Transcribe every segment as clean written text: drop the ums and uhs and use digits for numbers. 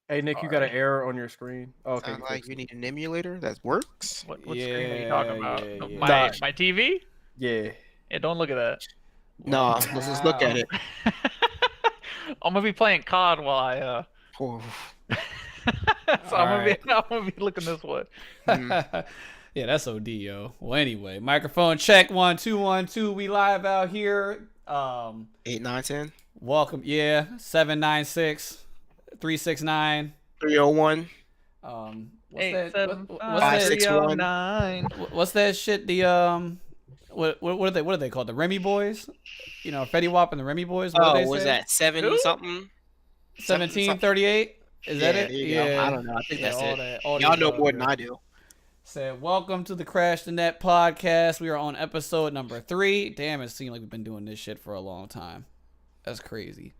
Hey Nick, you got an Alright. error on your screen. Oh, okay, Sound you like fixed you it. need an emulator that works? What screen are you talking Yeah, about? yeah, No, yeah. Nah, my TV? yeah. Yeah, don't look at that. Nah, Wow. let's just look at it. I'm gonna be playing COD while I Oh, so All right. I'm gonna be looking this way. hmm. Yeah, that's OD, yo. Well, anyway, microphone check 1 2 1 2. We live out here. 8, 9, 10, Welcome. Yeah, 796 369. 301, What's Eight that? seven What's five that? 561. 309. What's that shit? The what are they called? The Remy Boys? You know, Fetty Wap and the Remy Boys. What do Oh, they was say? that 7 Who? something? 7 something? 1738. Is that Yeah, it? there you go. I Yeah. don't know. I think Yeah. that's All it. that. All the Y'all know above, more than yeah. I do. Said, welcome to the Crash the Net podcast. We are on episode number 3. Damn, it seems like we've been doing this shit for a long time. That's crazy.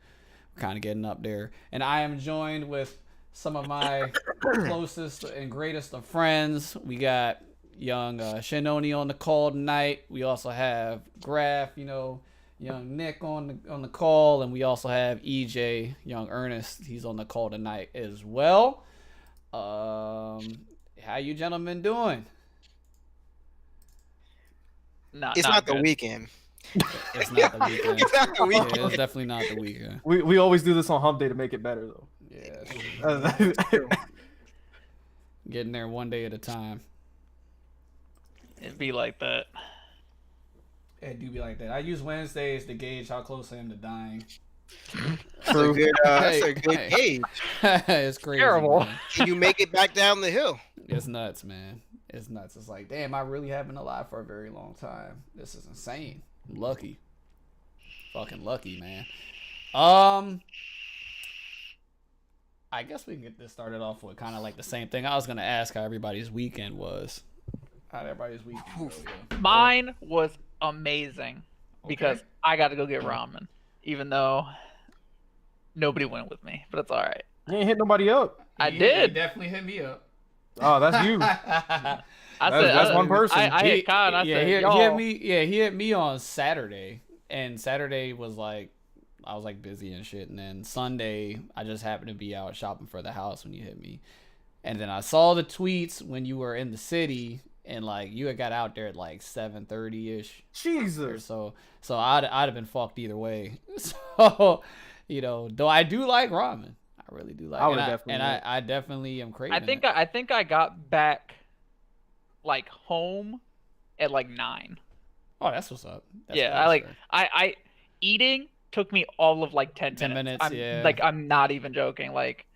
We're kind of getting up there. And I am joined with some of my closest and greatest of friends. We got young Shinoni on the call tonight. We also have Graf, young Nick on the call. And we also have EJ, young Ernest. He's on the call tonight as well. How you gentlemen doing? It's not the good. weekend. It's not the weekend. It's not the Yeah, weekend. it's definitely not the weekend. We always do this on Hump Day to make it better though. Yeah, getting there one day at a time. It'd be like that. It do be like that. I use Wednesdays to gauge how close I am to dying. That's a good, that's a Hey, good hey. gauge. It's crazy. Terrible. Man. Can you make it back down the hill? It's nuts, man. It's nuts. It's like, damn, I really have been alive for a very long time. This is insane. I'm lucky. Fucking lucky, man. I guess we can get this started off with kind of like the same thing. I was gonna ask how everybody's weekend was. How everybody's weekend go, yeah. Mine was amazing because I got to go get ramen, even though nobody went with me. But it's all right. You ain't hit nobody up. I He did. definitely hit me up. Oh, that's you. I That's said one person. I hit COD. And I said, he y'all. hit me. Yeah, he hit me on Saturday, and Saturday was like, I was like busy and shit, and then Sunday I just happened to be out shopping for the house when you hit me, and then I saw the tweets when you were in the city, and like you had got out there at like 7:30 ish or Jesus. so. So I'd have been fucked either way. So, though I do like ramen. I really do like I it. would And definitely and like- I definitely am craving I think I got back like home at like 9. Oh, that's what's up. That's Yeah, what I fair. I eating took me all of like 10 10 minutes, I'm, yeah. Like I'm not even joking. Like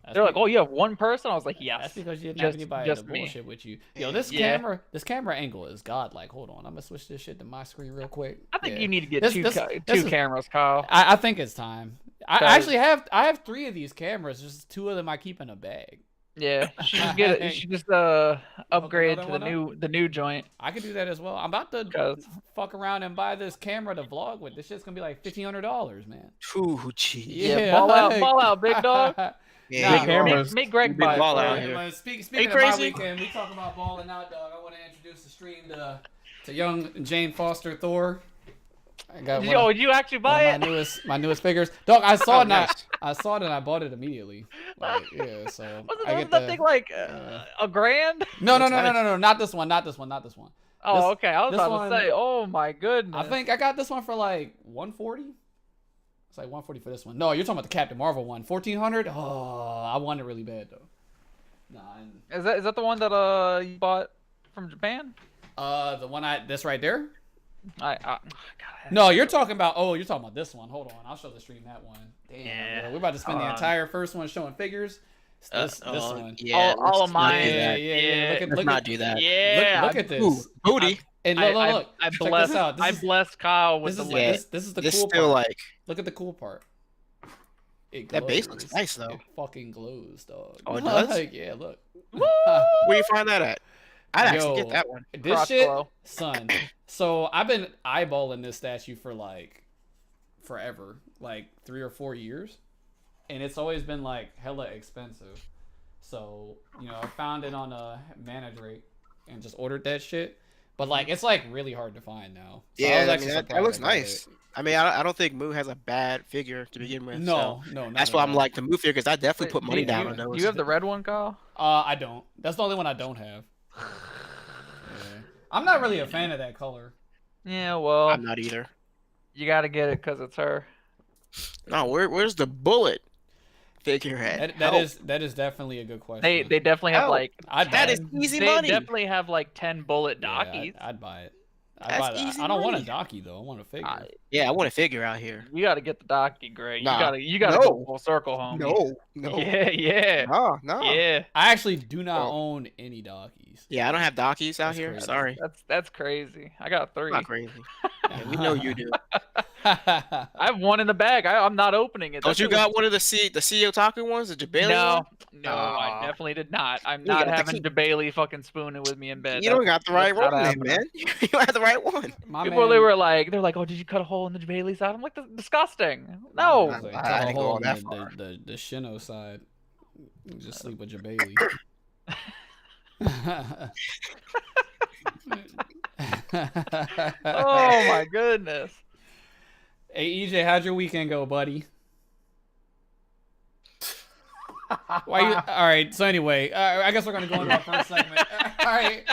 That's they're like, be- "Oh, you have one person?" I was like, That's "Yes." because you didn't have Just- anybody just to me. bullshit with you. Yo, this Yeah. camera angle is godlike. Hold on, I'm gonna switch this shit to my screen real quick. I think Yeah. you need to get This- two this- two this is- cameras, Kyle. I think it's time. I Cause- actually have 3 of these cameras. Just 2 of them I keep in a bag. Yeah, you should just get it. You should just upgrade to another the one new joint. I could do that as well. I'm about to 'Cause- fuck around and buy this camera to vlog with. This shit's gonna be like $1,500, man. Ooh, gee. Yeah, ball out, big dog. Yeah, Nah, you cameras. Make Greg big buy it ball for out you. here. Speaking of crazy? my weekend, we talk about balling out, dog. I want to introduce the stream to young Jane Foster Thor. I got one, Yo, did you actually one buy of it? my newest figures. Dog, I saw Oh, it and nice. I saw it and I bought it immediately. Like, yeah, so I Wasn't get that the thing like a grand? no, Looks nice. not this one, not this one. Oh, This- okay. I was this about one- to say, oh my goodness. I think I got this one for like 140. It's like 140 for this one. No, you're talking about the Captain Marvel one. 1,400. Oh, I want it really bad though. Nah, Is that the one that you bought from Japan? the one this right there. God, No, you're talking about. Oh, you're talking about this one. Hold on, I'll show the stream that one. Damn, Yeah. bro, we're about to spend the Hold on. entire first one showing figures. It's this one. Yeah, All of let's not mine. do Yeah, that. yeah. Look at Let's not do that. Yeah. Look at this. Ooh, booty. And I, look. I Check blessed. this out. I blessed Kyle with This the is list. this is the This cool still part. like Look at the cool part. It that base glows. looks nice though. It fucking glows, dog. Oh, it does? Like, yeah, look. Where you find that at? I'd actually Yo. get that one. This Cross shit, glow. son. So I've been eyeballing this statue for like forever, like 3 or 4 years, and it's always been like hella expensive. So I found it on a Mana Drake and just ordered that shit. But like, it's like really hard to find now. So I Yeah, was I actually mean, that surprised looks I got nice. it. I mean, I don't think Moo has a bad figure to begin with. No, so no, not that's at why I'm all. like the Moo figure because I definitely Wait, put money do down you, on those. Do you have the red one, Kyle? I don't. That's the only one I don't have. Yeah. I'm not really a fan of that color. Yeah, well, I'm not either. you got to get it because it's her. No, where's the bullet figurehead? That is definitely a good question. They definitely have Hell, like I'd buy that it. is easy they money. definitely have like 10 bullet Yeah, dockies. I'd buy it. That's buy that. easy I don't want a money. docky though. I want a figure. Yeah, I want a figure out here. You got to get the docky, Gray. Nah. You gotta No. go full circle, homie. No. Yeah. No. Yeah. I actually do not Oh. own any dockies. Yeah, I don't have dockies out That's here. crazy. Sorry. That's crazy. I got 3. Not crazy. Yeah, we know you do. I have 1 in the bag. I'm not opening it. Don't That you shit was- got one of the CEO Otaku ones, the Jabali No, one? no, I Aw. definitely did not. I'm You not got the having key. DeBailey fucking spooning with me in bed. You don't got the right that's not one, then, happening. man. You don't have the right one. My People, man, they're like, oh, did you cut a hole in the Bailey side? I'm like, that's disgusting. No. I was like, I cut a didn't go hole on in that far. the Shino side. You just sleep with your Bailey. Oh my goodness. Hey EJ, how'd your weekend go, buddy? Why you? All right. So anyway, I guess we're gonna go into our first segment. All right.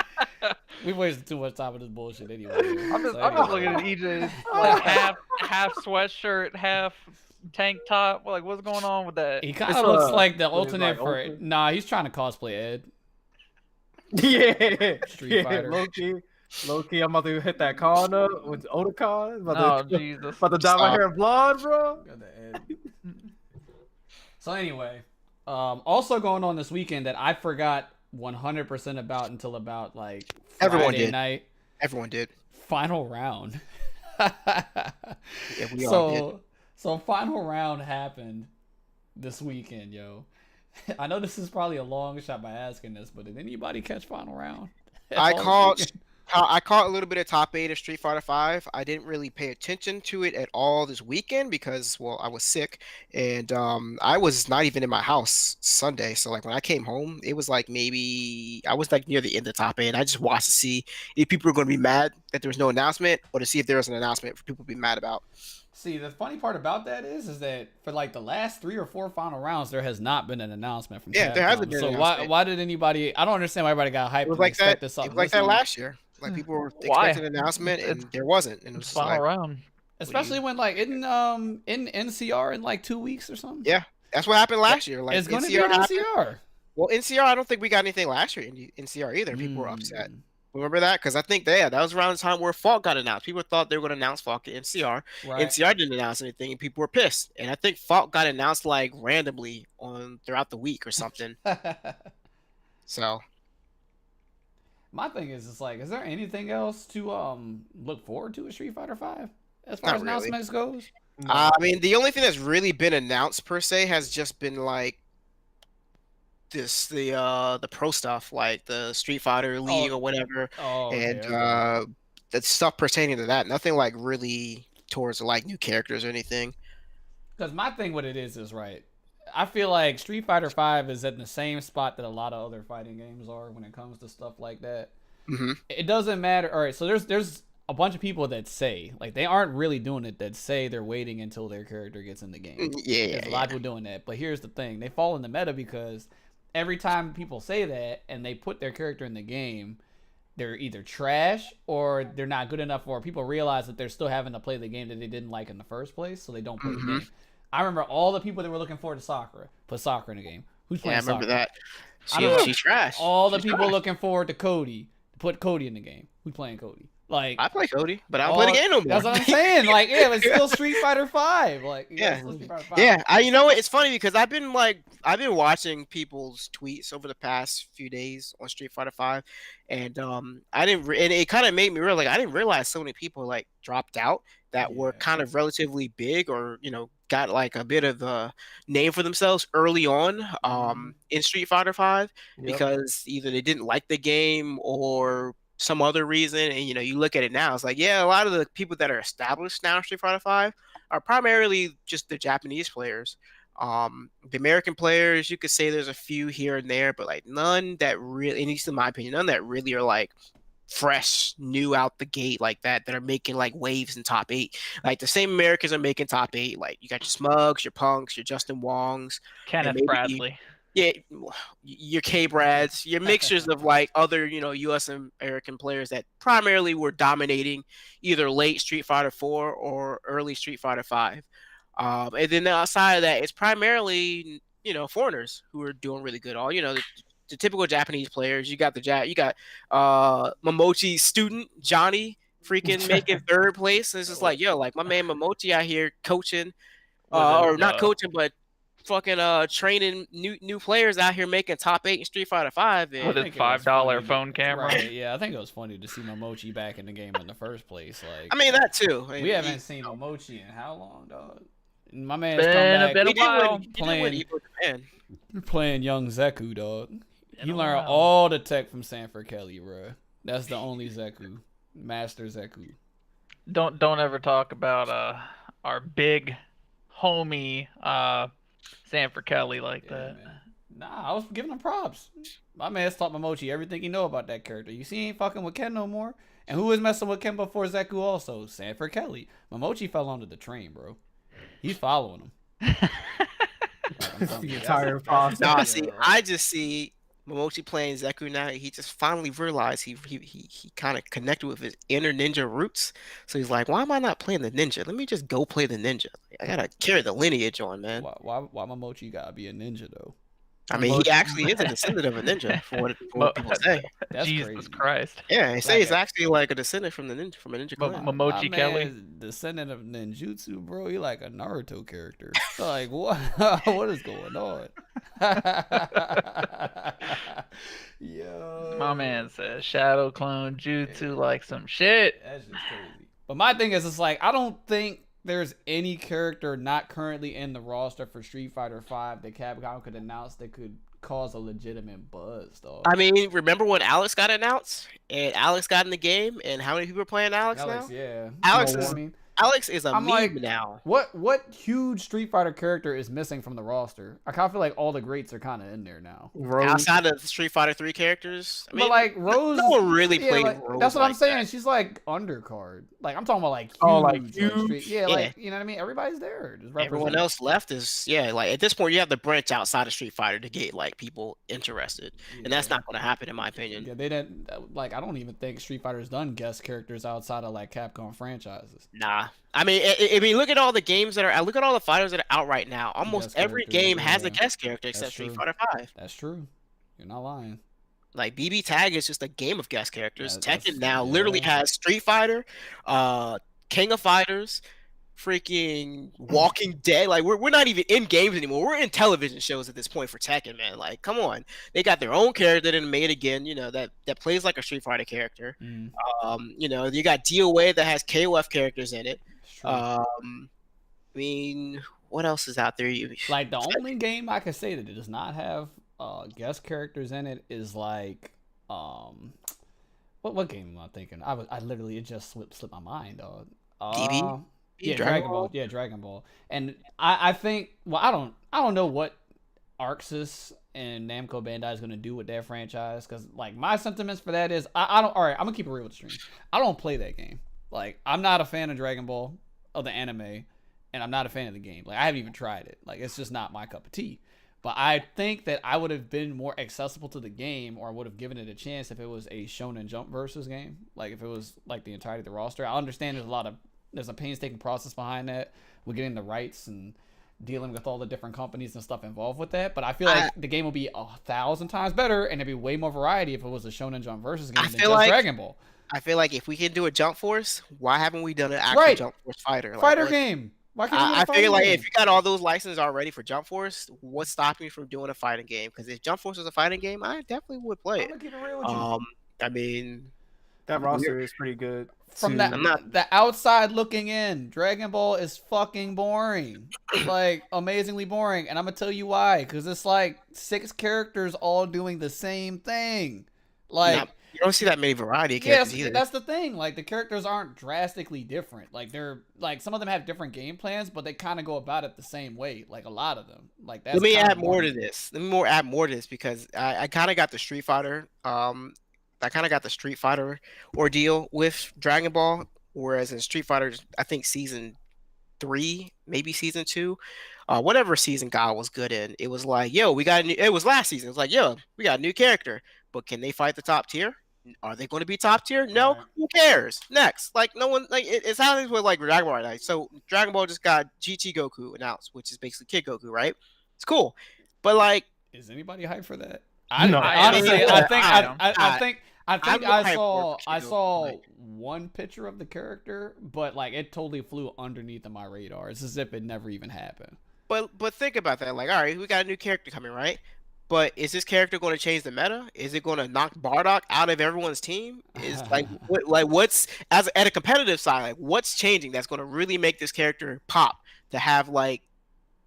We've wasted too much time with this bullshit anyway. I'm just So looking at anyway. EJ's like half sweatshirt, half tank top. Like, what's going on with that? He kind It's, of looks like the it's alternate like for. Ultimate. Nah, he's trying to cosplay Ed. Yeah. Street Fighter. Low key, I'm about to hit that corner with Otakon. Oh About to, Jesus. about to dye my Stop. hair blonde, bro. Got the Ed. So anyway, also going on this weekend that I forgot 100% about until about like Everyone Friday did. night. Everyone did. Final round. Yeah, we all did. So final round happened this weekend, yo. I know this is probably a long shot by asking this, but did anybody catch final round? I All this caught weekend? I caught a little bit of top 8 of Street Fighter 5. I didn't really pay attention to it at all this weekend because, well, I was sick and I was not even in my house Sunday. So like when I came home, it was like maybe I was like near the end of top 8. I just watched to see if people were going to be mad that there was no announcement or to see if there was an announcement for people to be mad about. See, the funny part about that is that for like the last 3 or 4 final rounds, there has not been an announcement from Yeah, there hasn't Capcom. been So an why announcement. did anybody? I don't understand why everybody got hyped. It was and like that. expected It was something like that this last year. Like people were Why? expecting an announcement and It's- there wasn't. And it was just Final like, round. Especially when like in NCR in like 2 weeks or something. Yeah, that's what happened last year. Like It's going to be NCR an happened. NCR. Well, NCR, I don't think we got anything last year in NCR either. People were upset. Mm, Remember that? Because I think that was around the time where Falk got announced. People thought they were going to announce Falk at NCR. Right. NCR didn't announce anything, and people were pissed. And I think Falk got announced like randomly throughout the week or something. So My thing is, it's like, is there anything else to look forward to at Street Fighter 5 as far Not as really. announcements goes? I mean, the only thing that's really been announced per se has just been like the pro stuff, like the Street Fighter League or whatever, Oh, okay, and okay. the stuff pertaining to that. Nothing like really towards like new characters or anything. Because my thing, what it is right. I feel like Street Fighter 5 is at the same spot that a lot of other fighting games are when it comes to stuff like that. Hmm. It doesn't matter. All right, so there's a bunch of people that say, like, they aren't really doing it, that say they're waiting until their character gets in the game. Yeah, There's a lot of people doing that. But here's the thing. They fall in the meta because every time people say that and they put their character in the game, they're either trash or they're not good enough, or people realize that they're still having to play the game that they didn't like in the first place, so they don't play the game. I remember all the people that were looking forward to Sakura put Sakura in the game. Who's Yeah, I playing remember Sakura? that. I don't know. She's trash. All the She's people trash. looking forward to Cody put Cody in the game. Who's playing Cody? Like, I play Cody, but I don't play the game no more. That's what I'm saying. Like, yeah, it's still Street Fighter 5. Like, Yeah. it's still Street Fighter 5. Yeah, you know what? It's funny because I've been watching people's tweets over the past few days on Street Fighter 5, and I didn't, and it kind of made me realize like I didn't realize so many people like dropped out that were Yeah. kind of relatively big or got like a bit of a name for themselves early on in Street Fighter 5 Yep. because either they didn't like the game or some other reason. And you look at it now, it's like, yeah, a lot of the people that are established now in Street Fighter 5 are primarily just the Japanese players. The American players, you could say there's a few here and there, but like none that really, at least in my opinion, none that really are like fresh, new out the gate like that are making like waves in top 8. Like the same Americans are making top 8. Like you got your Smugs, your Punks, your Justin Wongs, and Kenneth maybe Bradley. your K-Brads, your mixtures of like other, U.S. and American players that primarily were dominating either late Street Fighter 4 or early Street Fighter 5. And then outside of that, it's primarily, foreigners who are doing really good. All, the typical Japanese players. You got Momochi's student, Johnny, freaking making 3rd place. And it's just like, yo, like my man Momochi out here coaching, or not coaching, but fucking training new players out here making top 8 in Street Fighter 5. With his $5 phone camera. Right, yeah, I think it was funny to see Momochi back in the game in the first place. Like, I mean, that too. We haven't seen Momochi in how long, dog? My man's been a while. playing young Zeku, dog. He learned all the tech from Sanford Kelly, bro. That's the only Zeku, Master Zeku. Don't ever talk about our big homie Sanford Kelly like that. Man. Nah, I was giving him props. My man's taught Momochi everything he know about that character. You see, he ain't fucking with Ken no more. And who was messing with Ken before Zeku also? Sanford Kelly. Momochi fell onto the train, bro. He's following him. The entire process. Nah, see, I just see Momochi playing Zeku now. He just finally realized he kind of connected with his inner ninja roots. So he's like, why am I not playing the ninja? Let me just go play the ninja. I gotta carry the lineage on, man. Why Momochi gotta be a ninja though? I mean, he actually is a descendant of a ninja, for what people say. That's Jesus crazy. Christ. Yeah, they say he's actually like a descendant from a ninja clan. Momochi Kelly. Descendant of ninjutsu, bro. He like a Naruto character. Like, what? What is going on? Yo. My man says Shadow Clone Jutsu like some shit. That's just crazy. But my thing is, it's like, I don't think there's any character not currently in the roster for Street Fighter V that Capcom could announce that could cause a legitimate buzz, though. I mean, remember when Alex got announced and Alex got in the game and how many people are playing Alex now? Yeah. Alex is a I'm meme like, now. What huge Street Fighter character is missing from the roster? I kind of feel like all the greats are kind of in there now. Rose. Outside of the Street Fighter 3 characters, I mean, but like Rose, no one really played like, Rose. that's what like I'm saying. that. She's like undercard. Like I'm talking about like huge. Oh, like like, huge? yeah, like you know what I mean. Everybody's there. Just Everyone representing. else left is like at this point you have to branch outside of Street Fighter to get like people interested, and that's not going to happen in my opinion. Yeah, they didn't. Like I don't even think Street Fighter's done guest characters outside of like Capcom franchises. Nah, I mean, look at all the games that are. Look at all the fighters that are out right now. Almost Guest every characters, game has a yeah. guest character That's except Street true. Fighter 5. That's true. You're not lying. Like BB Tag is just a game of guest characters. Yeah, Tekken now literally yeah. has Street Fighter, King of Fighters, freaking Walking Dead. Like we're not even in games anymore. We're in television shows at this point for Tekken, man. Like come on, they got their own character that made again. That plays like a Street Fighter character. Mm, You got DOA that has KOF characters in it. it's true. I mean, what else is out there? Like the only game I can say that it does not have guest characters in it is like what game am I thinking? I literally, it just slipped my mind, dog. DB? Yeah, Dragon Dragon Ball. Yeah, Dragon Ball. And I think, well, I don't know what Arxis and Namco Bandai is gonna do with that franchise, because like my sentiments for that is I don't. All right, I'm gonna keep it real with the stream. I don't play that game. Like I'm not a fan of Dragon Ball, of the anime, and I'm not a fan of the game. Like I haven't even tried it. Like it's just not my cup of tea. But I think that I would have been more accessible to the game, or would have given it a chance if it was a Shonen Jump versus game. Like if it was like the entirety of the roster. I understand there's a painstaking process behind that with getting the rights and dealing with all the different companies and stuff involved with that. But I feel like the game will be 1,000 times better, and there'd be way more variety if it was a Shonen Jump versus game than just Dragon Ball. I feel like if we can do a Jump Force, why haven't we done an actual Jump Force fighter? Fighter game. Why can't we do a I fighting feel like game? if you got all those licenses already for Jump Force, what's stopping you from doing a fighting game? Because if Jump Force was a fighting game, I definitely would play I'm it. gonna keep it real with you. I mean, That roster is pretty good. From to- the outside looking in, Dragon Ball is fucking boring. Like amazingly boring, and I'm gonna tell you why. Because it's like 6 characters all doing the same thing. Like you don't see that many variety of yes, characters either. that's the thing. Like the characters aren't drastically different. Like they're like some of them have different game plans, but they kind of go about it the same way. Like a lot of them. Like that's. Let me kinda add more to boring. this. Let me add more to this because I kind of got the Street Fighter got the Street Fighter ordeal with Dragon Ball, whereas in Street Fighter, I think season 3, maybe season 2, whatever season God was good in, it was like, yo, we got a new. It was last season. It was like, yo, we got a new character, but can they fight the top tier? Are they going to be top tier? No. Right. Who cares? Next, like no one, like it's how things with like Dragon Ball. Right? So Dragon Ball just got GT Goku announced, which is basically Kid Goku, right? It's cool, but like, Is anybody hyped for that? No. Honestly, I think I'm not hyped for it, I too, saw like- one picture of the character, but like it totally flew underneath of my radar. It's as if it never even happened. But think about that. Like, all right, we got a new character coming, right? But is this character going to change the meta? Is it going to knock Bardock out of everyone's team? Is like what's as at a competitive side, like what's changing that's going to really make this character pop to have like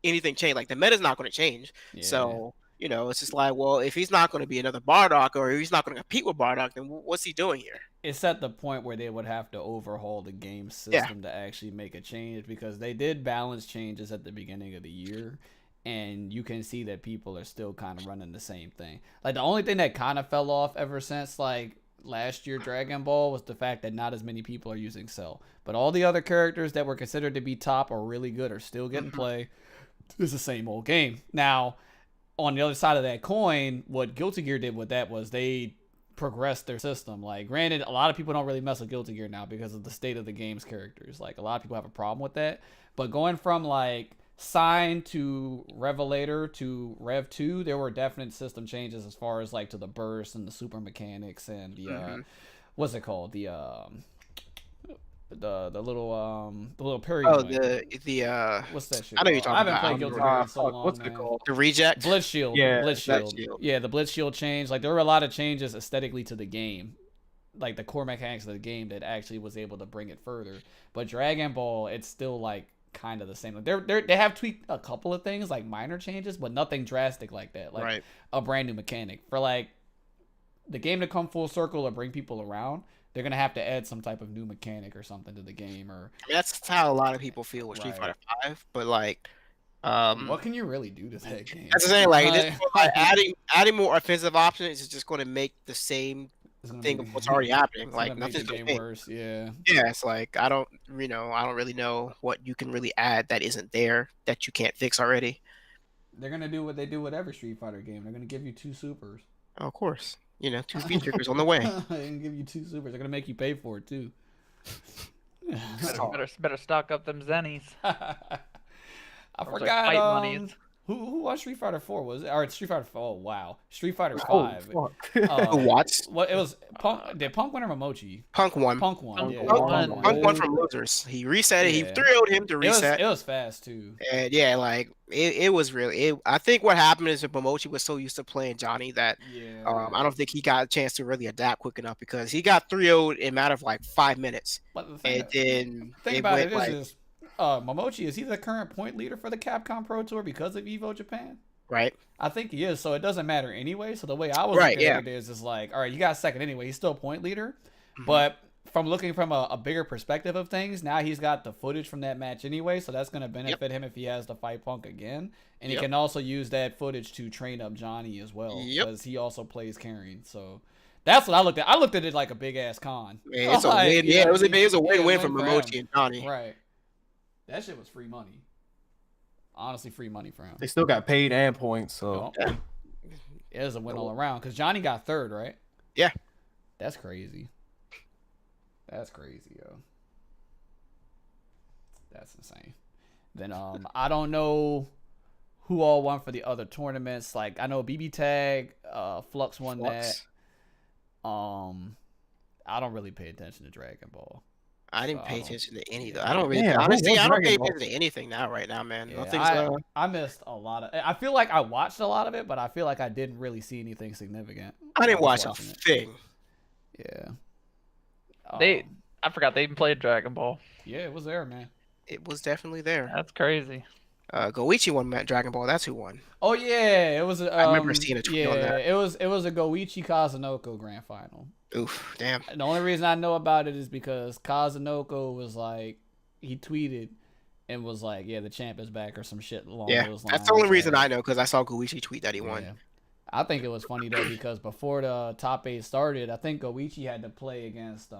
anything change? Like the meta's not going to change. Yeah. So, you know, it's just like, well, if he's not going to be another Bardock or if he's not going to compete with Bardock, then what's he doing here? It's at the point where they would have to overhaul the game system to actually make a change, because they did balance changes at the beginning of the year, and you can see that people are still kind of running the same thing. Like the only thing that kind of fell off ever since like last year Dragon Ball was the fact that not as many people are using Cell, but all the other characters that were considered to be top or really good are still getting play. It's the same old game. Now, on the other side of that coin, what Guilty Gear did with that was they progressed their system. Like, granted, a lot of people don't really mess with Guilty Gear now because of the state of the game's characters. Like, a lot of people have a problem with that. But going from, like, Sign to Revelator to Rev 2, there were definite system changes as far as, like, to the burst and the super mechanics and the, what's it called? The little parry. Oh, joint. the What's that shit? I know you're called? talking I haven't about. played Guilty Gear in so long. What's man. it called? the reject. Blitz Shield. Yeah, Blitz Shield. Shield. Yeah, the Blitz Shield changed. Like, there were a lot of changes aesthetically to the game, like the core mechanics of the game, that actually was able to bring it further. But Dragon Ball, it's still like kind of the same. Like, they have tweaked a couple of things, like minor changes, but nothing drastic like that. Like Right. a brand new mechanic for like the game to come full circle or bring people around. They're gonna have to add some type of new mechanic or something to the game, or I mean, that's how a lot of people feel with Street Right. Fighter 5. But like, what can you really do to that game? that's the thing. Like, adding more offensive options is just going to make the same It's gonna thing make- of what's already happening. it's Like, gonna make the nothing's going game to change. worse. Yeah. Yeah, it's like I don't really know what you can really add that isn't there that you can't fix already. They're gonna do what they do with every Street Fighter game. They're gonna give you 2 supers. Oh, of course, 2 features on the way. They're gonna give you 2 supers. They're gonna make you pay for it too. Better stock up them zennies. I Those are forgot. fight monies. Who watched Street Fighter 4? Was it or Street Fighter? Oh wow, Street Fighter Oh, 5. fuck. Who watched? What it was? Punk, did Punk win or Momochi? Punk won. Punk won. Punk Yeah, won. Punk won from losers. He reset it. He Yeah. 3-0'd him to It was, reset. it was fast too. And yeah, like it was really. I think what happened is that Momochi was so used to playing Johnny that Yeah. I don't think he got a chance to really adapt quick enough because he got 3-0'd in a matter of like 5 minutes, But the thing, and then thing about went it like is, Momochi, is he the current point leader for the Capcom Pro Tour because of Evo Japan? right. I think he is, so it doesn't matter anyway. So the way I was Right, looking yeah. at it is like, all right, you got second anyway. He's still point leader, Mhm. but from looking from a bigger perspective of things, now he's got the footage from that match anyway, so that's going to benefit him if he has to fight Punk again, and he Yep. can also use that footage to train up Johnny as well, Yep. because he also plays carrying. So that's what I looked at. I looked at it like a big ass con. Man, it's a Like, win. you Yeah, know it was what I mean? a win-win Yeah, for win Momochi him. and Johnny. Right. That shit was free money. Honestly, free money for him. They still got paid and points, so Well, it was a win all around because Johnny got third, right? Yeah. That's crazy. That's crazy, yo. That's insane. Then I don't know who all won for the other tournaments. Like I know BB Tag, Flux won Flux. that. I don't really pay attention to Dragon Ball. I didn't So, pay attention to any though. I don't really Yeah, honestly. what I don't pay Dragon Ball? attention to anything now. Right now, man. Yeah, Nothing's. I missed a lot of. I feel like I watched a lot of it, but I feel like I didn't really see anything significant. I didn't when watch was a watching it. thing. Yeah. I forgot they even played Dragon Ball. Yeah, it was there, man. It was definitely there. That's crazy. Goichi won Dragon Ball. That's who won. Oh yeah, it was. I remember seeing a tweet on that. it was a Goichi Kazunoko grand final. Oof, damn. The only reason I know about it is because Kazunoko was like, he tweeted and was like, yeah, the champ is back or some shit along Yeah, those lines. that's the only reason Like, I know because I saw Goichi tweet that he won. yeah. I think it was funny though because before the top 8 started, I think Goichi had to play against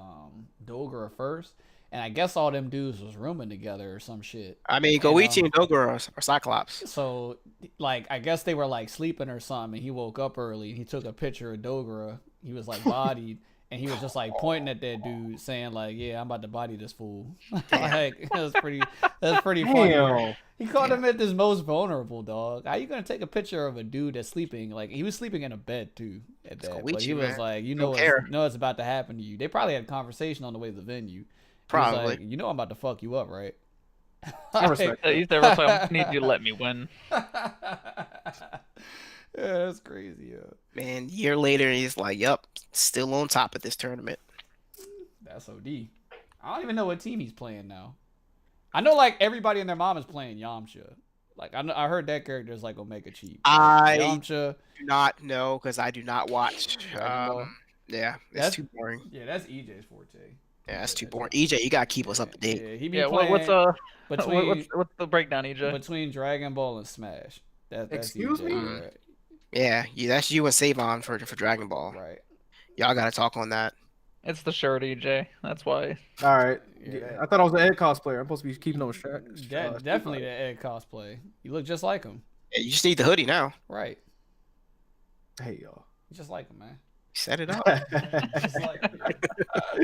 Dogura first, and I guess all them dudes was rooming together or some shit. I mean, Goichi and Dogura are Cyclops. So, like, I guess they were like sleeping or something. And he woke up early. And he took a picture of Dogura. He was like bodied, and he was just like pointing at that dude, saying like, "Yeah, I'm about to body this fool." Like, that's pretty funny. Damn. He caught him at this most vulnerable, dog. How you gonna take a picture of a dude that's sleeping? Like, he was sleeping in a bed too at that. But he was man. like, you Don't know, care. it's about to happen to you. They probably had a conversation on the way to the venue. He was Probably. like, you know, I'm about to fuck you up, right? I respect He's there. I need you to let me win. Yeah, that's crazy, yeah. Man, year later, he's like, "Yup, still on top of this tournament." That's OD. I don't even know what team he's playing now. I know like everybody and their mom is playing Yamcha. Like I heard that character is like Omega Chief. I Yamcha. do not know because I do not watch. Dragon Ball. Yeah, That's- it's too boring. Yeah, that's EJ's forte. Yeah, that's too boring. EJ, you gotta keep us up to date. Yeah, he be Yeah. playing What's what's the breakdown, EJ? between Dragon Ball and Smash. That's Excuse EJ, me? right? Yeah, that's you and Savon for Dragon Ball. Right. Y'all gotta talk on that. It's the shirt, EJ. That's why. All right. Yeah. I thought I was an Ed cosplayer. I'm supposed to be keeping on track. Definitely the Ed cosplay. You look just like him. Yeah, you just need the hoodie now. Right. Hey, y'all. Just like him, man. Set it up. Just like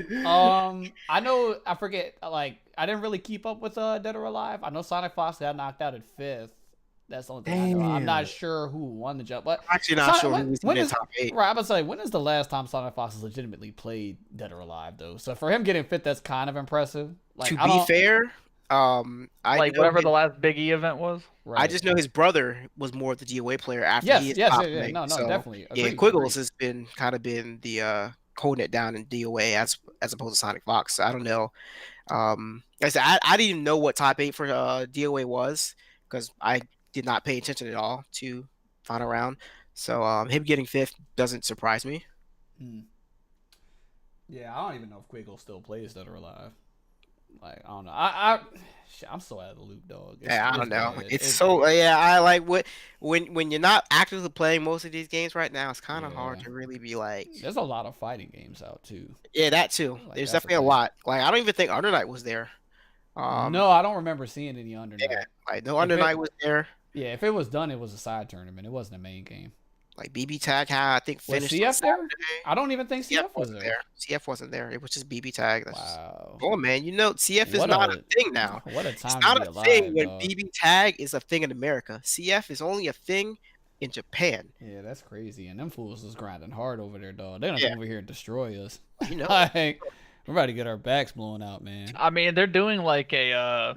him. I know. I forget. Like, I didn't really keep up with Dead or Alive. I know Sonic Fox got knocked out at 5th. That's the only thing I know. I'm not Damn. sure who won the jump, but I'm actually not sure when- who's when in the is- top 8. right. I'm about to say, when is the last time Sonic Fox has legitimately played Dead or Alive, though? So for him getting 5th, that's kind of impressive. Like, To I be don't- fair, I Like know whatever his- the last Big E event was. right. I just know his brother was more of the DOA player after yes, he hit yes, top yeah, rank, no, so, definitely. Yeah, Agreed, Quiggles agreed. has been the holding it down in DOA as opposed to Sonic Fox. So I don't know. Like I said, I didn't even know what top 8 for DOA was because I did not pay attention at all to final round. So him getting 5th doesn't surprise me. Yeah, I don't even know if Quiggle still plays Dead or Alive. Like, I don't know. I'm so out of the loop, dog. Yeah, I don't know. bad. It's so yeah. I like when you're not actively playing most of these games right now. It's kind of hard Yeah. to really be like. There's a lot of fighting games out too. Yeah, that too. Like, There's that's the definitely a thing. lot. Like I don't even think Under Night was there. No, I don't remember seeing any Under Night. Yeah, like no Under If it- Night was there. Yeah, if it was done, it was a side tournament. It wasn't a main game. Like BB Tag had I think Was finished. CF on there? Saturday. I don't even think CF was wasn't there. CF wasn't there. It was just BB Tag. That's just... Wow. Oh man, you know CF is What not a- a thing now. What a It's time not to be a alive, thing when dog. BB Tag is a thing in America. CF is only a thing in Japan. Yeah, that's crazy. And them fools is grinding hard over there, dog. They're gonna Yeah. come over here and destroy us. You know. Like, we're about to get our backs blown out, man. I mean, they're doing like a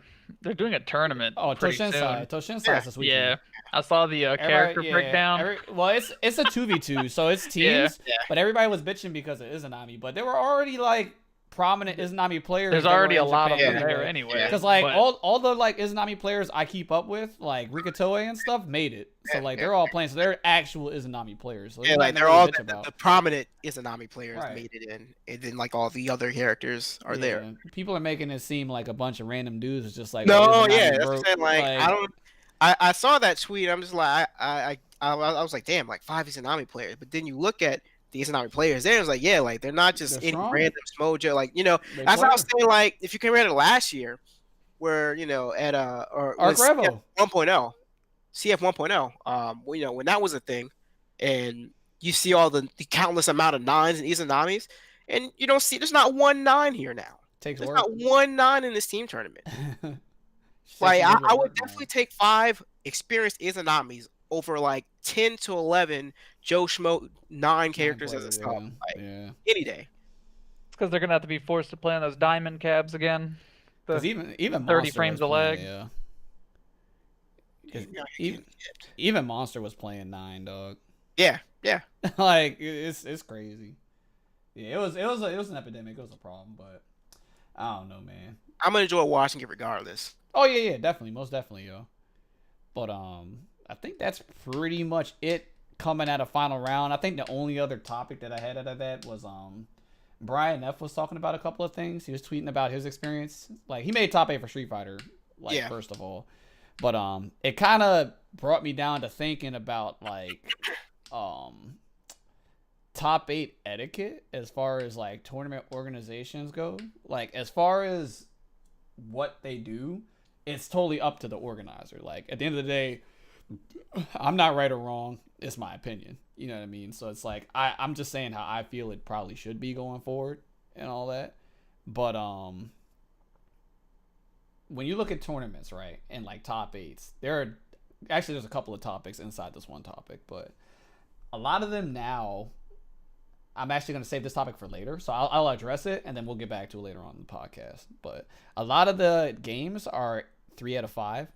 tournament. Oh, pretty Toshinsai. soon. Toshinsai Yeah. this weekend. Yeah, I saw the character breakdown. Well, it's a 2v2, so it's teams. Yeah. Yeah. But everybody was bitching because of Izanami. But there were already like prominent Izanami players. There's that were already in a lot of Japan them there anyway. anyway. Because like but- all the like Izanami players I keep up with, like Rikatoe and stuff, made it. So Yeah, like yeah. they're all playing. So they're actual Izanami players. So Yeah, there's like nothing they're to really all bitch the about. prominent Izanami players Right. made it in, and then like all the other characters are there. Yeah, people are making it seem like a bunch of random dudes. It's just like No, Izanami yeah, that's what broke. I'm saying. Like, I don't. I saw that tweet. I'm just like I was like, damn, like 5 Izanami players. But then you look at the Izanami players there, it's like, yeah, like they're not just They're any strong. random Smojo. Like, you know, They that's what I was play. saying. Like, if you compare it to last year, where you know at or Arc was Revo. 1.0, CF 1.0, well, you know, when that was a thing, and you see all the countless amount of 9s and Izanamis, and you don't see there's not one 9 here now. Takes There's work. not one 9 in this team tournament. Takes Like a little bit I of would work, man. definitely take 5 experienced Izanamis over like 10 to 11 Joe Schmo 9 characters as a Players, star yeah. Yeah. any day. It's because they're gonna have to be forced to play on those diamond cabs again. Because The- even 30 Monster frames was a lag. playing, Yeah. 'Cause Yeah, even Monster was playing 9, dog. yeah. Like it's crazy. Yeah, it was an epidemic. It was a problem, but I don't know, man. I'm gonna enjoy watching it regardless. Oh yeah, definitely, most definitely, yo. But I think that's pretty much it coming at a final round. I think the only other topic that I had out of that was Brian F was talking about a couple of things. He was tweeting about his experience. Like he made top 8 for Street Fighter, like Yeah. first of all. But it kind of brought me down to thinking about like top 8 etiquette as far as like tournament organizations go. Like as far as what they do, it's totally up to the organizer. Like at the end of the day, I'm not right or wrong. It's my opinion. You know what I mean? So it's like I'm just saying how I feel it probably should be going forward and all that. But when you look at tournaments, right, and like top 8s, there's a couple of topics inside this one topic, but a lot of them now, I'm actually going to save this topic for later, so I'll address it, and then we'll get back to it later on in the podcast. But a lot of the games are 3 out of 5,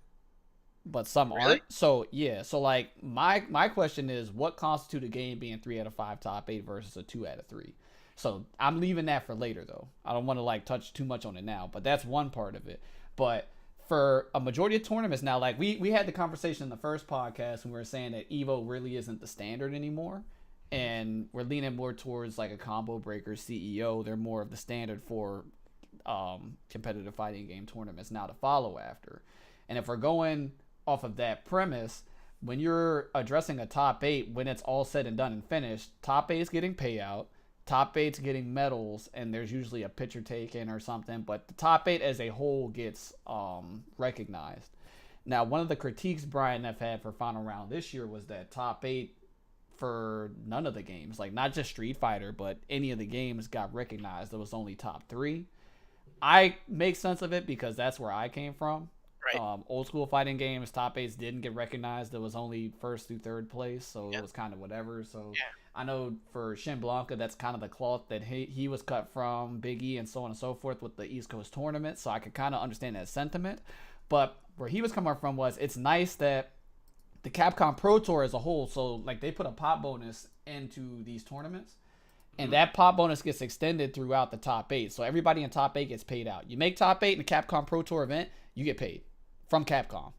but some aren't. So, yeah. So, like, my question is, what constitutes a game being 3 out of 5 top 8 versus a 2 out of 3? So, I'm leaving that for later, though. I don't want to, like, touch too much on it now, but that's one part of it. But for a majority of tournaments now, like, we had the conversation in the first podcast when we were saying that EVO really isn't the standard anymore. And we're leaning more towards like a combo breaker CEO. They're more of the standard for competitive fighting game tournaments now to follow after. And if we're going off of that premise, when you're addressing a top 8, when it's all said and done and finished, top 8's getting payout, top 8's getting medals, and there's usually a picture taken or something. But the top 8 as a whole gets recognized. Now, one of the critiques Brian F had for final round this year was that top 8 for none of the games, like not just Street Fighter, but any of the games got recognized. There was only top 3. I make sense of it because that's where I came from. Right. Old school fighting games, top 8s didn't get recognized. There was only first through third place, so it was kind of whatever. So I know for Shin Blanca, that's kind of the cloth that he was cut from, Big E, and so on and so forth with the East Coast tournament. So I could kind of understand that sentiment. But where he was coming from was it's nice that the Capcom Pro Tour as a whole, so like they put a pop bonus into these tournaments, and that pop bonus gets extended throughout the top 8. So everybody in top 8 gets paid out. You make top 8 in the Capcom Pro Tour event, you get paid from Capcom.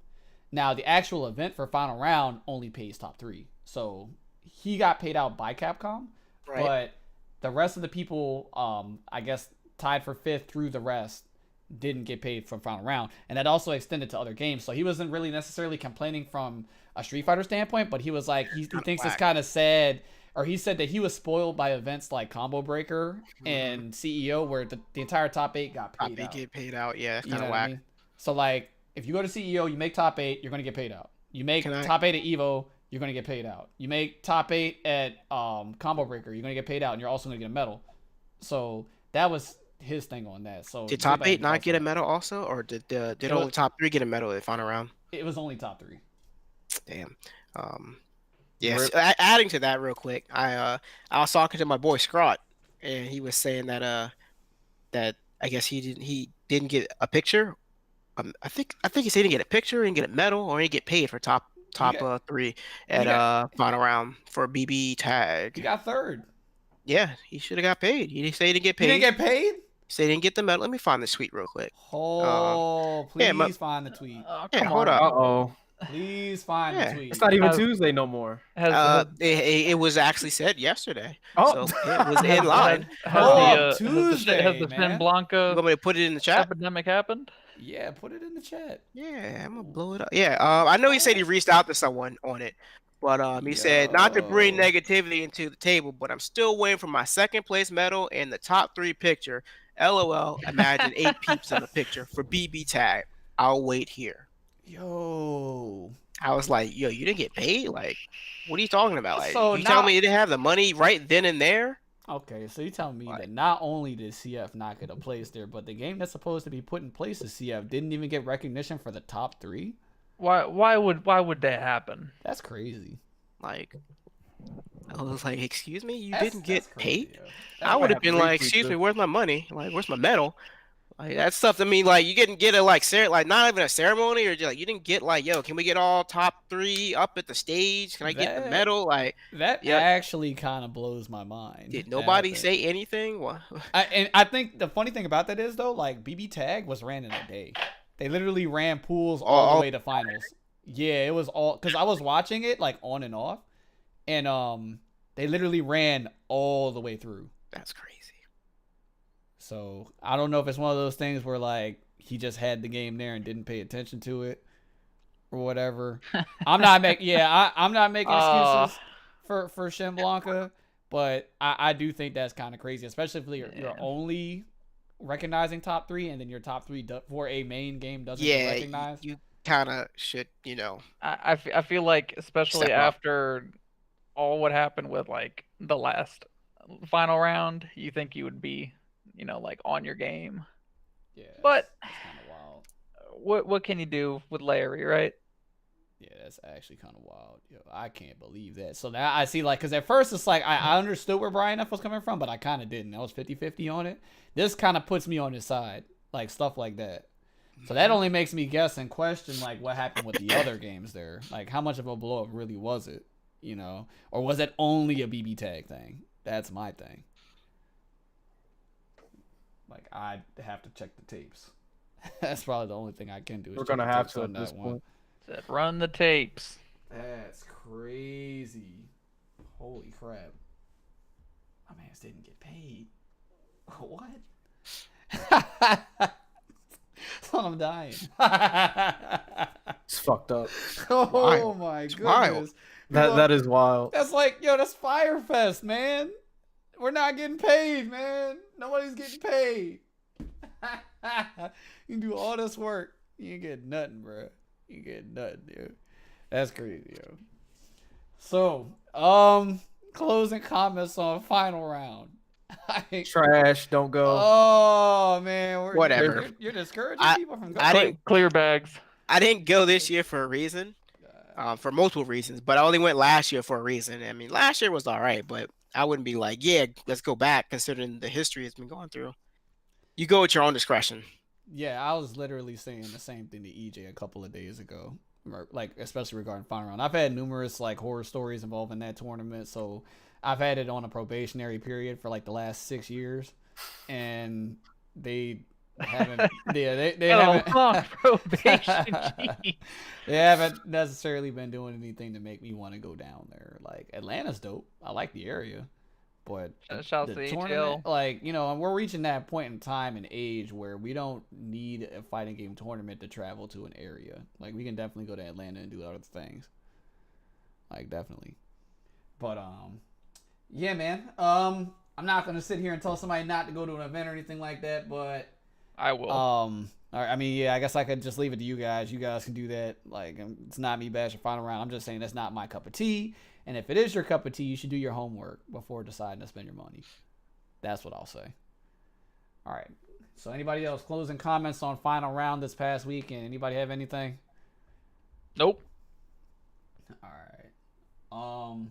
Now the actual event for final round only pays top 3. So he got paid out by Capcom, but the rest of the people, I guess tied for 5th through the rest, didn't get paid from final round, and that also extended to other games. So he wasn't really necessarily complaining from a Street Fighter standpoint, but he was like, he thinks it's kind of sad, or he said that he was spoiled by events like Combo Breaker and CEO, where the entire top 8 got paid out. Get paid out, yeah, it's You kind know of what I whack. mean? So like, if you go to CEO, you make top 8, you're gonna get paid out. You make top 8 at Evo, you're gonna get paid out. You make top 8 at Combo Breaker, you're gonna get paid out, and you're also gonna get a medal. So that was his thing on that. So Did top 8 not get a medal also, or did only top 3 get a medal in the final round? It was only top 3. Damn. Yes. Adding to that real quick, I was talking to my boy Scrot, and he was saying that that I guess he didn't get a picture. I think he said he didn't get a picture, didn't get a medal, or he didn't get paid for top 3 at final round for BB tag. He got 3rd. Yeah, he should have got paid. He didn't say he didn't get paid. He didn't get paid? He said he didn't get the medal. Let me find this tweet real quick. Oh, please find the tweet. Hold up. Uh-oh. Please find the tweet. It's not even Tuesday no more. It was actually said yesterday. Oh. So it was in line. Tuesday, has the man. Shin Blanca You want me to put it in the chat? epidemic happened? Yeah, put it in the chat. Yeah, I'm gonna blow it up. Yeah, I know he said he reached out to someone on it, but he said not to bring negativity into the table, but I'm still waiting for my 2nd place medal and the top 3 picture. LOL. Imagine 8 peeps in the picture for BB tag. I'll wait here. Yo. I was like, yo, you didn't get paid? Like, what are you talking about? Like, So you now- telling me you didn't have the money right then and there? Okay, so you telling me that not only did CF not get a place there, but the game that's supposed to be put in place as CF didn't even get recognition for the top 3? Why would that happen? That's crazy. Like, I was like, excuse me, you That's- didn't get that's crazy, paid? yo. I would have been like, retweet excuse me, this. where's my money? Like, where's my medal? Like, that's stuff. I mean, like, you didn't get a like not even a ceremony, or just, like, you didn't get like, yo, can we get all top 3 up at the stage? Can I get the That- medal? Like, That Yeah. actually kind of blows my mind. did that nobody happened. say anything? What? And I think the funny thing about that is, though, like, BB Tag was ran in a day. They literally ran pools all the way to finals. Yeah, it was all, because I was watching it, like, on and off, and they literally ran all the way through. That's crazy. So I don't know if it's one of those things where, like, he just had the game there and didn't pay attention to it or whatever. I'm not making excuses. for Shin Blanca, but I do think that's kind of crazy, especially if you're only recognizing top 3 and then your top 3 for a main game doesn't get Yeah, recognized. you kind of should, I feel like, especially Step up. after all what happened with like the last final round, you think you would be, like on your game. Yeah, But that's kind of wild. what can you do with Larry, right? Yeah, that's actually kind of wild. Yo, I can't believe that. So now I see, like, because at first it's like I understood where Brian F was coming from, but I kind of didn't. I was 50-50 on it. This kind of puts me on his side, like stuff like that. So that only makes me guess and question, like, what happened with the other games there. Like, how much of a blow up really was it, Or was it only a BB tag thing? That's my thing. Like, I have to check the tapes. That's probably the only thing I can do. We're gonna have to at this point. Said run the tapes. That's crazy. Holy crap. My man didn't get paid. What? I'm dying. It's fucked up. Oh Wild. my It's wild. goodness. That is wild. That's like, yo, that's Firefest, man. We're not getting paid, man. Nobody's getting paid. You do all this work. You ain't get nothing, bro. You get nothing, dude. That's crazy, yo. So, closing comments on final round. Trash. Don't go. Oh man, Whatever. You're discouraging people from going. I didn't Clear bags. I didn't go this year for a reason, for multiple reasons, but I only went last year for a reason. I mean, last year was all right, but I wouldn't be like, yeah, let's go back considering the history it's been going through. You go at your own discretion. Yeah, I was literally saying the same thing to EJ a couple of days ago, like especially regarding final round. I've had numerous like horror stories involving that tournament, so I've had it on a probationary period for like the last 6 years, and they haven't. Yeah, they haven't. Long probation. Gee. They haven't necessarily been doing anything to make me want to go down there. Like Atlanta's dope. I like the area. But Shout out the to tournament, HL. like, and we're reaching that point in time and age where we don't need a fighting game tournament to travel to an area. Like, we can definitely go to Atlanta and do other things. Like, definitely. But, yeah, man. I'm not going to sit here and tell somebody not to go to an event or anything like that, but... I will. All right, I mean, yeah, I guess I could just leave it to you guys. You guys can do that. Like, it's not me bashing final round. I'm just saying that's not my cup of tea. And if it is your cup of tea, you should do your homework before deciding to spend your money. That's what I'll say. All right. So anybody else closing comments on final round this past weekend? Anybody have anything? Nope. All right.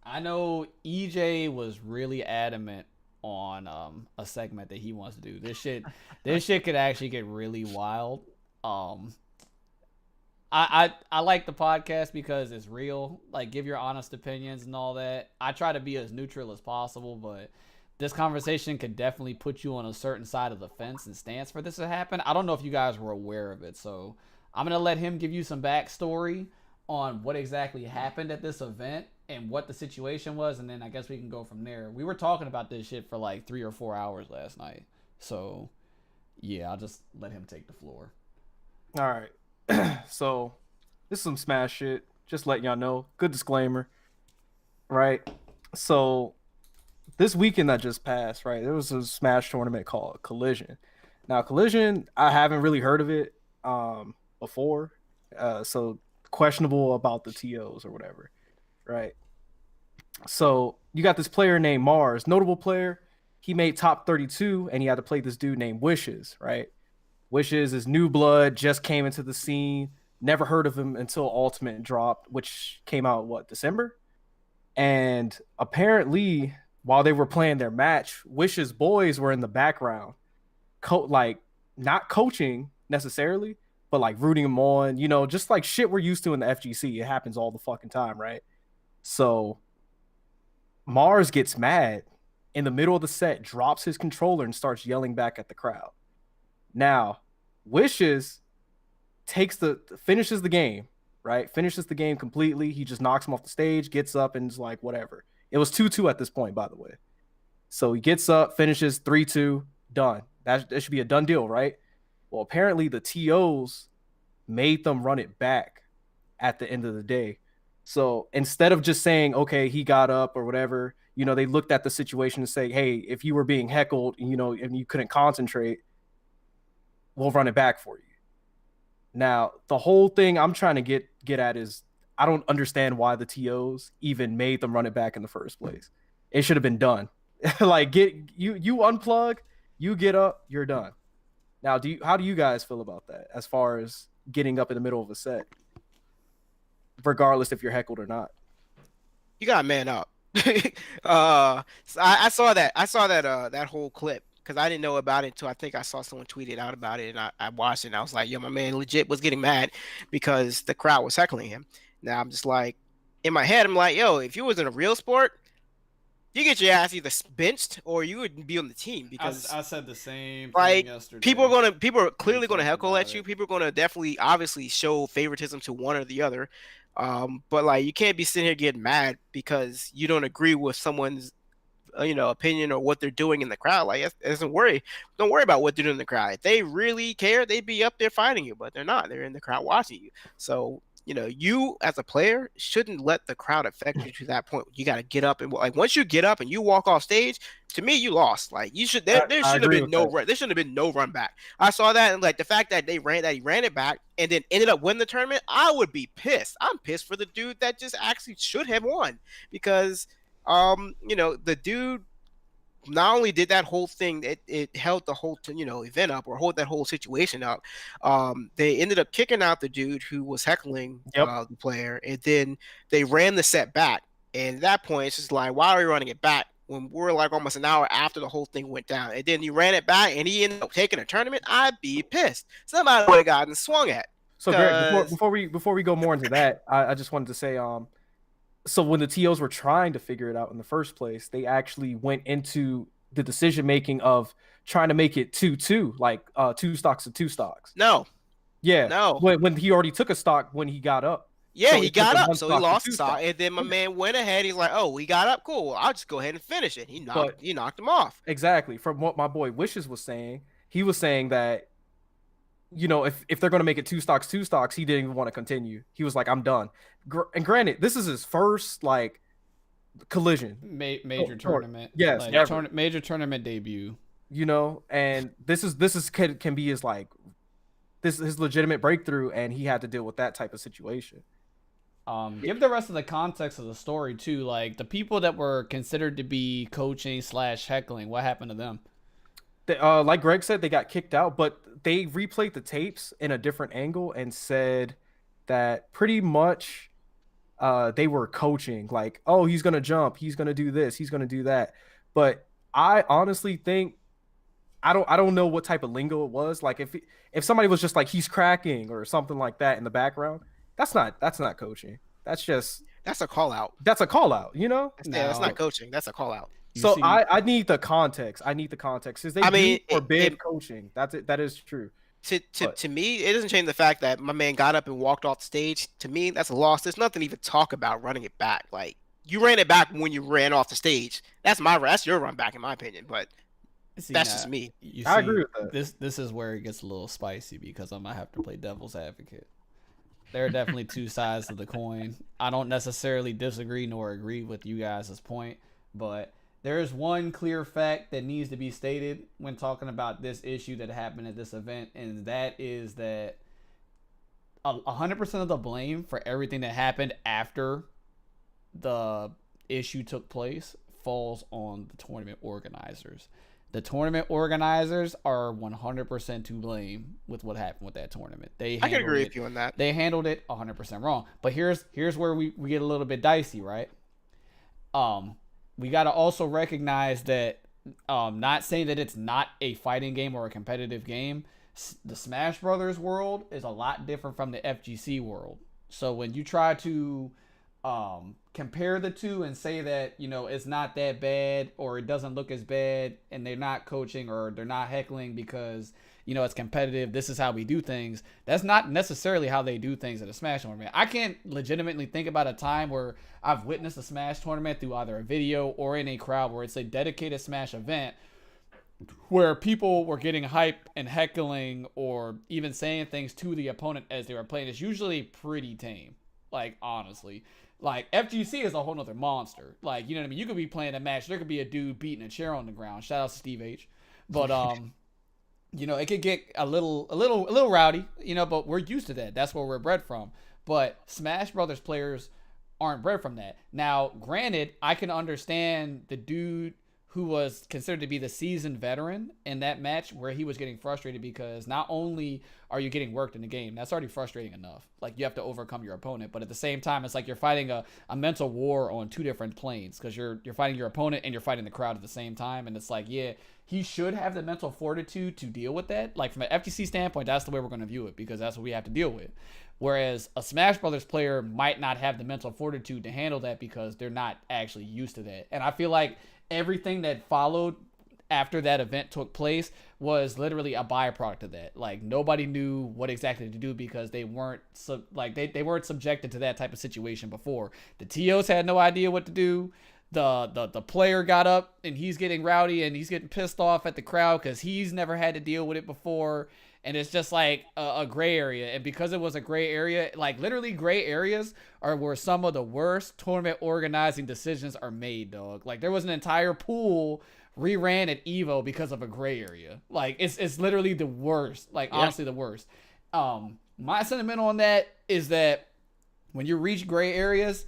I know EJ was really adamant on a segment that he wants to do. This shit could actually get really wild. I like the podcast because it's real. Like, give your honest opinions and all that. I try to be as neutral as possible, but this conversation could definitely put you on a certain side of the fence and stance for this to happen. I don't know if you guys were aware of it, so I'm gonna let him give you some backstory on what exactly happened at this event and what the situation was, and then I guess we can go from there. We were talking about this shit for like 3 or 4 hours last night, so yeah, I'll just let him take the floor. All right. So this is some Smash shit. Just letting y'all know. Good disclaimer. Right. So this weekend that just passed, right, there was a Smash tournament called Collision. Now, Collision, I haven't really heard of it before. So questionable about the TOs or whatever. Right. So you got this player named Mars, notable player. He made top 32 and he had to play this dude named Wishes, right? Wishes is new blood, just came into the scene. Never heard of him until Ultimate dropped, which came out, December? And apparently, while they were playing their match, Wishes boys were in the background, not coaching necessarily, but like rooting him on, just like shit we're used to in the FGC. It happens all the fucking time, right? So Mars gets mad in the middle of the set, drops his controller and starts yelling back at the crowd. Now, Wishes finishes the game, right? Finishes the game completely. He just knocks him off the stage, gets up, and is like, whatever. It was 2-2 at this point, by the way. So he gets up, finishes 3-2, done. That should be a done deal, right? Well, apparently the TOs made them run it back at the end of the day. So instead of just saying, okay, he got up or whatever, they looked at the situation and say, hey, if you were being heckled, and you couldn't concentrate, we'll run it back for you. Now, the whole thing I'm trying to get at is I don't understand why the TOs even made them run it back in the first place. It should have been done. Like you unplug, you get up, you're done. Now, how do you guys feel about that as far as getting up in the middle of a set, regardless if you're heckled or not? You got to man up. So I saw that whole clip because I didn't know about it until I think I saw someone tweet it out about it, and I watched it and I was like, yo, my man legit was getting mad because the crowd was heckling him. Now I'm just like, in my head, I'm like, yo, if you was in a real sport, you get your ass either benched or you would be on the team because I said the same like thing yesterday. people are clearly gonna talked heckle about at you. it. People are gonna definitely obviously show favoritism to one or the other. But like you can't be sitting here getting mad because you don't agree with someone's opinion or what they're doing in the crowd. Like don't worry about what they're doing in the crowd. If they really care, they'd be up there fighting you, but they're not. They're in the crowd watching you. So you as a player shouldn't let the crowd affect you to that point. You got to get up and like once you get up and you walk off stage, to me you lost. Like you should there should have been no run. There shouldn't have been no run back. I saw that and like the fact that he ran it back and then ended up winning the tournament, I would be pissed. I'm pissed for the dude that just actually should have won because the dude not only did that whole thing, it held the whole event up or hold that whole situation up. They ended up kicking out the dude who was heckling the player, and then they ran the set back. And at that point, it's just like, why are we running it back when we're like almost an hour after the whole thing went down? And then you ran it back, and he ended up taking a tournament. I'd be pissed. Somebody would have gotten swung at. So Greg, before we go more into that, I just wanted to say, so when the TOs were trying to figure it out in the first place, they actually went into the decision making of trying to make it 2-2, like 2 stocks to 2 stocks. No. Yeah. No. When he already took a stock when he got up. Yeah, so he got up, so he lost the stock, and then my man went ahead. He's like, "Oh, we got up, cool. I'll just go ahead and finish it." He knocked him off. Exactly. From what my boy Wishes was saying, he was saying that, if they're going to make it 2 stocks, he didn't even want to continue. He was like, I'm done. And granted, this is his first collision. Major tournament. Yes. Major tournament debut. And this can be his his legitimate breakthrough, and he had to deal with that type of situation. Give the rest of the context of the story too. Like the people that were considered to be coaching / heckling, what happened to them? Like Greg said, they got kicked out, but they replayed the tapes in a different angle and said that pretty much they were coaching, like, oh, he's gonna jump, he's gonna do this, he's gonna do that. But I honestly think I don't know what type of lingo it was. Like if somebody was just like he's cracking or something like that in the background, that's not coaching. That's a call out. That's a call out, That's not coaching. That's a call out. So I need the context. Because they forbid coaching. That's it. That is true. To me, it doesn't change the fact that my man got up and walked off the stage. To me, that's a loss. There's nothing to even talk about running it back. Like you ran it back when you ran off the stage. That's your run back, in my opinion. But that's just me. I agree with that. This is where it gets a little spicy because I'm gonna have to play devil's advocate. There are definitely 2 sides of the coin. I don't necessarily disagree nor agree with you guys' point, but there is one clear fact that needs to be stated when talking about this issue that happened at this event, and that is that 100% of the blame for everything that happened after the issue took place falls on the tournament organizers. The tournament organizers are 100% to blame with what happened with that tournament. I can agree with you on that. They handled it 100% wrong. But here's where we get a little bit dicey, right? We got to also recognize that, not saying that it's not a fighting game or a competitive game, the Smash Brothers world is a lot different from the FGC world. So when you try to compare the two and say that, it's not that bad or it doesn't look as bad and they're not coaching or they're not heckling because, it's competitive, this is how we do things. That's not necessarily how they do things at a Smash tournament. I can't legitimately think about a time where I've witnessed a Smash tournament through either a video or in a crowd where it's a dedicated Smash event where people were getting hype and heckling or even saying things to the opponent as they were playing. It's usually pretty tame, honestly. Like FGC is a whole nother monster. Like, you know what I mean? You could be playing a match, there could be a dude beating a chair on the ground. Shout out to Steve H. But you know, it could get a little rowdy, you know, but we're used to that. That's where we're bred from. But Smash Brothers players aren't bred from that. Now, granted, I can understand the dude who was considered to be the seasoned veteran in that match where he was getting frustrated because not only are you getting worked in the game, that's already frustrating enough. Like, you have to overcome your opponent, but at the same time, it's like you're fighting a mental war on two different planes because you're fighting your opponent and you're fighting the crowd at the same time. And it's like, yeah, he should have the mental fortitude to deal with that. Like, from an FTC standpoint, that's the way we're going to view it because that's what we have to deal with. Whereas a Smash Brothers player might not have the mental fortitude to handle that because they're not actually used to that. And I feel like everything that followed after that event took place was literally a byproduct of that. Like, nobody knew what exactly to do because they weren't they weren't subjected to that type of situation before. The TOs had no idea what to do. The player got up and he's getting rowdy and he's getting pissed off at the crowd because he's never had to deal with it before. And it's just like a gray area. And because it was a gray area, like literally gray areas are where some of the worst tournament organizing decisions are made, dog. Like, there was an entire pool reran at Evo because of a gray area. Like, it's literally the worst. Like, honestly, the worst. My sentiment on that is that when you reach gray areas,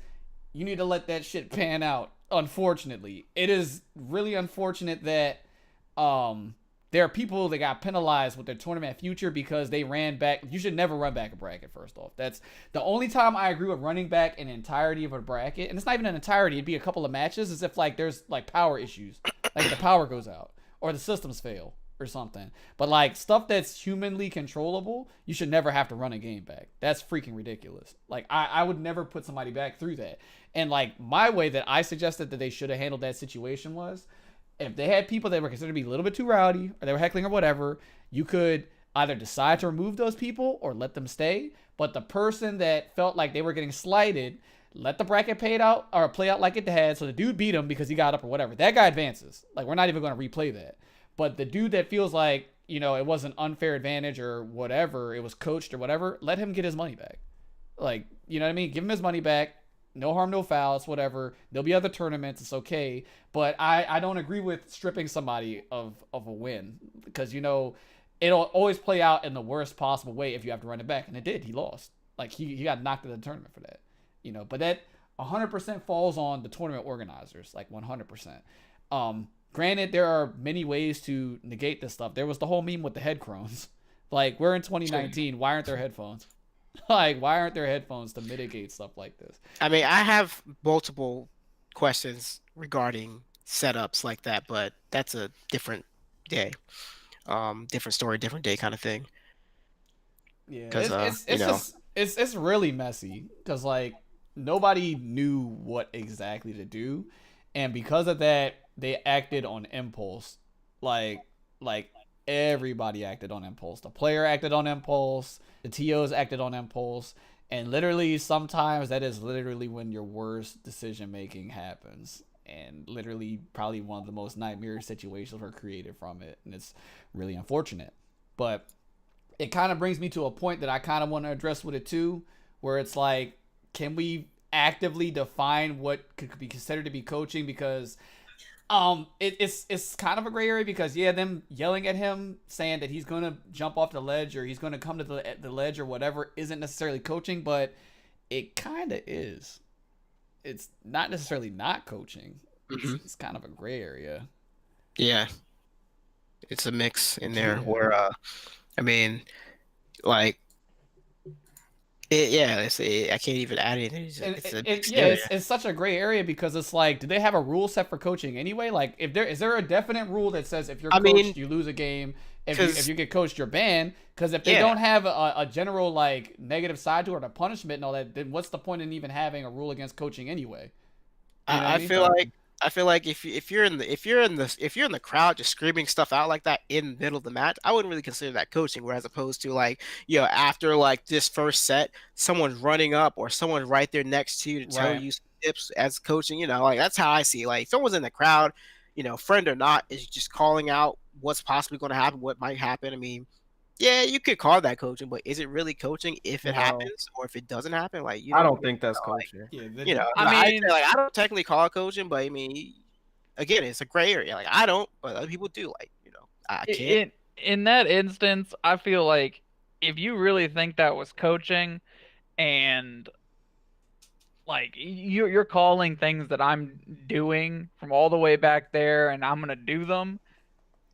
you need to let that shit pan out. Unfortunately, it is really unfortunate that there are people that got penalized with their tournament future because they ran back. You should never run back a bracket, first off. That's the only time I agree with running back an entirety of a bracket. And it's not even an entirety. It'd be a couple of matches as if like there's like power issues. Like the power goes out or the systems fail or something. But like stuff that's humanly controllable, you should never have to run a game back. That's freaking ridiculous. Like I would never put somebody back through that. And like my way that I suggested that they should have handled that situation was, if they had people that were considered to be a little bit too rowdy or they were heckling or whatever, you could either decide to remove those people or let them stay. But the person that felt like they were getting slighted, let the bracket play out like it had. So the dude beat him because he got up or whatever. That guy advances. Like, we're not even going to replay that. But the dude that feels like, you know, it was an unfair advantage or whatever, it was coached or whatever, let him get his money back. Like, you know what I mean? Give him his money back. No harm, no foul. It's whatever. There'll be other tournaments. It's okay. But I don't agree with stripping somebody of a win because, you know, it'll always play out in the worst possible way if you have to run it back. And it did. He lost. Like, he got knocked out of the tournament for that. You know, but that 100% falls on the tournament organizers. Like, 100%. Granted, there are many ways to negate this stuff. There was the whole meme with the head crones. Like, we're in 2019. Why aren't there headphones? Like, why aren't there headphones to mitigate stuff like this? I mean, I have multiple questions regarding setups like that, but that's a different day. Different story, different day kind of thing. Yeah, 'Cause, it's really messy because like nobody knew what exactly to do, and because of that, they acted on impulse. Like everybody acted on impulse. The player acted on impulse. The TOs acted on impulse. And literally, sometimes that is literally when your worst decision making happens. And literally, probably one of the most nightmare situations were created from it. And it's really unfortunate. But it kind of brings me to a point that I kind of want to address with it too, where it's like, can we actively define what could be considered to be coaching? Because it's kind of a gray area because them yelling at him saying that he's gonna jump off the ledge or he's gonna come to the ledge or whatever isn't necessarily coaching, but it kind of is. It's not necessarily not coaching. It's kind of a gray area. Yeah, it's a mix in there where I mean, like, I can't even add anything. It's such a gray area because it's like, do they have a rule set for coaching anyway? Like, is there a definite rule that says if you're coached, you lose a game? If you get coached, you're banned? Because if they don't have a general like negative side to it or punishment and all that, then what's the point in even having a rule against coaching anyway? You know I feel like if you're in the crowd just screaming stuff out like that in the middle of the match, I wouldn't really consider that coaching. Whereas opposed to like, after like this first set, someone's running up or someone right there next to you to tell you some tips as coaching. Like that's how I see it. Like if someone's in the crowd, friend or not, is just calling out what's possibly going to happen, what might happen. I mean, Yeah, you could call that coaching, but is it really coaching if it No. happens or if it doesn't happen? Like, you I know, don't think that's coaching. Yeah, you know, I I'd mean, say, like, I don't technically call it coaching, but I mean, again, it's a gray area. Like, I don't, but other people do. Like, you know, I can't. in that instance, I feel like if you really think that was coaching, and like you're calling things that I'm doing from all the way back there, and I'm gonna do them,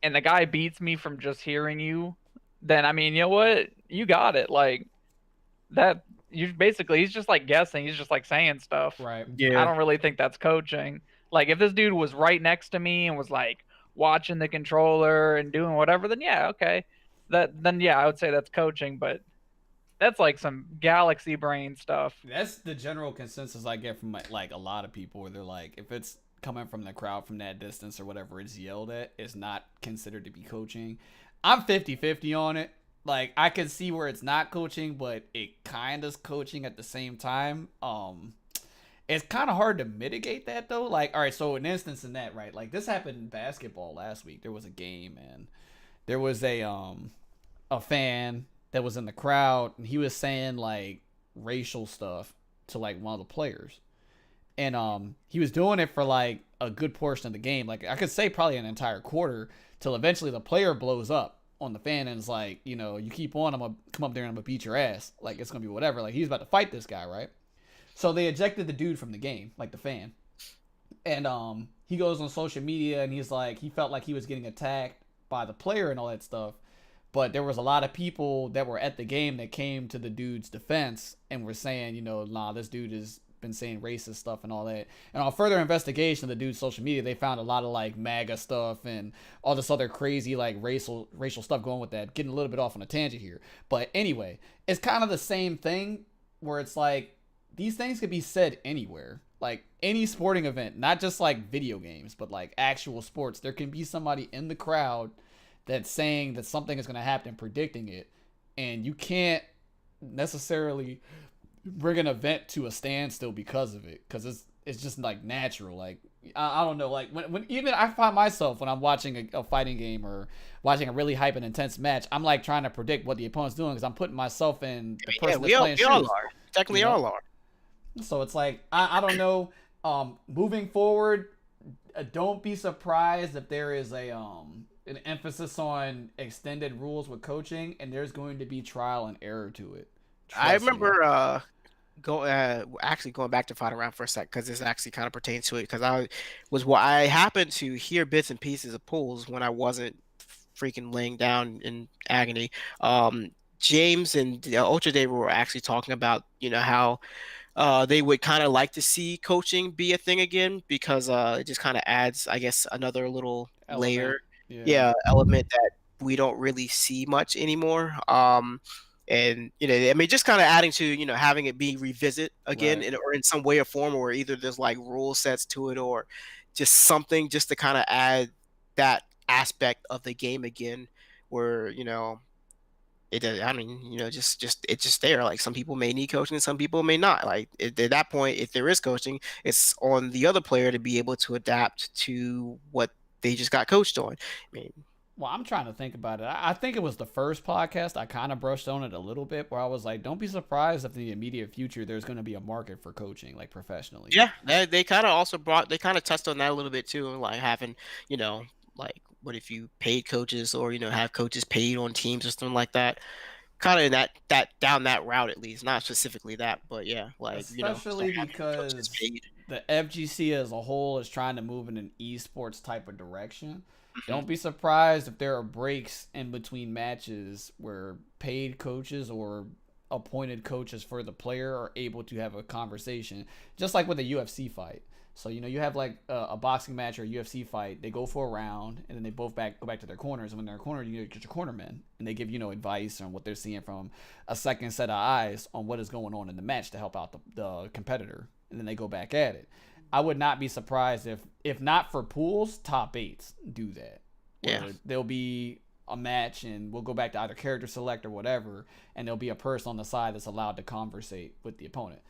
and the guy beats me from just hearing you, then I mean, you know what? You got it. Like that. You basically, he's just like guessing. He's just like saying stuff. right. I Yeah. don't really think that's coaching. Like if this dude was right next to me and was like watching the controller and doing whatever, then yeah, okay. Then yeah, I would say that's coaching, but that's like some galaxy brain stuff. That's the general consensus I get from like a lot of people, where they're like, if it's coming from the crowd from that distance or whatever it's yelled at, it's not considered to be coaching. I'm 50-50 on it. Like, I can see where it's not coaching, but it kind of is coaching at the same time. It's kind of hard to mitigate that though. Like, all right, so an instance in that, right? Like, this happened in basketball last week. There was a game, and there was a fan that was in the crowd, and he was saying like racial stuff to like one of the players, and he was doing it for like a good portion of the game. Like, I could say probably an entire quarter, till eventually the player blows up on the fan and is like, you know, you keep on, I'm gonna come up there and I'm gonna beat your ass. Like, it's gonna be whatever. Like, he's about to fight this guy, right? So they ejected the dude from the game, like the fan. And he goes on social media and he's like, he felt like he was getting attacked by the player and all that stuff. But there was a lot of people that were at the game that came to the dude's defense and were saying, you know, nah, this dude has been saying racist stuff and all that. And on further investigation of the dude's social media, they found a lot of like MAGA stuff and all this other crazy like racial stuff going with that. Getting a little bit off on a tangent here. But anyway, it's kind of the same thing where it's like these things could be said anywhere. Like any sporting event, not just like video games, but like actual sports. There can be somebody in the crowd that's saying that something is going to happen, predicting it, and you can't necessarily bring an event to a standstill because of it, because it's just like natural. Like I don't know, like when even I find myself when I'm watching a fighting game or watching a really hype and intense match, I'm like trying to predict what the opponent's doing because I'm putting myself in the person that's playing shoes. We all are. Technically, all are. So it's like I don't know. Moving forward, don't be surprised if there is an emphasis on extended rules with coaching, and there's going to be trial and error to it. I Trust me. remember actually going back to Fighting Round for a sec, because this actually kind of pertains to it, because I happened to hear bits and pieces of pulls when I wasn't freaking laying down in agony. James and Ultra David were actually talking about, you know, how they would kind of like to see coaching be a thing again, because it just kind of adds, I guess, another little layer, element that we don't really see much anymore. And you know, I mean, just kind of adding to, you know, having it be revisit again, Right. or in some way or form, or either there's like rule sets to it, or just something just to kind of add that aspect of the game again, where, you know, it. I mean, you know, just it's just there. Like, some people may need coaching, and some people may not. Like at that point, if there is coaching, it's on the other player to be able to adapt to what they just got coached on. I mean, Well, I'm trying to think about it. I think it was the first podcast I kind of brushed on it a little bit, where I was like, don't be surprised if in the immediate future there's going to be a market for coaching, like professionally. yeah, they kind of also they kind of touched on that a little bit too, like having, you know, like, what if you paid coaches, or, you know, have coaches paid on teams or something like that. Kind of that down that route, at least, not specifically that, but yeah, like, you know, Especially having coaches because paid. the FGC as a whole is trying to move in an esports type of direction. Don't be surprised if there are breaks in between matches where paid coaches or appointed coaches for the player are able to have a conversation, just like with a UFC fight. So, you know, you have like a boxing match or a UFC fight. They go for a round, and then they both go back to their corners. And when they're in corner, you get your cornermen, and they give, you know, advice on what they're seeing from a second set of eyes on what is going on in the match to help out the competitor. And then they go back at it. I would not be surprised if not for pools, top eights do that. Yeah. There'll be a match, and we'll go back to either character select or whatever, and there'll be a person on the side that's allowed to conversate with the opponent.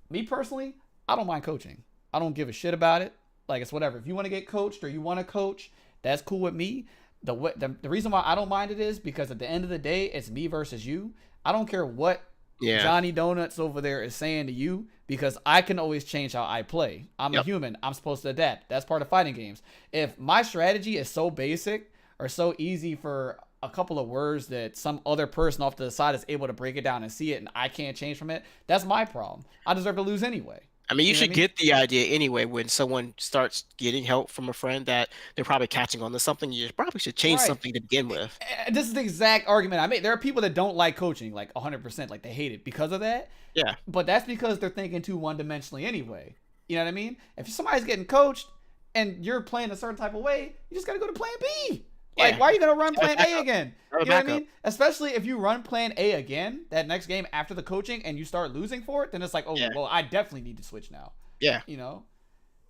Me personally, I don't mind coaching. I don't give a shit about it. Like, it's whatever. If you want to get coached or you want to coach, that's cool with me. the reason why I don't mind it is because at the end of the day, it's me versus you. I don't care what Yeah. Johnny Donuts over there is saying to you because I can always change how I play. I'm a Yep. human. I'm supposed to adapt. That's part of fighting games. If my strategy is so basic or so easy for a couple of words that some other person off to the side is able to break it down and see it and I can't change from it, that's my problem. I deserve to lose anyway. I mean, you You know what should I mean? get the idea anyway when someone starts getting help from a friend that they're probably catching on to something. You probably should change Right. something to begin with. And this is the exact argument I made. There are people that don't like coaching, like 100%, like they hate it because of that. Yeah. But that's because they're thinking too one-dimensionally anyway. You know what I mean? If somebody's getting coached and you're playing a certain type of way, you just got to go to plan B. Like, Yeah. why are you going to run Have a plan A backup. again? Have a You know what I backup. mean? Especially if you run plan A again that next game after the coaching and you start losing for it, then it's like, oh, Yeah. well, I definitely need to switch now. Yeah. You know?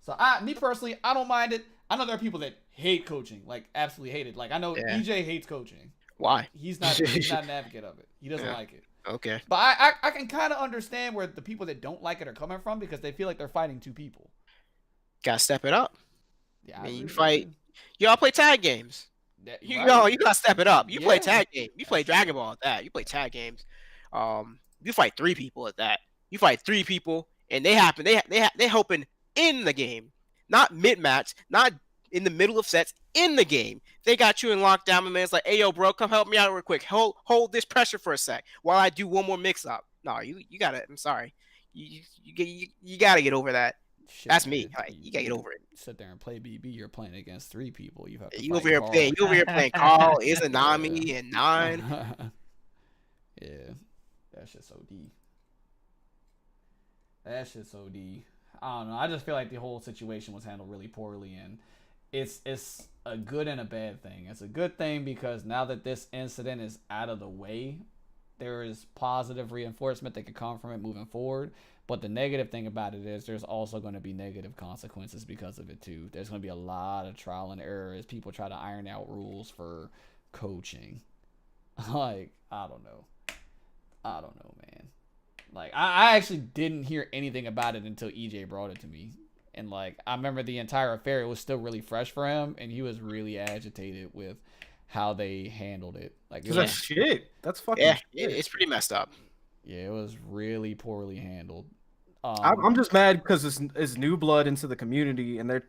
So, me personally, I don't mind it. I know there are people that hate coaching, like absolutely hate it. Like, I know Yeah. EJ hates coaching. Why? He's not an advocate of it. He doesn't Yeah. like it. Okay. But I can kind of understand where the people that don't like it are coming from because they feel like they're fighting two people. Gotta step it up. Yeah, I mean, you agree with fight- that. Y'all play tag games. That- You right. know, you gotta step it up. You play Yeah. tag game. You play Dragon Ball at that. You play tag games. You fight 3 people at that. You fight 3 people, and they helping in the game, not mid match, not in the middle of sets. In the game, they got you in lockdown. My man's like, "Hey, yo, bro, come help me out real quick. Hold this pressure for a sec while I do one more mix up." No, you gotta. I'm sorry. You gotta get over that. Shit, That's me. man. Like, you gotta get over it. Sit there and play BB. You're playing against 3 people. You have to You fight over here Carl. playing. You over here playing Carl, Izanami, and Nine. Yeah, that shit's OD. That shit's OD. I don't know. I just feel like the whole situation was handled really poorly, and it's a good and a bad thing. It's a good thing because now that this incident is out of the way, there is positive reinforcement that could come from it moving forward. But the negative thing about it is there's also going to be negative consequences because of it too. There's going to be a lot of trial and error as people try to iron out rules for coaching. Like, I don't know, man. Like, I actually didn't hear anything about it until EJ brought it to me. And, like, I remember the entire affair, it was still really fresh for him, and he was really agitated with how they handled it. Like, it Cause was, that's shit. That's fucking Yeah, shit. it's pretty messed up. yeah, it was really poorly handled. I'm just mad because it's new blood into the community, and they're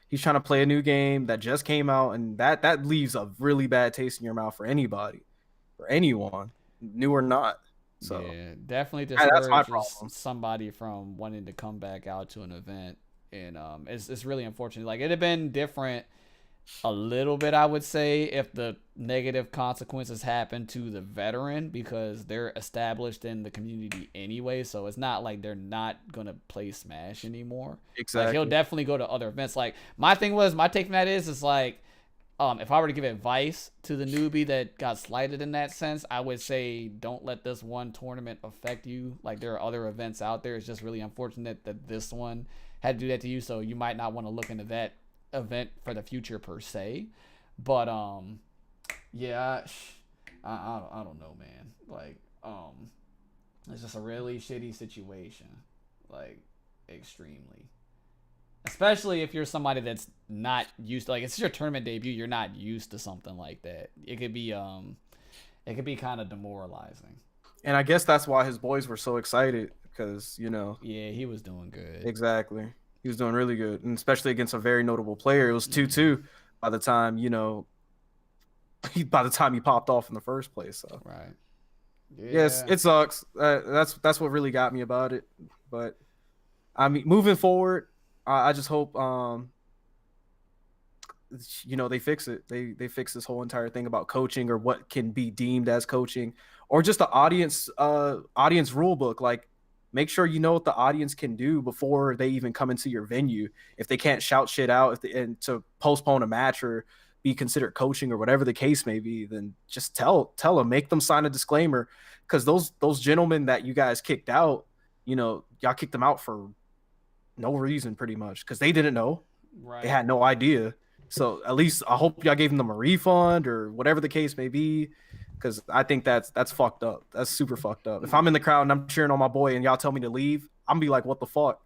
he's trying to play a new game that just came out, and that leaves a really bad taste in your mouth for anybody, for anyone, new or not. So yeah, definitely that's my discourages problem. somebody from wanting to come back out to an event, and it's really unfortunate. Like, it'd have been different a little bit, I would say, if the negative consequences happened to the veteran because they're established in the community anyway. So it's not like they're not gonna play Smash anymore. exactly. Like, he'll definitely go to other events. Like, my take from that is like, if I were to give advice to the newbie that got slighted in that sense, I would say don't let this one tournament affect you. Like, there are other events out there. It's just really unfortunate that this one had to do that to you. So you might not want to look into that event for the future per se. But yeah, I don't know, man. Like, it's just a really shitty situation. Like, extremely. Especially if you're somebody that's not used to, like, it's your tournament debut, you're not used to something like that. It could be kind of demoralizing. And I guess that's why his boys were so excited because Yeah, he was doing good. exactly, he was doing really good, and especially against a very notable player. It was 2-2 by the time by the time he popped off in the first place. So Right. yes, it sucks. That's what really got me about it. But I mean, moving forward, I just hope they fix it. They fix this whole entire thing about coaching or what can be deemed as coaching, or just the audience rule book. Like, make sure you know what the audience can do before they even come into your venue. If they can't shout shit out, and to postpone a match or be considered coaching or whatever the case may be, then just tell them, make them sign a disclaimer, because those gentlemen that you guys kicked out, y'all kicked them out for no reason pretty much because they didn't know. Right. They had no idea. So at least I hope y'all gave them a refund or whatever the case may be, because I think that's fucked up. That's super fucked up. If I'm in the crowd and I'm cheering on my boy and y'all tell me to leave, I'm gonna be like, what the fuck?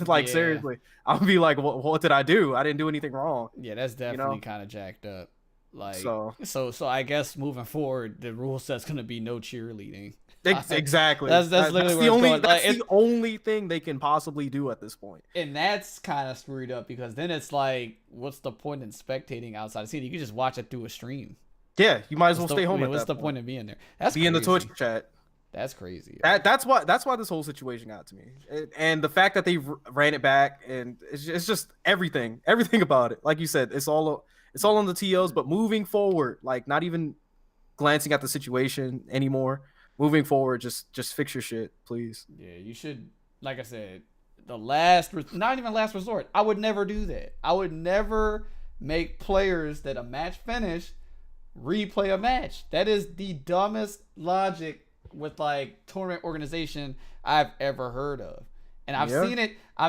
Like, Yeah. seriously, I'll be like, what did I do? I didn't do anything wrong. Yeah, that's definitely kind of jacked up. Like So so I guess moving forward, the rule set's gonna be no cheerleading. exactly. That's literally where the it's only going. that's Like, the only thing they can possibly do at this point. and that's kind of screwed up because then it's like, what's the point in spectating outside the scene? You can just watch it through a stream. Yeah, you might as well What's stay the, home. I mean, At what's that the point of being there? That's Be in the crazy. Twitch chat. That's crazy. That's why this whole situation got to me, and the fact that they ran it back, and it's just everything about it. Like you said, it's all on the TOs. But moving forward, like not even glancing at the situation anymore. Moving forward, just fix your shit, please. Yeah, you should. Like I said, not even last resort. I would never do that. I would never make players that a match finish replay a match. That is the dumbest logic with like tournament organization I've ever heard of. And I've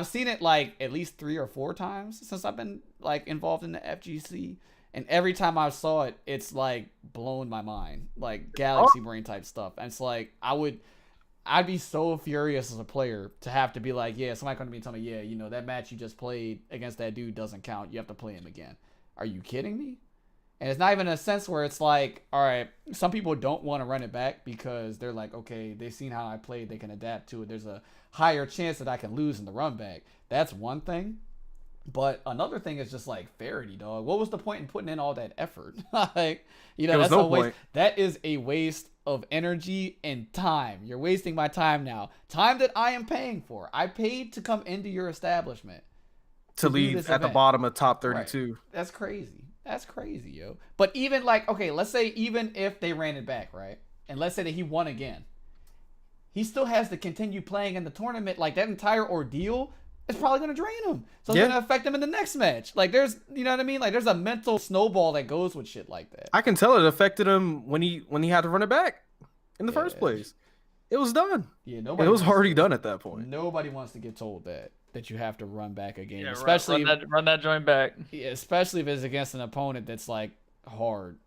seen it like at least 3 or 4 times since I've been like involved in the FGC. And every time I saw it, it's like blown my mind, like galaxy brain type stuff. And it's like I'd be so furious as a player to have to be like, yeah, somebody come to me and tell me, yeah, you know, that match you just played against that dude doesn't count. You have to play him again. Are you kidding me? And it's not even a sense where it's like, all right, some people don't want to run it back because they're like, okay, they've seen how I played, they can adapt to it. There's a higher chance that I can lose in the run back. That's one thing. But another thing is just like Faraday, dog. What was the point in putting in all that effort? Like, you know, that's a waste. That is a waste of energy and time. You're wasting my time now. Time that I am paying for. I paid to come into your establishment To leave at the bottom of top 32. Right. That's crazy. That's crazy, yo. But even like, okay, let's say even if they ran it back, right? And let's say that he won again. He still has to continue playing in the tournament. Like that entire ordeal is probably going to drain him. So it's going to affect him in the next match. Like there's, you know what I mean? Like there's a mental snowball that goes with shit like that. I can tell it affected him when he had to run it back in the first place. It was done. Yeah, it was already done at that point. Nobody wants to get told that you have to run back a game, Yeah, especially run that joint back. Yeah, especially if it's against an opponent that's like hard.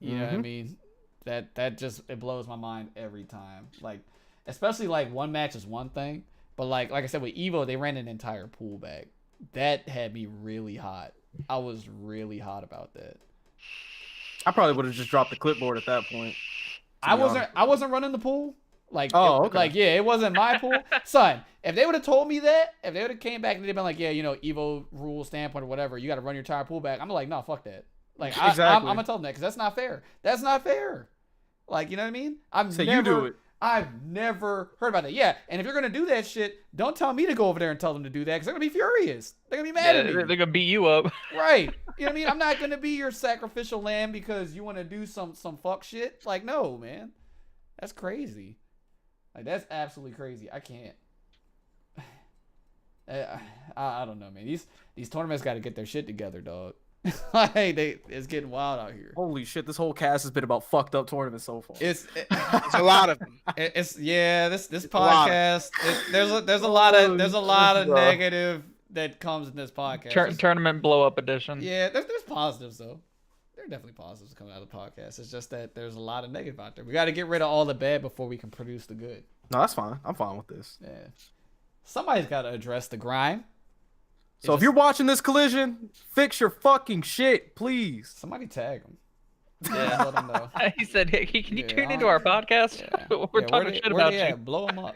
You know what I mean? That just it blows my mind every time. Like, especially like one match is one thing, but like I said with Evo, they ran an entire pool back. That had me really hot. I was really hot about that. I probably would have just dropped the clipboard at that point. I wasn't running the pool. Like, okay. Like, yeah, it wasn't my pool. Son, if they would have told me that, if they would have came back and they'd been like, yeah, you know, Evo rule standpoint or whatever, you got to run your entire pool back. I'm like, no, fuck that. Like, exactly. I'm going to tell them that because that's not fair. That's not fair. Like, you know what I mean? You do it. I've never heard about that. Yeah, and if you're going to do that shit, don't tell me to go over there and tell them to do that because they're going to be furious. They're going to be mad at me. They're going to beat you up. Right. You know what I mean? I'm not going to be your sacrificial lamb because you want to do some fuck shit. Like, no, man. That's crazy. Like, that's absolutely crazy. I can't. I don't know, man. These tournaments got to get their shit together, dog. Like, it's getting wild out here. Holy shit! This whole cast has been about fucked up tournaments so far. It's a lot of them. This podcast. There's a lot of negative that comes in this podcast. Tournament blow up edition. Yeah, there's positives though. There are definitely positives coming out of the podcast. It's just that there's a lot of negative out there. We got to get rid of all the bad before we can produce the good. No, that's fine. I'm fine with this. Yeah. Somebody's got to address the grime. So if you're watching this collision, fix your fucking shit, please. Somebody tag him. Yeah, let him know. He said, "Hey, can you tune into our podcast? Yeah. We're talking shit about you." Blow him up.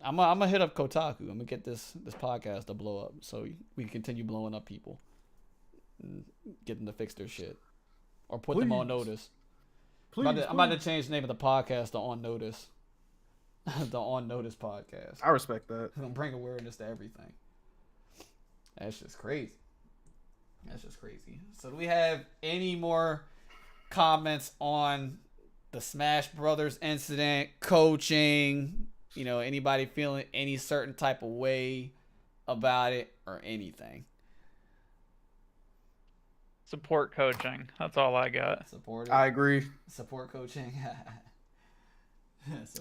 I'm gonna hit up Kotaku. I'm gonna get this podcast to blow up so we can continue blowing up people. And get them to fix their shit or put them on notice. I'm about to change the name of the podcast to On Notice. The On Notice podcast. I respect that. I'm gonna bring awareness to everything. That's just crazy. So do we have any more comments on the Smash Brothers incident, coaching, you know, anybody feeling any certain type of way about it or anything? Support coaching. That's all I got. Support. I agree. Support coaching.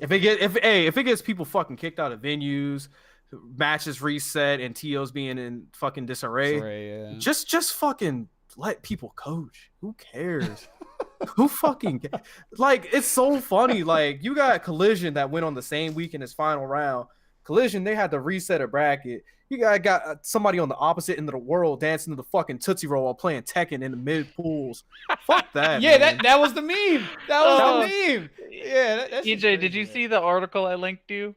If it gets people fucking kicked out of venues, matches reset, and TOs being in fucking disarray, just fucking let people coach. Who cares? Who fucking like? It's so funny. Like, you got Collision that went on the same week in his final round. Collision, they had to reset a bracket. You got somebody on the opposite end of the world dancing to the fucking Tootsie Roll while playing Tekken in the mid pools. Fuck that. Yeah, man. that was the meme. That was Oh. the meme. Yeah, that shit's EJ, did crazy, you man. see the article I linked you?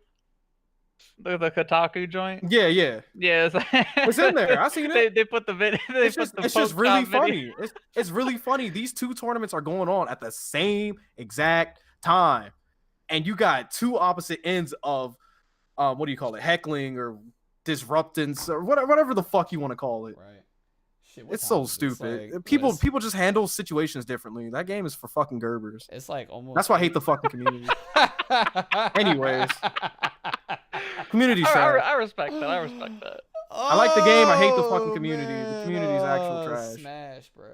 The Kotaku joint? Yeah, yeah. Yeah, It's in there. I seen it. They put the video. They It's put just, the it's just post really op video. funny. It's really funny. These two tournaments are going on at the same exact time, and you got two opposite ends of what do you call it, heckling or disruptance or whatever the fuck you want to call it. Right. Shit, what It's time so is it? stupid. It's like, people what, people just handle situations differently. That game is for fucking Gerbers. it's like almost. That's why I hate the fucking community. Anyways. Community I, trash. I respect that. I respect that. I like the game. I hate the fucking community. The community's actual Oh, trash. Smash, bro.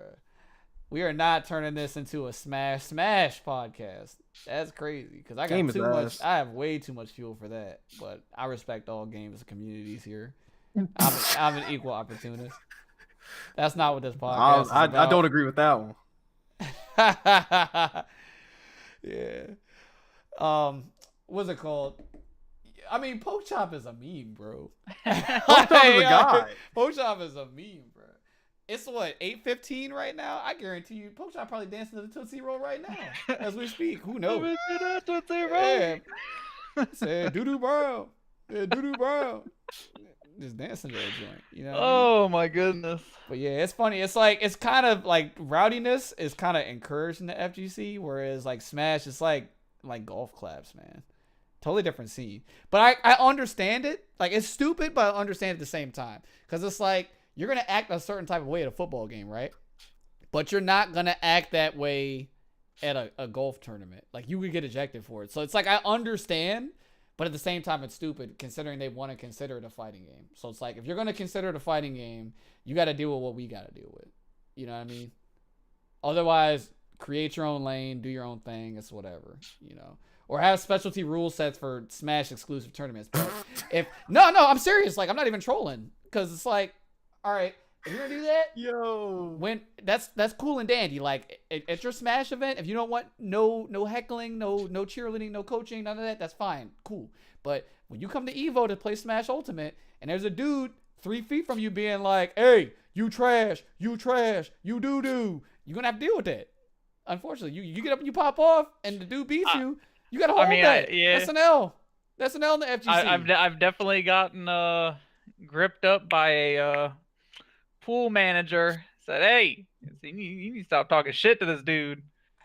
We are not turning this into a Smash podcast. That's crazy because I Game got is too much. ass. I have way too much fuel for that. But I respect all games and communities here. I'm an equal opportunist. That's not what this podcast is about. I don't agree with that one. Yeah. What's it called? I mean, Poke Chop is a meme, bro. Poke Chop is a guy. Poke Chop is a meme, bro. It's what, 8:15 right now? I guarantee you, Poke Chop probably dancing to the Tootsie Roll right now as we speak. Who knows? Yeah. Say doo-doo brown. Yeah, doo-doo brown. Just dancing to that joint, you know what I mean? Oh my goodness. But yeah, it's funny. It's like, it's kind of like rowdiness is kind of encouraged in the FGC, whereas like Smash is like golf claps, man. Totally different scene. But I understand it. Like, it's stupid, but I understand it at the same time. Because it's like, you're going to act a certain type of way at a football game, right? But you're not going to act that way at a golf tournament. Like, you could get ejected for it. So it's like, I understand, but at the same time, it's stupid considering they want to consider it a fighting game. So it's like, if you're going to consider it a fighting game, you got to deal with what we got to deal with. You know what I mean? Otherwise, create your own lane, do your own thing. It's whatever, you know. Or have specialty rule sets for Smash exclusive tournaments. But if no, I'm serious. Like, I'm not even trolling, because it's like, all right, if you're gonna do that, Yo. when that's cool and dandy. Like, at your Smash event, if you don't want no heckling, no cheerleading, no coaching, none of that, that's fine, cool. But when you come to Evo to play Smash Ultimate, and there's a dude 3 feet from you being like, "Hey, you trash, you doo doo," you're gonna have to deal with that. Unfortunately, you get up and you pop off, and the dude beats you. You gotta hold that. yeah. That's an L. That's an L in the FGC. I've definitely gotten gripped up by a pool manager. Said, "Hey, you need to stop talking shit to this dude."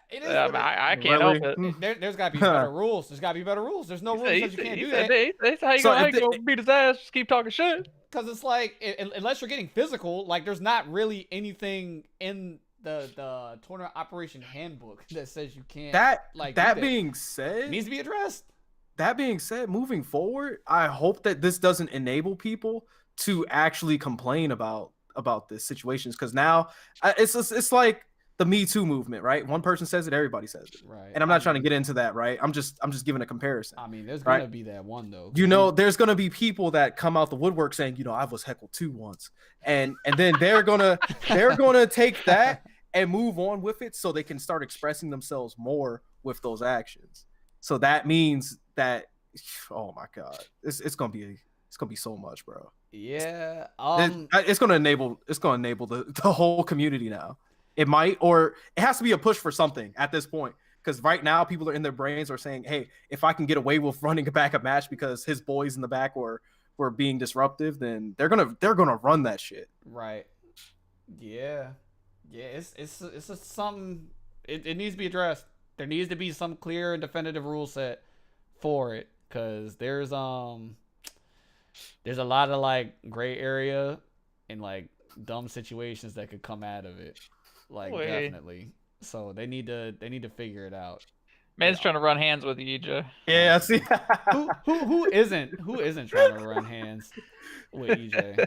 It is I can't help Really? it. There's gotta be better rules. There's gotta be better rules. There's no rules that you can't do that. That's how you So gonna if go beat his ass. Just keep talking shit. Because it's like, unless you're getting physical, like, there's not really anything in the tournament operation handbook that says you can't. like, do That being said, it needs to be addressed. that being said, moving forward, I hope that this doesn't enable people to actually complain about this situations, because now it's like the Me Too movement, right? One person says it, everybody says it. Right. And I'm not trying to get into that, right? I'm just giving a comparison. I mean, there's right? gonna be that one though. You know, there's gonna be people that come out the woodwork saying, you know, I was heckled too once, and then they're gonna take that and move on with it, so they can start expressing themselves more with those actions. So that means that, oh my god, it's gonna be so much, bro. Yeah. It's gonna enable the whole community now. It might, or it has to be a push for something at this point. Because right now, people are in their brains are saying, "Hey, if I can get away with running back a match because his boys in the back were being disruptive, then they're gonna run that shit." Right. Yeah. Yeah. It's just something. It needs to be addressed. There needs to be some clear and definitive rule set for it, because there's a lot of like gray area and like dumb situations that could come out of it. Like, definitely. So they need to figure it out. Man's trying to run hands with you, EJ. Yeah, I see. Who isn't trying to run hands with EJ?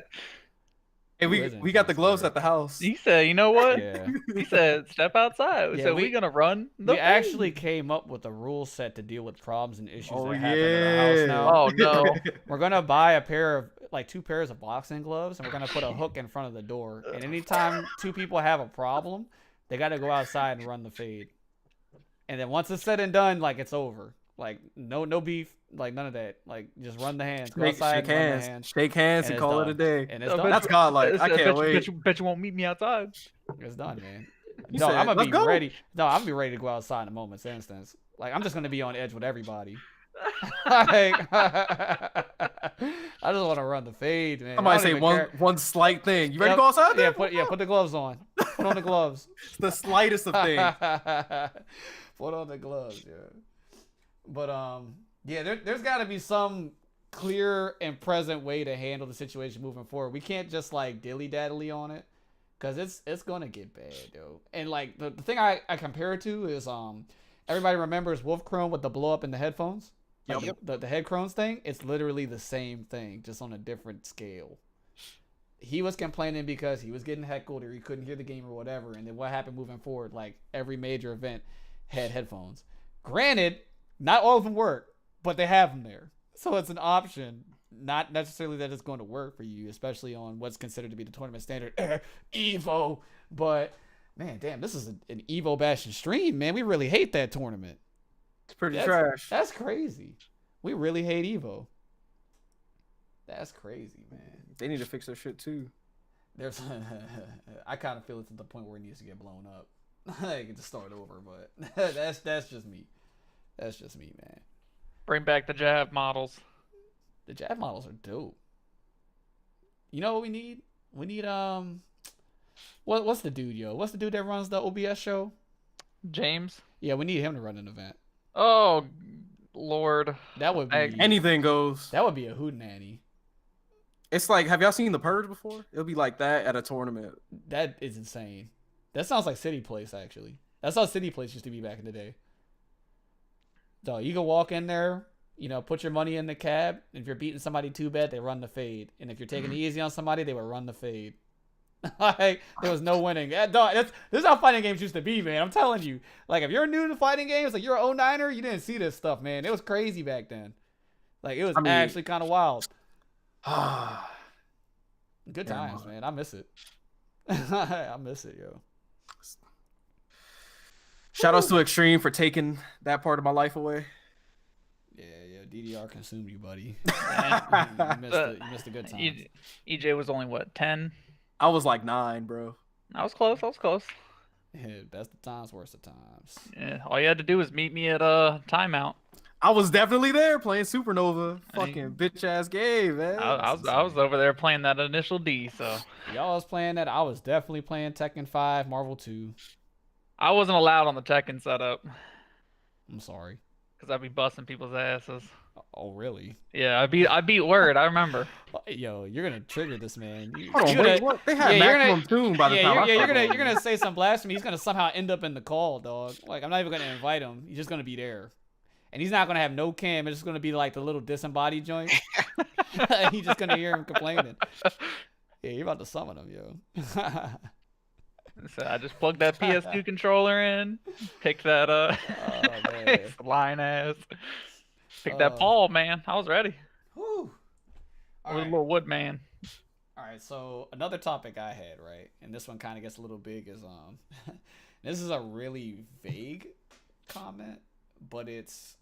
Hey, we got the gloves at the house. He said, "You know what?" Yeah. He said, "Step outside." Yeah, So we're gonna run. We actually came up with a rule set to deal with problems and issues Oh that happen in our house now. Oh no. We're gonna buy two pairs of boxing gloves, and we're gonna put a hook in front of the door. And anytime two people have a problem, they gotta go outside and run the fade. And then once it's said and done, like, it's over. Like no beef, like none of that. Like just run the hands. Go Shake, outside, shake and run the hands, hands, shake hands, and it's call it a done. day. And it's I done. bet That's you- godlike. I can't wait. Bet you won't meet me outside. It's done, man. You No, said, I'm gonna "Let's be go." ready. No, I'm gonna be ready to go outside in a moment's instance. Like I'm just gonna be on edge with everybody. Like, I just want to run the fade, man. I might don't say even one care. one slight thing. You ready Yep. to go outside? Yeah, Then? put the gloves on. Put on the gloves. It's the slightest of things. Put on the gloves, yeah. But yeah, there's got to be some clear and present way to handle the situation moving forward. We can't just like dilly daddly on it, cause it's gonna get bad, though. And like the thing I compare it to is everybody remembers Wolf Chrome with the blow up in the headphones. Like Yep. the head crones thing, it's literally the same thing, just on a different scale. He was complaining because he was getting heckled or he couldn't hear the game or whatever. And then what happened moving forward? Like every major event had headphones. Granted, not all of them work, but they have them there. So it's an option. Not necessarily that it's going to work for you, especially on what's considered to be the tournament standard Evo. But man, damn, this is an Evo Bastion stream, man. We really hate that tournament. It's pretty trash. That's crazy. We really hate Evo. That's crazy, man. They need to fix their shit too. There's, I kind of feel it's at the point where it needs to get blown up. I can just start over, but that's just me. That's just me, man. Bring back the jab models. The jab models are dope. You know what we need? We need what's the dude, yo? What's the dude that runs the OBS show? James. Yeah, we need him to run an event. Oh, Lord. That would be Anything goes. that would be a hootenanny. It's like, have y'all seen The Purge before? It'll be like that at a tournament. That is insane. That sounds like City Place, actually. That's how City Place used to be back in the day. So you can walk in there, you know, put your money in the cab. If you're beating somebody too bad, they run the fade. And if you're taking it easy on somebody, they would run the fade. Like, there was no winning. This is how fighting games used to be, man. I'm telling you. Like, if you're new to fighting games, like you're an 09er, you didn't see this stuff, man. It was crazy back then. Like, it was actually kind of wild. Good Yeah, times, man. I miss it. I miss it, yo. Shout outs to Extreme for taking that part of my life away. Yeah, DDR consumed you, buddy. You missed a good time. EJ was only, what, 10? I was like 9, bro. I was close. Yeah, best of times, worst of times. Yeah, all you had to do was meet me at a timeout. I was definitely there playing Supernova. I Fucking mean- bitch ass game, man. I was over there playing that initial D, so Y'all was playing that. I was definitely playing Tekken 5, Marvel 2. I wasn't allowed on the Tekken setup I'm sorry. because I'd be busting people's asses. Oh, really? Yeah, I beat Word. I remember. Yo, you're gonna trigger this man. Hold on, You're wait, gonna- what? They had yeah, you're maximum tune by the time. I you're started gonna playing. say some blasphemy. He's gonna somehow end up in the call, dog. Like I'm not even gonna invite him. He's just gonna be there, and he's not gonna have no cam. It's just gonna be like the little disembodied joint. He's just gonna hear him complaining. Yeah, you're about to summon him, yo. So I just plugged that PS2 controller in, picked that man. line ass, picked that Paul, man. I was ready. Whew. All Or the right. little wood man. All right, so another topic I had, right, and this one kind of gets a little big, is this is a really vague comment, but it's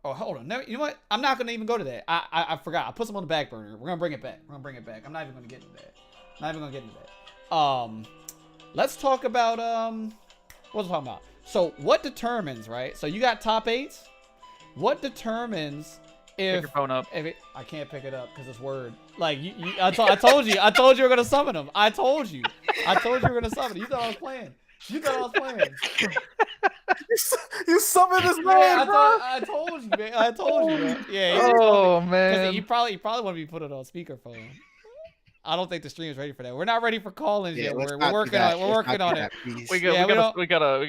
oh, hold on, you know what? I'm not gonna even go to that. I forgot. I put some on the back burner. We're gonna bring it back. I'm not even gonna get into that. Let's talk about what was I talking about? So what determines, right? So you got top 8s. What determines Pick if your phone up. I can't pick it up because it's Word. Like I told you were gonna summon him. I told you were gonna summon him. You thought I was playing. You summoned this man, Yeah, bro. I told you, man. I told you. Man. Yeah. Oh Because man. you probably want to be put it on speakerphone. I don't think the stream is ready for that. We're not ready for call-ins yet. let's We're not do working that. on it. We're Let's working not on do it. that, please. We Yeah, we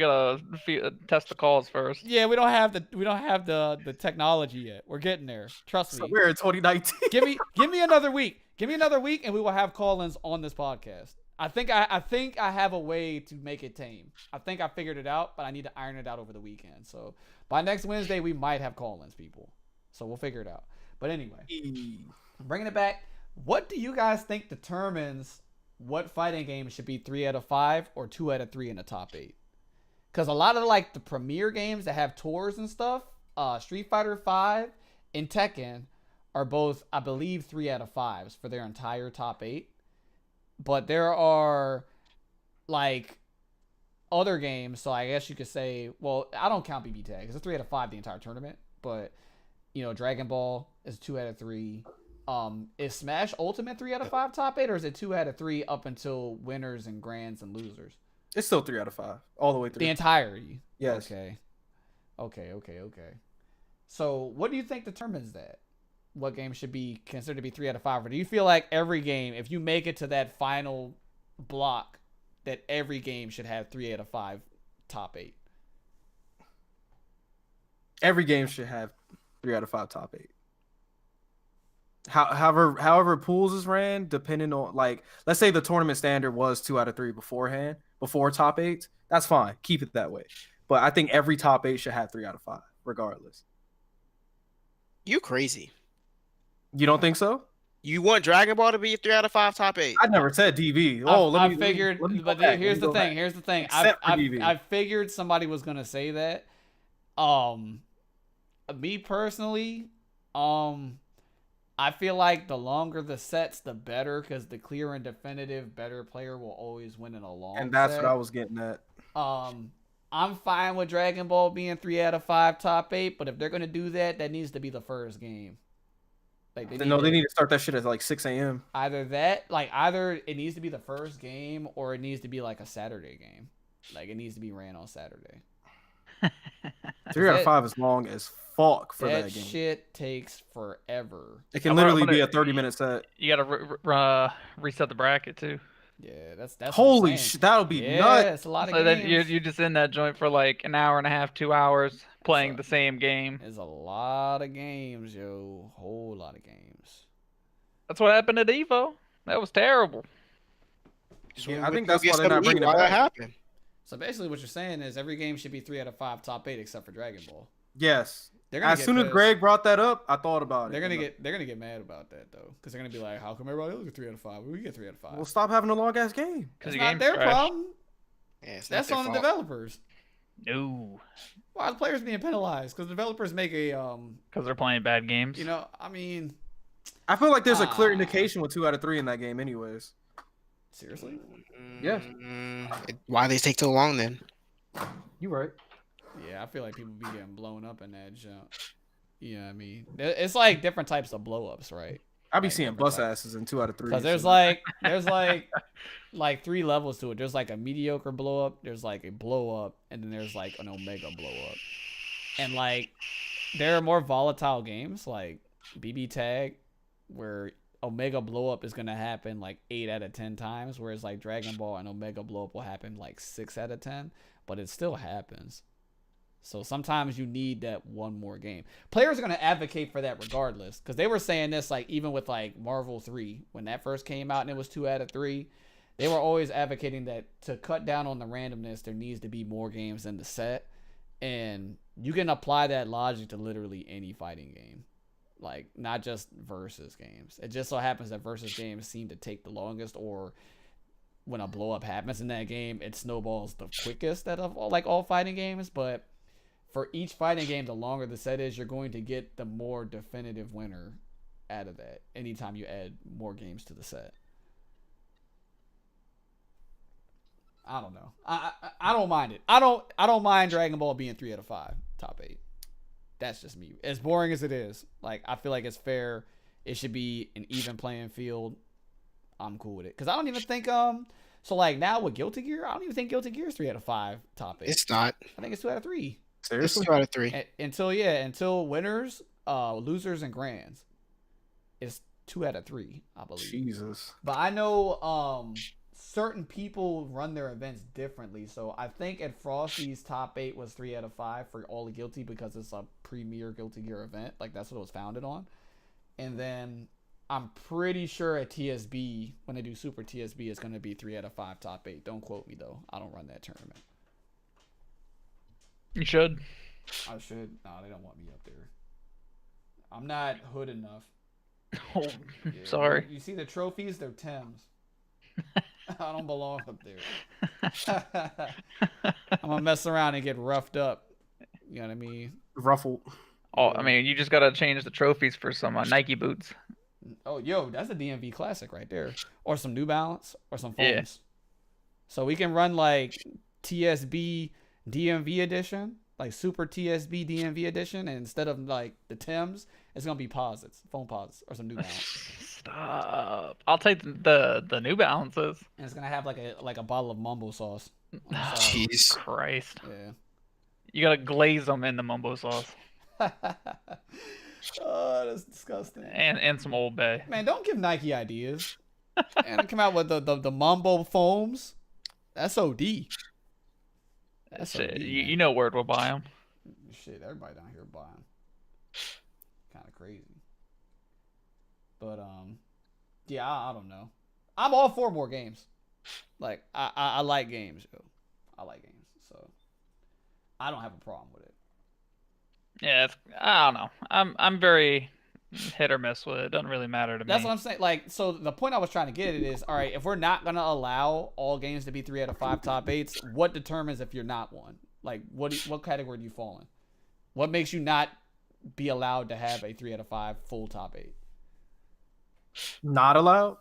gotta test the calls first. Yeah, we don't have the technology yet. We're getting there. Trust So me. we're in 2019. Give me another week. Give me another week, and we will have call-ins on this podcast. I think I have a way to make it tame. I think I figured it out, but I need to iron it out over the weekend. So by next Wednesday, we might have call-ins, people. So we'll figure it out. But anyway, bringing it back. What do you guys think determines what fighting game should be 3 out of 5 or 2 out of 3 in the top 8? Because a lot of like the premier games that have tours and stuff, Street Fighter V and Tekken are both, I believe, 3 out of 5s for their entire top 8. But there are like other games, so I guess you could say, well, I don't count BB Tag because it's 3 out of 5 the entire tournament. But you know, Dragon Ball is 2 out of 3. Is Smash Ultimate 3 out of 5 top 8, or is it 2 out of 3 up until winners and grands and losers? It's still 3 out of 5, all the way through. The entirety. Yes. Okay. So, what do you think determines that? What game should be considered to be 3 out of 5? Or do you feel like every game, if you make it to that final block, that every game should have 3 out of 5 top 8? Every game should have 3 out of 5 top 8. However pools is ran, depending on, like, let's say the tournament standard was 2 out of 3 beforehand, before top 8, that's fine. Keep it that way. But I think every top 8 should have 3 out of 5, regardless. You crazy. You don't think so? You want Dragon Ball to be a 3 out of 5 top 8? I never said DB. I figured, but here's the thing. Here's the thing. I I figured somebody was gonna say that. Me personally, I feel like the longer the sets, the better, because the clear and definitive better player will always win in a long And that's set. what I was getting at. I'm fine with Dragon Ball being 3 out of 5 top 8, but if they're gonna do that, that needs to be the first game. Like They need to start that shit at like 6 a.m. Either it needs to be the first game or it needs to be like a Saturday game. Like it needs to be ran on Saturday. 3 out of 5 is long as fuck for that that game. shit takes forever. It can I'm literally gonna- be a 30-minute set. You gotta reset the bracket too. Yeah, that's what I'm Holy saying. shit, that would be Yeah, nuts. it's a lot of So then games. you're just in that joint for like an hour and a half, 2 hours playing the same game. It's a lot of games, yo. Whole lot of games. That's what happened at Evo. That was terrible. Yeah, I think that's why they're not bringing it Why that back. happened? So basically, what you're saying is every game should be 3 out of 5 top 8 except for Dragon Ball. Yes. They're gonna As get soon as pissed. Greg brought that up, I thought about They're it. gonna get mad about that though, because they're gonna be like, "How come everybody else get 3 out of 5? We get 3 out of 5." Well, stop having a long ass game. Because It's the not game's their trash. problem. Yeah, it's not That's their on the fault. developers. No, Why are the players being penalized? Because developers make a because they're playing bad games. you know, I mean, I feel like there's a clear Ah. indication with 2 out of 3 in that game, anyways. seriously. Yes. Why they take so long then? You right. Yeah, I feel like people be getting blown up in that jump. You know what I mean? It's like different types of blow ups, right? I be Like, seeing different bus types. asses in 2 out of 3. Because there's like 3 levels to it. There's like a mediocre blow up, there's like a blow up, and then there's like an omega blow up. And like there are more volatile games like BB Tag, where omega blow up is gonna happen like 8 out of 10 times, whereas like Dragon Ball and omega blow up will happen like 6 out of 10, but it still happens. So sometimes you need that one more game. Players are going to advocate for that regardless, because they were saying this like even with like Marvel 3 when that first came out and it was 2 out of 3. They were always advocating that to cut down on the randomness, there needs to be more games in the set, and you can apply that logic to literally any fighting game, like not just versus games. It just so happens that versus games seem to take the longest, or when a blow up happens in that game, it snowballs the quickest out of all fighting games, but for each fighting game, the longer the set is, you're going to get the more definitive winner out of that anytime you add more games to the set. I don't know. I don't mind it. I don't mind Dragon Ball being 3 out of 5 top 8. That's just me. As boring as it is, like I feel like it's fair. It should be an even playing field. I'm cool with it, because I don't even think so like now with Guilty Gear, I don't even think Guilty Gear is 3 out of 5 top 8. It's not. I think it's 2 out of 3. It's Seriously? 2 out of 3. Until winners, losers, and grands, it's 2 out of 3, I believe. Jesus. But I know certain people run their events differently. So I think at Frosty's top 8 was 3 out of 5 for all the Guilty, because it's a premier Guilty Gear event. Like that's what it was founded on. And then I'm pretty sure at TSB, when they do Super TSB, it's going to be 3 out of 5 top 8. Don't quote me though. I don't run that tournament. You should. I should. No, they don't want me up there. I'm not hood enough. Oh, Yeah, sorry. You see the trophies? They're Tim's. I don't belong up there. I'm gonna mess around and get roughed up. You know what I mean? Ruffled. Oh, I mean, you just gotta change the trophies for some Nike boots. Oh, yo, that's a DMV classic right there. Or some New Balance or some foams. Yeah. So we can run like TSB DMV edition, like Super TSB DMV edition, and instead of like the Timbs, it's gonna be posits, foam posits, or some New Balance. Stop. I'll take the New Balances. And it's gonna have like a bottle of mumbo sauce. on the side. Jeez. Christ. Yeah. You gotta glaze them in the mumbo sauce Oh, that's disgusting. and some Old Bay. Man, don't give Nike ideas. And come out with the Mumbo foams. That's OD. That's Shit, OD, you man. know Word will buy them. Shit, everybody down here buying. Kind of crazy. But yeah, I don't know. I'm all for more games. Like I like games, yo. I like games, so I don't have a problem with it. Yeah, I don't know. I'm very hit or miss with it. It doesn't really matter to me. That's what I'm saying. Like, so the point I was trying to get at is, all right, if we're not gonna allow all games to be 3 out of 5 top 8s, what determines if you're not one? Like, what category do you fall in? What makes you not be allowed to have a 3 out of 5 full top 8? Not allowed.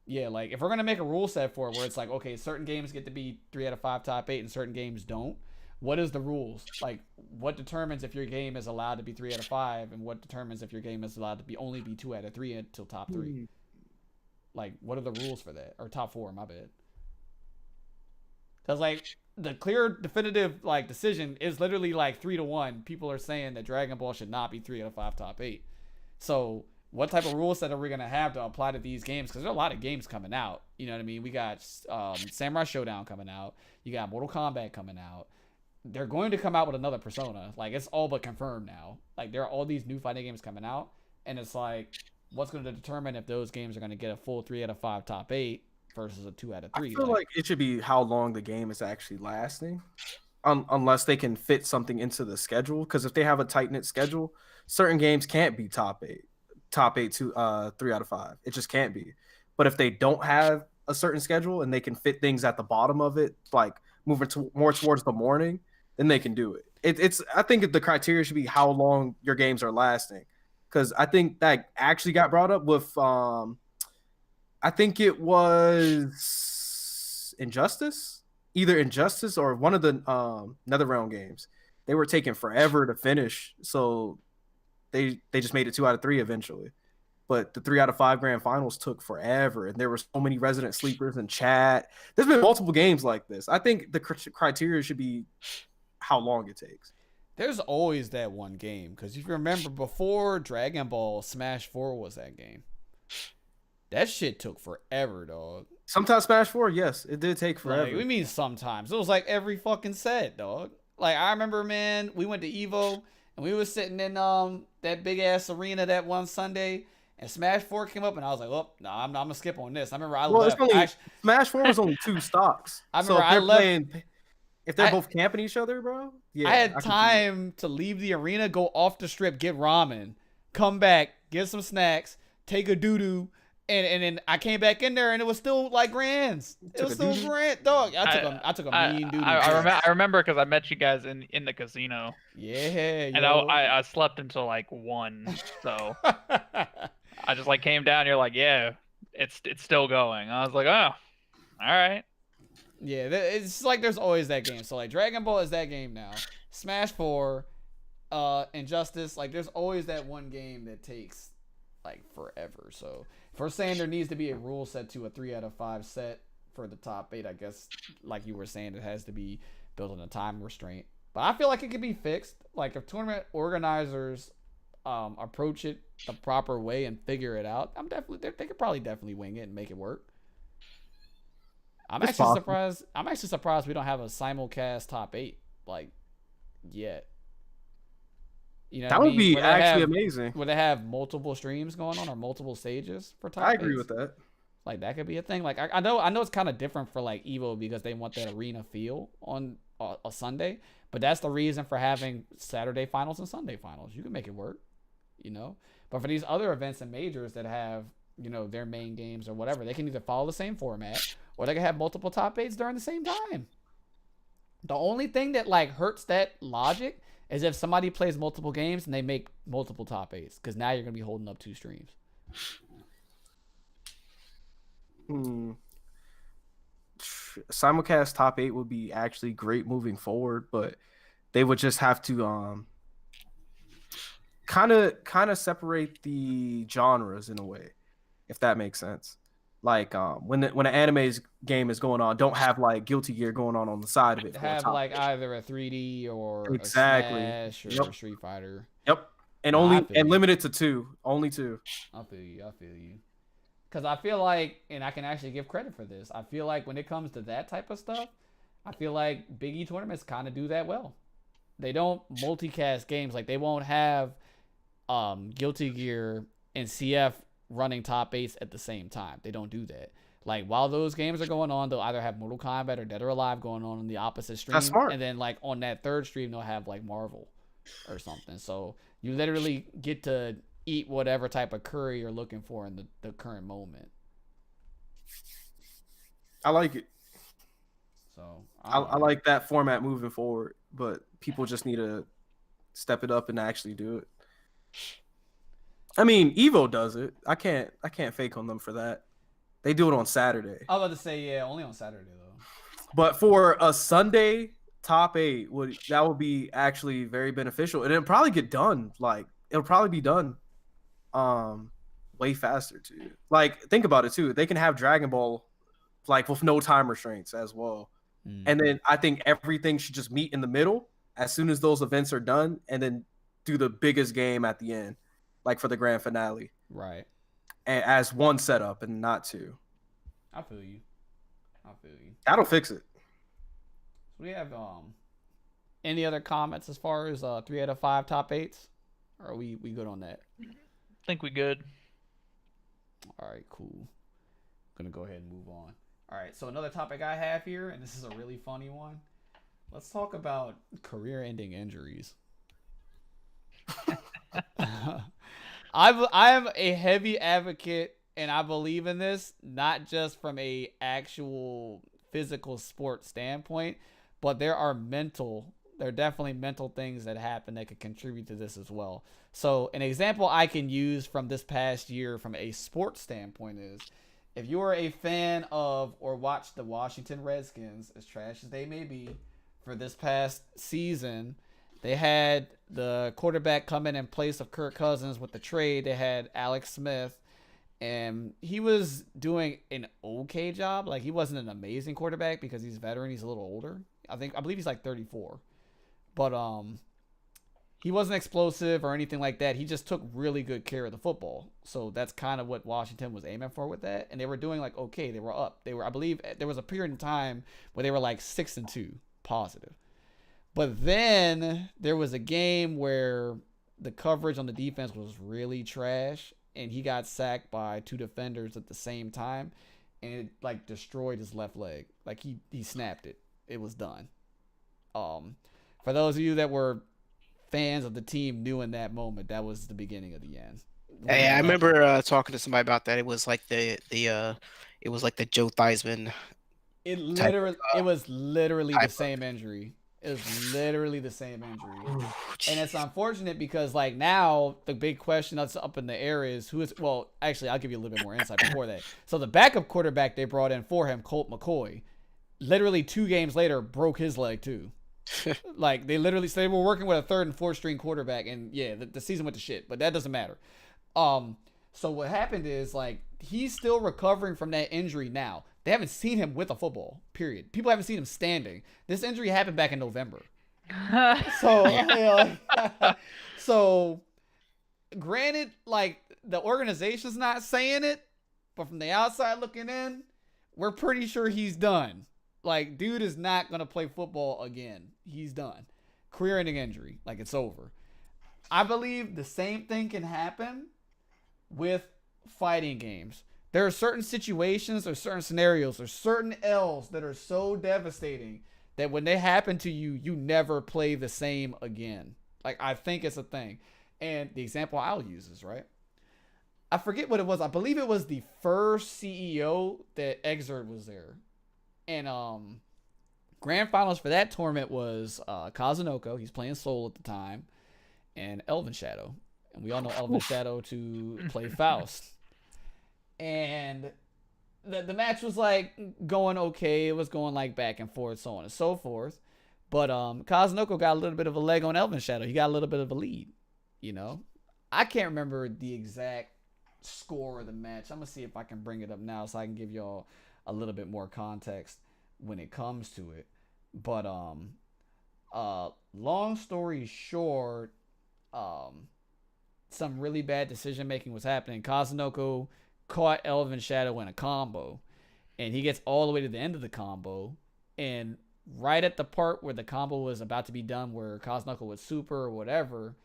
Yeah, like if we're gonna make a rule set for it where it's like, okay, certain games get to be 3 out of 5 top 8 and certain games don't. What is the rules? Like, what determines if your game is allowed to be 3 out of 5, and what determines if your game is allowed to be only be 2 out of 3 until top 3? Like, what are the rules for that? Or top 4, my bad. Because like the clear, definitive like decision is literally like 3-1. People are saying that Dragon Ball should not be 3 out of 5 top 8. So what type of rule set are we gonna have to apply to these games? Because there are a lot of games coming out. You know what I mean? We got Samurai Showdown coming out. You got Mortal Kombat coming out. They're going to come out with another Persona. Like, it's all but confirmed now. Like, there are all these new fighting games coming out, and it's like, what's going to determine if those games are going to get a full 3 out of 5 top 8 versus a 2 out of 3? I feel like it should be how long the game is actually lasting, unless they can fit something into the schedule. Because if they have a tight knit schedule, certain games can't be top 8 to 3 out of 5. It just can't be. But if they don't have a certain schedule and they can fit things at the bottom of it, like moving more towards the morning, then they can do it. It's I think the criteria should be how long your games are lasting, because I think that actually got brought up with I think it was Injustice, either Injustice or one of the NetherRealm games. They were taking forever to finish, so they just made it 2 out of 3 eventually. But the 3 out of 5 grand finals took forever, and there were so many resident sleepers in chat. There's been multiple games like this. I think the criteria should be how long it takes. There's always that one game, because if you remember, before Dragon Ball, Smash 4 was that game. That shit took forever, dog. Sometimes Smash 4, yes, it did take forever. Like, we mean sometimes. It was like every fucking set, dog. Like, I remember, man, we went to Evo, and we was sitting in that big-ass arena that one Sunday, and Smash 4 came up, and I was like, "Oh, no, I'm gonna skip on this." I remember I left. Smash 4 was only 2 stocks. I remember so if I left. If they're both camping each other, bro. Yeah, I had time to leave the arena, go off the strip, get ramen, come back, get some snacks, take a doo-doo, and then I came back in there, and it was still like grands. It was still grand, dog. I took a mean doo-doo. I remember because I met you guys in the casino. Yeah, and I slept until like 1, so I just like came down. You're like, yeah, it's still going. I was like, oh, all right. Yeah, it's like there's always that game. So like Dragon Ball is that game now. Smash 4, Injustice, like there's always that one game that takes like forever. So if we're saying there needs to be a rule set to a 3 out of 5 set for the top 8, I guess like you were saying, it has to be built in a time restraint. But I feel like it could be fixed. Like if tournament organizers approach it the proper way and figure it out, they could probably definitely wing it and make it work. I'm actually surprised we don't have a simulcast top 8 like yet. You know, that would be actually amazing. Would they have multiple streams going on or multiple stages for top 8s? I agree with that. Like that could be a thing. Like I know it's kind of different for like Evo because they want that arena feel on a Sunday, but that's the reason for having Saturday finals and Sunday finals. You can make it work, you know. But for these other events and majors that have, you know, their main games or whatever, they can either follow the same format or they can have multiple top 8s during the same time. The only thing that like hurts that logic is if somebody plays multiple games and they make multiple top 8s, because now you're gonna be holding up 2 streams. Simulcast top 8 would be actually great moving forward, but they would just have to kind of separate the genres in a way, if that makes sense. Like when an anime's game is going on, don't have like Guilty Gear going on the side of it. Have like either a 3D or exactly a Smash or Street Fighter. Yep, and limited to 2, only 2. I feel you. Because I feel like, and I can actually give credit for this, I feel like when it comes to that type of stuff, I feel like Big E tournaments kind of do that well. They don't multicast games. Like, they won't have Guilty Gear and CF running top 8s at the same time. They don't do that. Like, while those games are going on, they'll either have Mortal Kombat or Dead or Alive going on the opposite stream. That's smart. And then, like, on that third stream, they'll have, like, Marvel or something. So you literally get to eat whatever type of curry you're looking for in the current moment. I like it. So I like that format moving forward, but people just need to step it up and actually do it. I mean, Evo does it. I can't fake on them for that. They do it on Saturday. I was about to say, yeah, only on Saturday though. But for a Sunday top 8, that would be actually very beneficial, and it'll probably get done. Like, it'll probably be done way faster too. Like, think about it too. They can have Dragon Ball like with no time restraints as well. And then I think everything should just meet in the middle as soon as those events are done, and then do the biggest game at the end, like for the grand finale. Right. And as one setup and not 2. I feel you. That'll fix it. We have any other comments as far as 3 out of 5 top 8s? Or are we good on that? I think we good. All right, cool. Gonna go ahead and move on. All right, so another topic I have here, and this is a really funny one. Let's talk about career-ending injuries. I'm a heavy advocate, and I believe in this, not just from a actual physical sport standpoint, but there are definitely mental things that happen that could contribute to this as well. So an example I can use from this past year from a sports standpoint is, if you are a fan of or watch the Washington Redskins, as trash as they may be, for this past season, they had the quarterback come in place of Kirk Cousins with the trade. They had Alex Smith, and he was doing an okay job. Like, he wasn't an amazing quarterback because he's a veteran. He's a little older. I believe he's like 34. But he wasn't explosive or anything like that. He just took really good care of the football. So that's kind of what Washington was aiming for with that. And they were doing like okay. They were up. I believe there was a period in time where they were like 6-2 positive. But then there was a game where the coverage on the defense was really trash, and he got sacked by 2 defenders at the same time, and it like destroyed his left leg. Like, he snapped it. It was done. For those of you that were fans of the team, knew in that moment that was the beginning of the end. Hey, I remember talking to somebody about that. It was like the Joe Theismann. It was literally the same injury. It was literally the same injury. Ooh, And it's unfortunate because, like, now the big question that's up in the air is actually, I'll give you a little bit more insight before that. So the backup quarterback they brought in for him, Colt McCoy, literally 2 games later broke his leg too. Like, they were working with a 3rd and 4th string quarterback, and yeah, the season went to shit, but that doesn't matter. So what happened is, like, he's still recovering from that injury now. They haven't seen him with a football, period. People haven't seen him standing. This injury happened back in November. So granted, like, the organization's not saying it, but from the outside looking in, we're pretty sure he's done. Like, dude is not going to play football again. He's done. Career-ending injury. Like, it's over. I believe the same thing can happen with fighting games. There are certain situations or certain scenarios or certain L's that are so devastating that when they happen to you, you never play the same again. Like, I think it's a thing. And the example I'll use is, right? I forget what it was. I believe it was the first CEO that Exert was there. And grand finals for that tournament was Kazunoko. He's playing Soul at the time, and Elvin Shadow. And we all know Elvin Shadow to play Faust. And the match was like going okay. It was going like back and forth, so on and so forth. But Kazunoko got a little bit of a leg on Elvin Shadow. He got a little bit of a lead, you know. I can't remember the exact score of the match. I'm gonna see if I can bring it up now so I can give y'all a little bit more context when it comes to it. But long story short, some really bad decision making was happening. Kazunoko caught Elvin Shadow in a combo, and he gets all the way to the end of the combo, and right at the part where the combo was about to be done, where Kazunoko was super or whatever,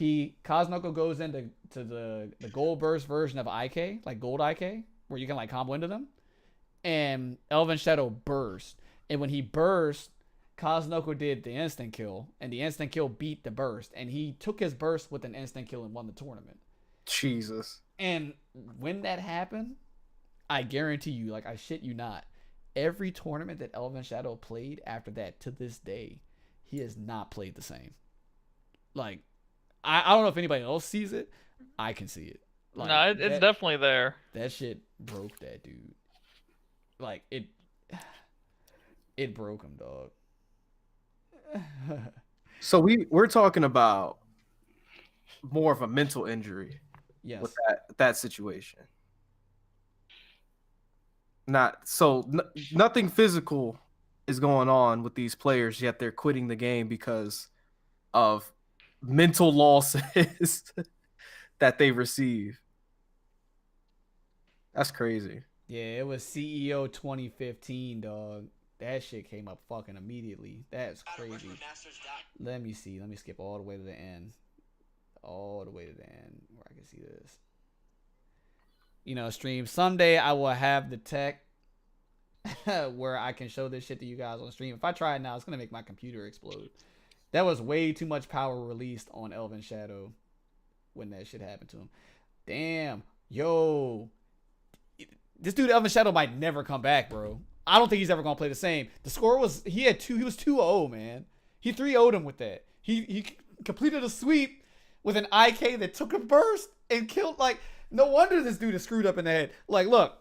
Kazunoko goes into the gold burst version of IK, like gold IK, where you can like combo into them, and Elvin Shadow burst, and when he burst, Kazunoko did the instant kill, and the instant kill beat the burst, and he took his burst with an instant kill and won the tournament. Jesus. And when that happened, I guarantee you, like I shit you not, every tournament that Elvin Shadow played after that to this day, he has not played the same. Like, I don't know if anybody else sees it. I can see it. Like, No, it's definitely there. that shit broke that dude. Like, it broke him, dog. So we're talking about more of a mental injury Yes. with that situation. Nothing physical is going on with these players, yet they're quitting the game because of mental losses that they receive. That's crazy. Yeah, it was CEO 2015, dog. That shit came up fucking immediately. That's crazy. Let me see. Let me skip all the way to the end. All the way to the end where I can see this. You know, stream. Someday I will have the tech where I can show this shit to you guys on stream. If I try it now, it's going to make my computer explode. That was way too much power released on Elvin Shadow when that shit happened to him. Damn. Yo. This dude Elvin Shadow might never come back, bro. I don't think he's ever going to play the same. The score was, he was 2-0, man. He 3-0'd him with that. He completed a sweep with an IK that took a burst and killed, like, no wonder this dude is screwed up in the head. Like, look.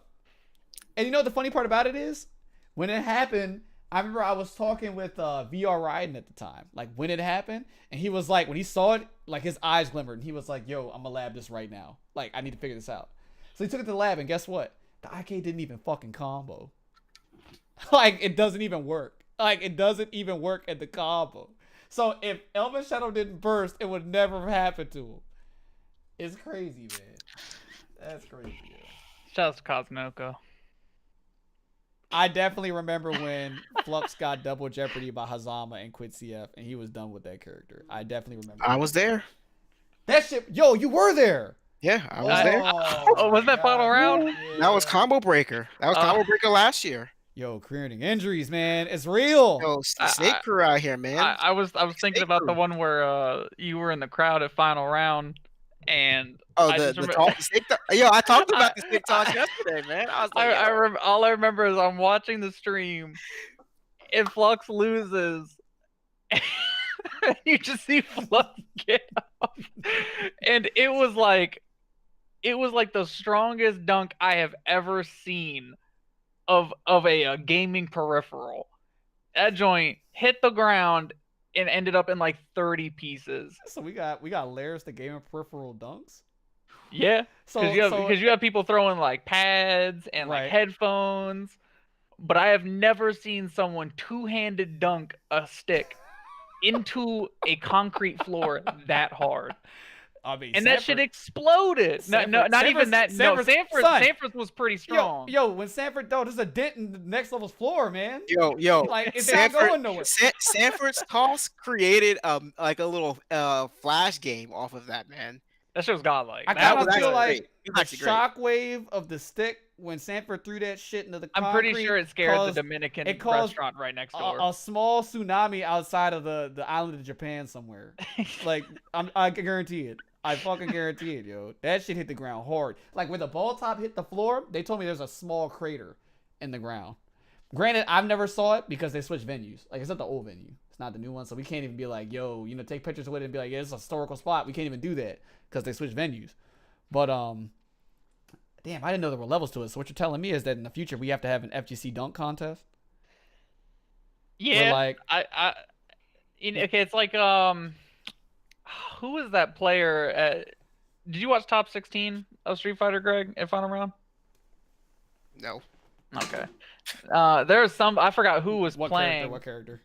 And you know what the funny part about it is? When it happened, I remember I was talking with VR Ryden at the time. Like, when it happened, and he was like, when he saw it, like, his eyes glimmered, and he was like, yo, I'm gonna lab this right now. Like, I need to figure this out. So he took it to the lab, and guess what? The IK didn't even fucking combo. Like, it doesn't even work. Like, it doesn't even work at the combo. So if Elvin Shadow didn't burst, it would never have happened to him. It's crazy, man. That's crazy, yeah. Shouts to Kazunoko. I definitely remember when Flux got double Jeopardy by Hazama and quit CF, and he was done with that character. I definitely remember. I was there. That shit. Yo, you were there. Yeah, I was there. Oh, was that final round? Yeah. That was Combo Breaker. That was Combo Breaker last year. Yo, career-ending injuries, man. It's real. Yo, Snake Crew out here, man. I was thinking about the one where you were in the crowd at final round, and Oh, I the just remember- talk, Snake talk. Yo, I talked about this TikTok yesterday, man. I was like, yo. all I remember is I'm watching the stream, and Flux loses. You just see Flux get up, and it was like the strongest dunk I have ever seen of a gaming peripheral. That joint hit the ground and ended up in like 30 pieces. So we got layers to game of peripheral dunks. Yeah, So because you have people throwing like pads and Right. like headphones, but I have never seen someone two-handed dunk a stick into a concrete floor that hard. I mean, And that shit exploded. Not even that. Sanford was pretty strong. Yo, when Sanford, there's a dent in the next level's floor, man. Yo, Like, it's not going nowhere. Sanford's toss created like a little flash game off of that, man. That shit was godlike. I That kind was of feel actually like great. It was the actually great. shockwave of the stick when Sanford threw that shit into the concrete. I'm pretty sure it scared caused the Dominican it caused restaurant right next door. a small tsunami outside of the island of Japan somewhere. Like, I can guarantee it. I fucking guarantee it, yo. That shit hit the ground hard. Like, when the ball top hit the floor, they told me there's a small crater in the ground. Granted, I've never saw it because they switched venues. Like, it's not the old venue. It's not the new one. So we can't even be like, yo, take pictures with it and be like, yeah, it's a historical spot. We can't even do that because they switched venues. But, damn, I didn't know there were levels to it. So what you're telling me is that in the future we have to have an FGC dunk contest? Yeah, Where, like, okay, it's like who was that player? Did you watch Top 16 of Street Fighter, Greg, in Final Round? No. Okay. There's some, I forgot who was playing. What character?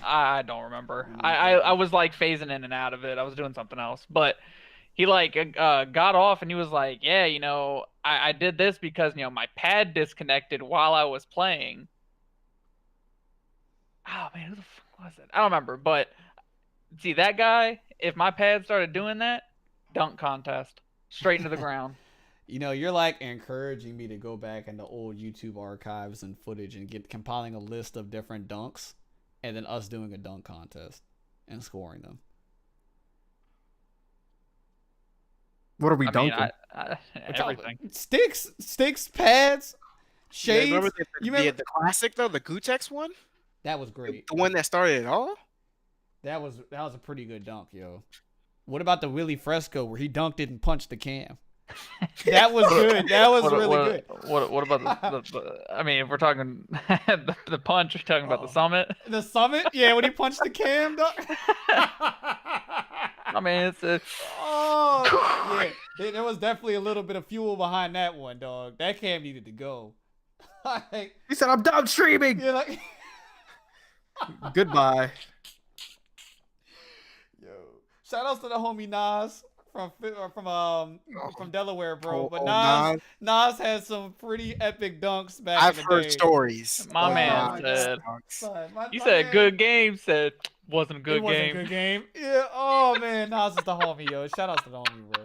I don't remember. I was like phasing in and out of it. I was doing something else, but he like got off and he was like, yeah, I did this because my pad disconnected while I was playing. Oh man, who the fuck was it? I don't remember, but see that guy, if my pad started doing that, dunk contest straight into the ground. You're like encouraging me to go back into old YouTube archives and footage and compiling a list of different dunks and then us doing a dunk contest and scoring them. What are we I dunking? mean, everything. Sticks, pads, shades. Yeah, remember You remember the classic though, the Gutex one? that was great. The one that started it all? That was a pretty good dunk, yo. What about the Willie Fresco where he dunked it and punched the cam? That was good. That was really good. What about the I mean, if we're talking the punch, you're talking about the summit. The summit? Yeah, when he punched the cam, dog. I mean, it's oh yeah. There was definitely a little bit of fuel behind that one, dog. That cam needed to go. Like, He said, "I'm done streaming." you're like, Goodbye. yo. Shout outs to the homie Nas from Delaware, bro. But Nas has some pretty epic dunks back I've in the heard day. stories. My of man Nas said- dunks. Son, you my said man- good game. Said wasn't a good it wasn't game. a good game. Yeah. Oh man, Nas is the homie, yo. Shout out to the homie, bro.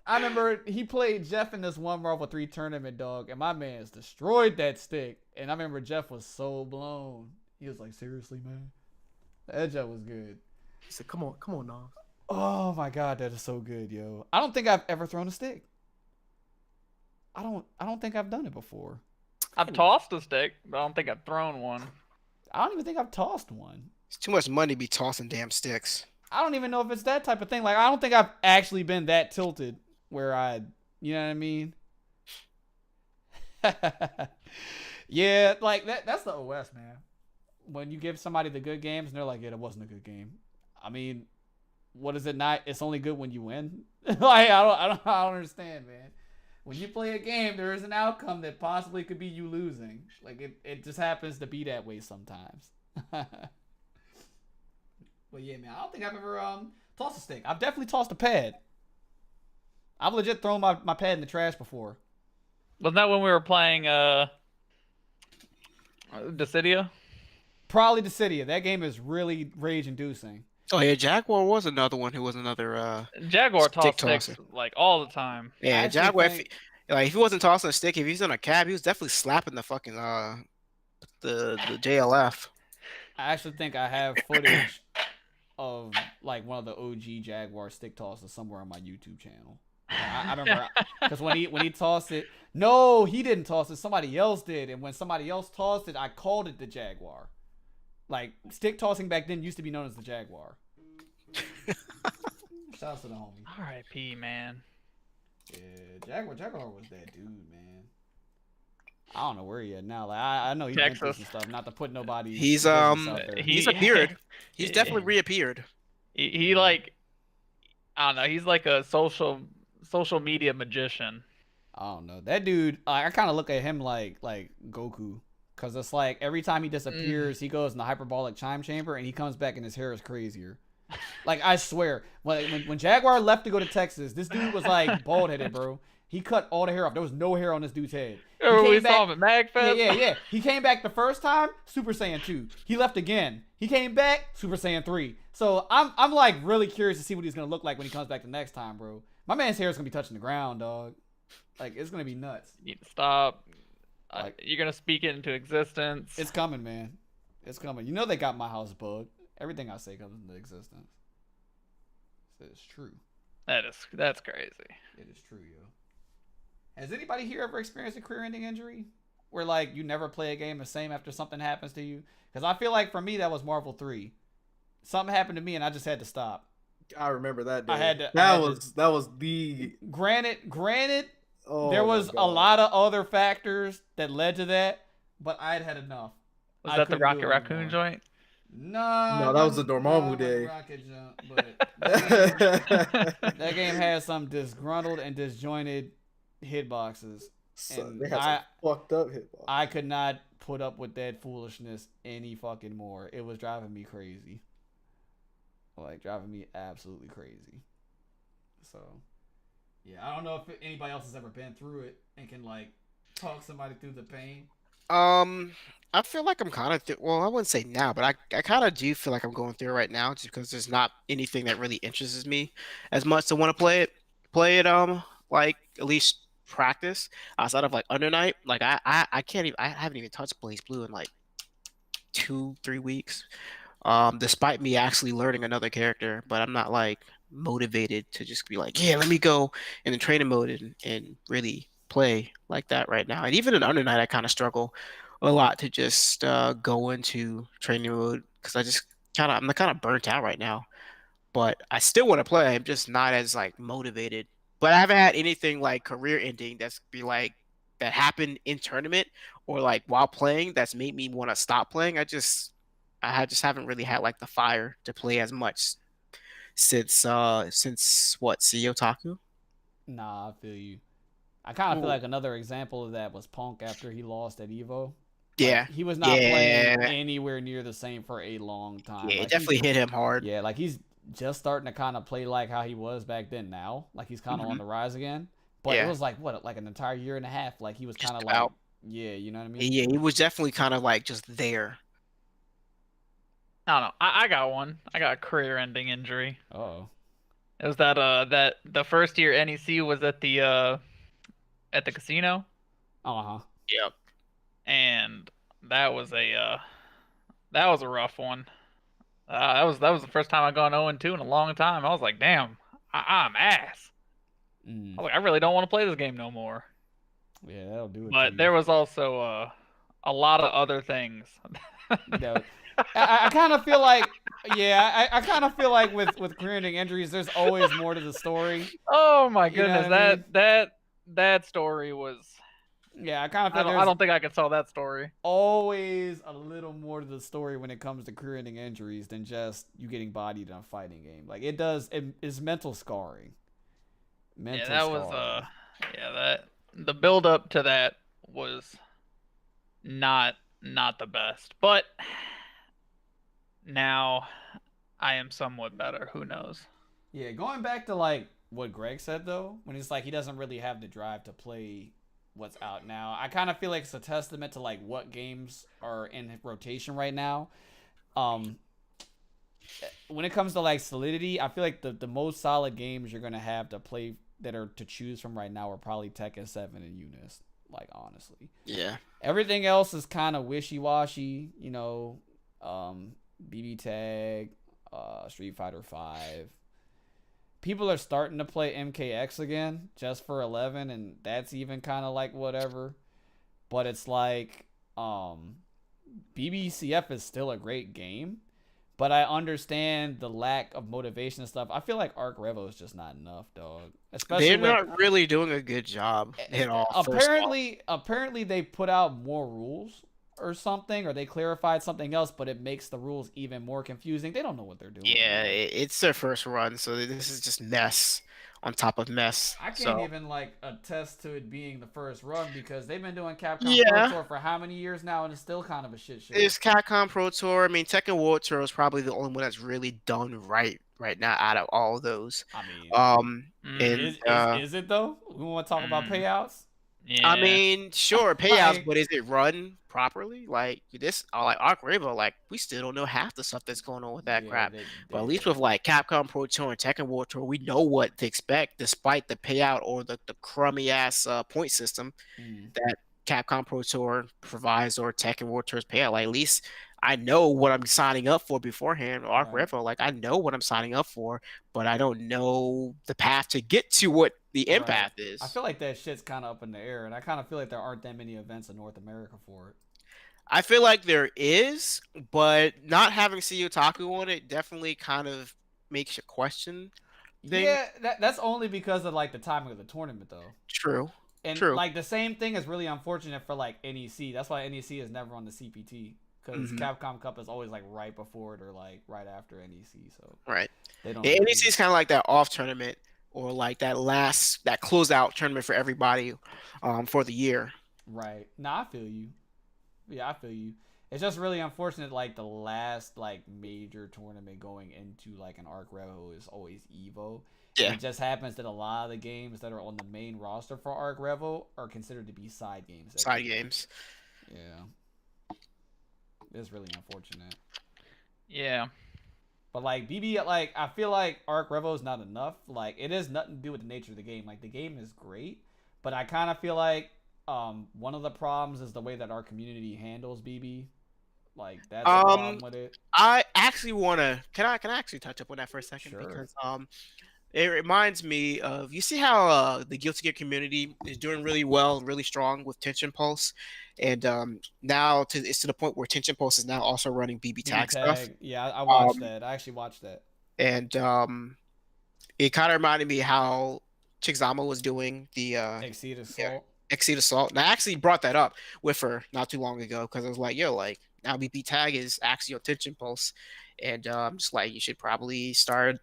I remember he played Jeff in this one Marvel 3 tournament, dog, and my man's destroyed that stick. And I remember Jeff was so blown. He was like, "Seriously, man?" That Jeff was good. He said, come on, Nas. Oh my god, that is so good, yo. I don't think I've ever thrown a stick. I don't think I've done it before. I've tossed a stick, but I don't think I've thrown one. I don't even think I've tossed one. It's too much money to be tossing damn sticks. I don't even know if it's that type of thing. Like, I don't think I've actually been that tilted where you know what I mean? Yeah, like that's the OS, man. When you give somebody the good games and they're like, yeah, that wasn't a good game. I mean, what is it not? It's only good when you win. Like, I don't understand, man. When you play a game, there is an outcome that possibly could be you losing. Like, it just happens to be that way sometimes. But yeah, man, I don't think I've ever tossed a stick. I've definitely tossed a pad. I've legit thrown my pad in the trash before. Wasn't that when we were playing Dissidia? Probably Dissidia. That game is really rage-inducing. Oh yeah, Jaguar was another one who was another Jaguar Stick tossed sticks tosser. like all the time. yeah, actually Jaguar think- if he wasn't tossing a stick, if he was on a cab, he was definitely slapping the fucking the JLF. I actually think I have footage of like one of the OG Jaguar stick tosses somewhere on my YouTube channel. I remember because when he tossed it, no, he didn't toss it. Somebody else did, and when somebody else tossed it, I called it the Jaguar. Like, stick tossing back then used to be known as the Jaguar. Shout out to the homie. R.I.P. man. Yeah, Jaguar was that dude, man. I don't know where he at now. Like, I know he's been through Texas. some stuff. Not to put nobody's He's business out there. he's appeared. He's definitely reappeared. He like, I don't know. He's like a social media magician. I don't know. That dude, I kind of look at him like Goku. Because it's like every time he disappears, he goes in the hyperbolic chime chamber and he comes back and his hair is crazier. Like, I swear, when Jaguar left to go to Texas, this dude was like bald headed, bro. He cut all the hair off. There was no hair on this dude's head. He Oh, we came back- saw him at MagFest. Yeah. He came back the first time, Super Saiyan 2. He left again. He came back, Super Saiyan 3. So I'm like really curious to see what he's gonna look like when he comes back the next time, bro. My man's hair is gonna be touching the ground, dog. Like, it's gonna be nuts. You need to stop. Like- You're gonna speak it into existence. It's coming, man. It's coming. You know they got my house bugged. Everything I say comes into existence. It's true. That's crazy. It is true, yo. Has anybody here ever experienced a career-ending injury? where like you never play a game the same after something happens to you? Because I feel like for me that was Marvel 3. Something happened to me and I just had to stop. I remember that day. I had to- That was the. Granted, Oh there my was a God. lot of other factors that led to that, but I had enough. Was I that the couldn't do Rocket it Raccoon anymore. joint? No, that was the Dormammu not day. Rocket Jump, but that game had some disgruntled and disjointed hitboxes. So And they had some fucked up hitbox. I could not put up with that foolishness any fucking more. It was driving me crazy. Like, driving me absolutely crazy. So, yeah, I don't know if anybody else has ever been through it and can, like, talk somebody through the pain. I feel like I'm kind of well, I wouldn't say now, but I kind of do feel like I'm going through it right now, just because there's not anything that really interests me as much to want to play it like at least practice outside of like Under Night. Like I can't even I haven't even touched Blaze Blue in like 2-3 weeks. Despite me actually learning another character, but I'm not like motivated to just be like, yeah, let me go in the training mode and really play like that right now. And even in Under Night, I kind of struggle a lot to just go into training mode because I'm kind of burnt out right now. But I still want to play. I'm just not as like motivated. But I haven't had anything like career ending that's be like that happened in tournament or like while playing that's made me want to stop playing. I just haven't really had like the fire to play as much since what, Sea Otaku? Nah, I feel you. I kind of feel Ooh. like another example of that was Punk after he lost at Evo. Yeah. He was not playing Yeah. anywhere near the same for a long time. Yeah, Like, it definitely hit him hard. Yeah, like he's just starting to kind of play like how he was back then now. Like he's kind of on the rise again. But Yeah. it was like, what, like an entire year and a half. Like he was Just kind of like, about. yeah, you know what I mean? Yeah, he was definitely kind of like just there. I don't know. I got one. I got a career-ending injury. Oh. It was that the first year NEC was at the casino, Uh-huh. Yep. and that was a rough one. That was the first time I gone 0-2 in a long time. I was like, damn, I'm ass. Mm. I was like, I really don't want to play this game no more. Yeah, that'll do it. to But you. there was also a lot of other things. That- I kind of feel like, yeah, I kind of feel like with career-ending injuries, there's always more to the story. Oh my You know goodness, what I mean? that story was. Yeah, I kind of I feel don't, there's I don't think I could tell that story. always a little more to the story when it comes to career-ending injuries than just you getting bodied in a fighting game. Like it is mental scarring. Mental Yeah, that was scarring. that the build up to that was not the best. But now I am somewhat better. Who knows? Yeah, going back to like what Greg said though, when it's like he doesn't really have the drive to play what's out now. I kind of feel like it's a testament to like what games are in rotation right now. When it comes to like solidity, I feel like the most solid games you're gonna have to play that are to choose from right now are probably Tekken 7 and Eunice. Like honestly, Yeah. everything else is kind of wishy washy. You know, BB Tag, Street Fighter 5. People are starting to play MKX again just for 11, and that's even kind of like whatever. But it's like BBCF is still a great game, but I understand the lack of motivation and stuff. I feel like Arc Revo is just not enough, dog. Especially They're with, not really doing a good job at all. apparently they put out more rules or something, or they clarified something else, but it makes the rules even more confusing. They don't know what they're doing. Yeah, it's their first run, so this is just mess on top of mess. I can't So, even like attest to it being the first run because they've been doing Capcom Yeah. Pro Tour for how many years now, and it's still kind of a shit show. There's Capcom Pro Tour. I mean, Tekken World Tour is probably the only one that's really done right now out of all of those. I mean, And is it though? We want to talk about payouts. Yeah. I mean, sure, payouts, Like- but is it run properly? Like like Arc Rainbow, like we still don't know half the stuff that's going on with that Yeah, crap. they- But at they- least with like Capcom Pro Tour and Tekken World Tour, we know what to expect, despite the payout or the crummy ass point system Mm. that Capcom Pro Tour provides or Tekken World Tour's payout. Like at least I know what I'm signing up for beforehand. Arc Right. Revo, like I know what I'm signing up for, but I don't know the path to get to what The Right. Empath is. I feel like that shit's kind of up in the air, and I kind of feel like there aren't that many events in North America for it. I feel like there is, but not having See Otaku on it definitely kind of makes you question things. Yeah, that's only because of like the timing of the tournament, though. True. And True. like the same thing is really unfortunate for like NEC. That's why NEC is never on the CPT, because Capcom Cup is always like right before it or like right after NEC. So Right. they don't. Yeah, NEC is kind of like that off tournament or like that closeout tournament for everybody for the year. Right. Nah, I feel you. Yeah, I feel you. It's just really unfortunate. Like the last like major tournament going into like an Arc Revo is always Evo. Yeah. And it just happens that a lot of the games that are on the main roster for Arc Revo are considered to be side games. Side games. Yeah. It's really unfortunate. Yeah. But like BB, like I feel like Arc Revo is not enough. Like it has nothing to do with the nature of the game. Like the game is great, but I kind of feel like one of the problems is the way that our community handles BB. Like that's a problem with it. I actually want to. Can I actually touch up on that for a second? Sure. Because it reminds me of, you see how the Guilty Gear community is doing really well, really strong with Tension Pulse, and now it's to the point where Tension Pulse is now also running BB Tag stuff. Yeah, I watched that. I actually watched that. And it kind of reminded me how Chixama was doing the Exceed Assault. Exceed Assault. And I actually brought that up with her not too long ago because I was like, yo, like now BB Tag is actually on Tension Pulse, and just like you should probably start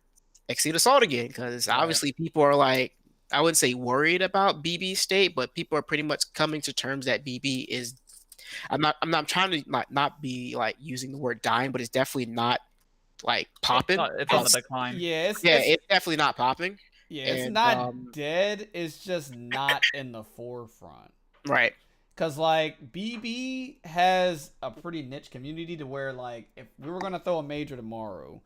Exceed Assault again, because obviously people are like, I wouldn't say worried about BB state, but people are pretty much coming to terms that BB is. I'm not trying to not be like using the word dying, but it's definitely not like popping. It's on the decline. Yeah, it's definitely not popping. Yeah, it's not dead. It's just not in the forefront. Right. Because, like, BB has a pretty niche community to where, like, if we were going to throw a major tomorrow,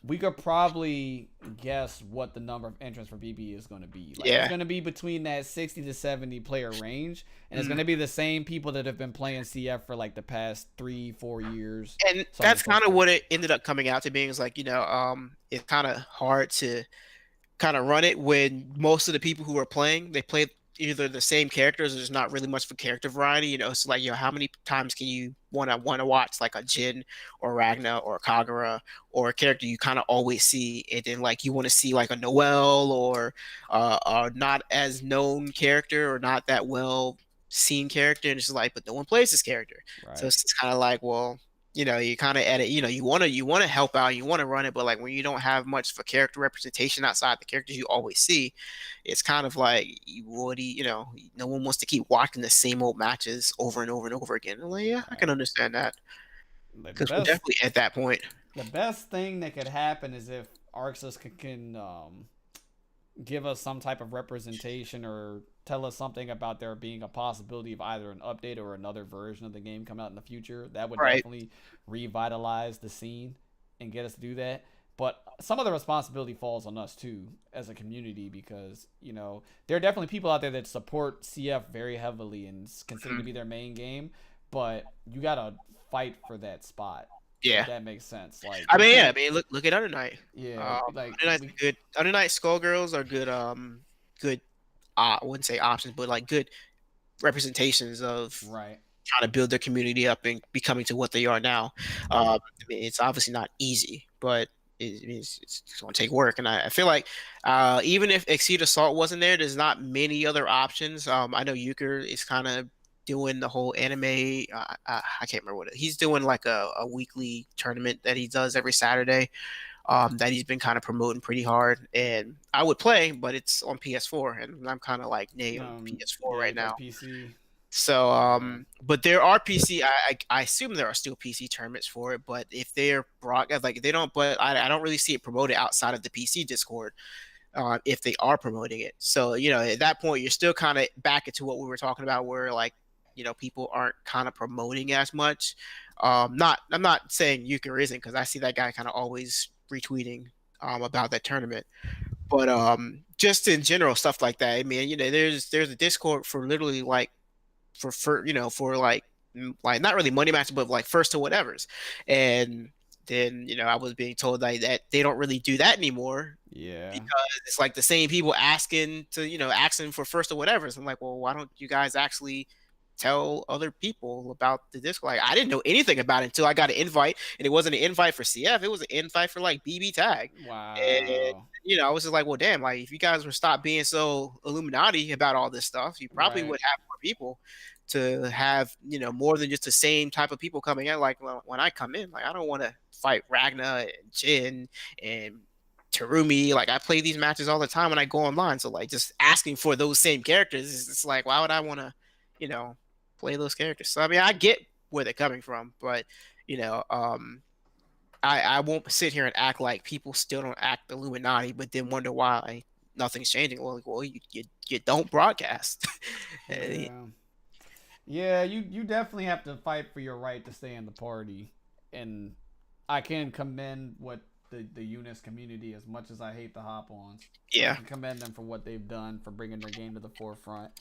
we could probably guess what the number of entrants for BB is going to be. Like, it's going to be between that 60 to 70 player range, and it's going to be the same people that have been playing CF for, like, the past 3-4 years. And that's kind of what it ended up coming out to being. Is like, it's kind of hard to kind of run it when most of the people who are playing, they play either the same characters or there's not really much of a character variety, so like, how many times can you want to watch like a Jin or Ragna or Kagura or a character you kind of always see, and then like you want to see like a Noelle or a not as known character or not that well seen character, and it's just like, but no one plays this character. Right. So it's kind of like, well, you kind of edit, you want to help out, you want to run it, but like when you don't have much of a character representation outside the characters you always see, it's kind of like, no one wants to keep watching the same old matches over and over and over again. And like, yeah, I can understand that, because we're definitely at that point. The best thing that could happen is if Arxis can give us some type of representation or tell us something about there being a possibility of either an update or another version of the game come out in the future. That would definitely revitalize the scene and get us to do that. But some of the responsibility falls on us too as a community, because there are definitely people out there that support CF very heavily and consider it to be their main game, but you gotta fight for that spot. Yeah, if that makes sense. Like, look at Under Night. Yeah, like Under Night's good. Under Night Skullgirls are good. Good. I wouldn't say options, but like good representations of trying to build their community up and becoming to what they are now. It's obviously not easy, but it's going to take work. And I feel like even if Exceed Assault wasn't there, there's not many other options. I know Euchre is kind of doing the whole anime. I can't remember what he's doing, like a weekly tournament that he does every Saturday. That he's been kind of promoting pretty hard, and I would play, but it's on PS4, and I'm kind of like on PS4 right now. PC. So, but there are PC. I assume there are still PC tournaments for it, but if they're broadcast, like they don't, but I don't really see it promoted outside of the PC Discord. If they are promoting it, so at that point you're still kind of back into what we were talking about, where like people aren't kind of promoting as much. I'm not saying Euchre isn't, because I see that guy kind of always retweeting about that tournament, but just in general stuff like that. I mean, there's a Discord for literally like for like not really money matches, but like first to whatevers, and then I was being told that they don't really do that anymore Yeah. because it's like the same people asking for first or whatever. So I'm like, well, why don't you guys actually tell other people about the Discord? Like, I didn't know anything about it until I got an invite, and it wasn't an invite for CF, it was an invite for like BB Tag. And Wow. I was just like, well, damn, like if you guys would stop being so Illuminati about all this stuff, you probably Right. would have more people to have, more than just the same type of people coming in. Like when I come in, like I don't want to fight Ragna and Jin and Terumi. Like I play these matches all the time when I go online. So like just asking for those same characters is just like, why would I want to, play those characters? So I mean, I get where they're coming from, but I won't sit here and act like people still don't act Illuminati, but then wonder why nothing's changing. Well, you don't broadcast. Yeah. Yeah, you definitely have to fight for your right to stay in the party. And I can commend what the Eunice community, as much as I hate the hop-ons. I Yeah. can commend them for what they've done, for bringing their game to the forefront.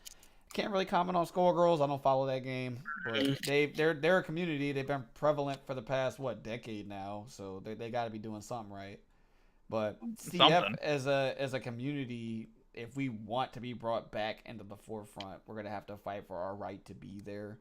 Can't really comment on Skullgirls. I don't follow that game, but they're a community. They've been prevalent for the past decade now, so they got to be doing something right. But CF Something. as a community, if we want to be brought back into the forefront, we're gonna have to fight for our right to be there.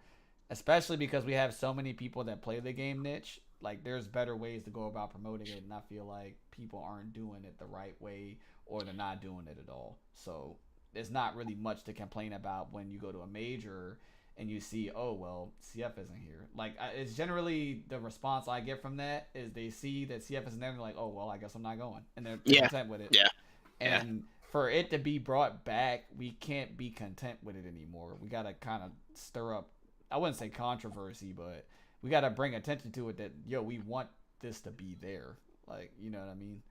Especially because we have so many people that play the game niche. Like there's better ways to go about promoting it, and I feel like people aren't doing it the right way, or they're not doing it at all. So there's not really much to complain about when you go to a major and you see, oh well, CF isn't here. Like it's generally the response I get from that is they see that CF isn't there and they're like, oh well, I guess I'm not going, and they're content with it. Yeah. And for it to be brought back, we can't be content with it anymore. We gotta kind of stir up, I wouldn't say controversy, but we gotta bring attention to it that we want this to be there. Like, you know what I mean?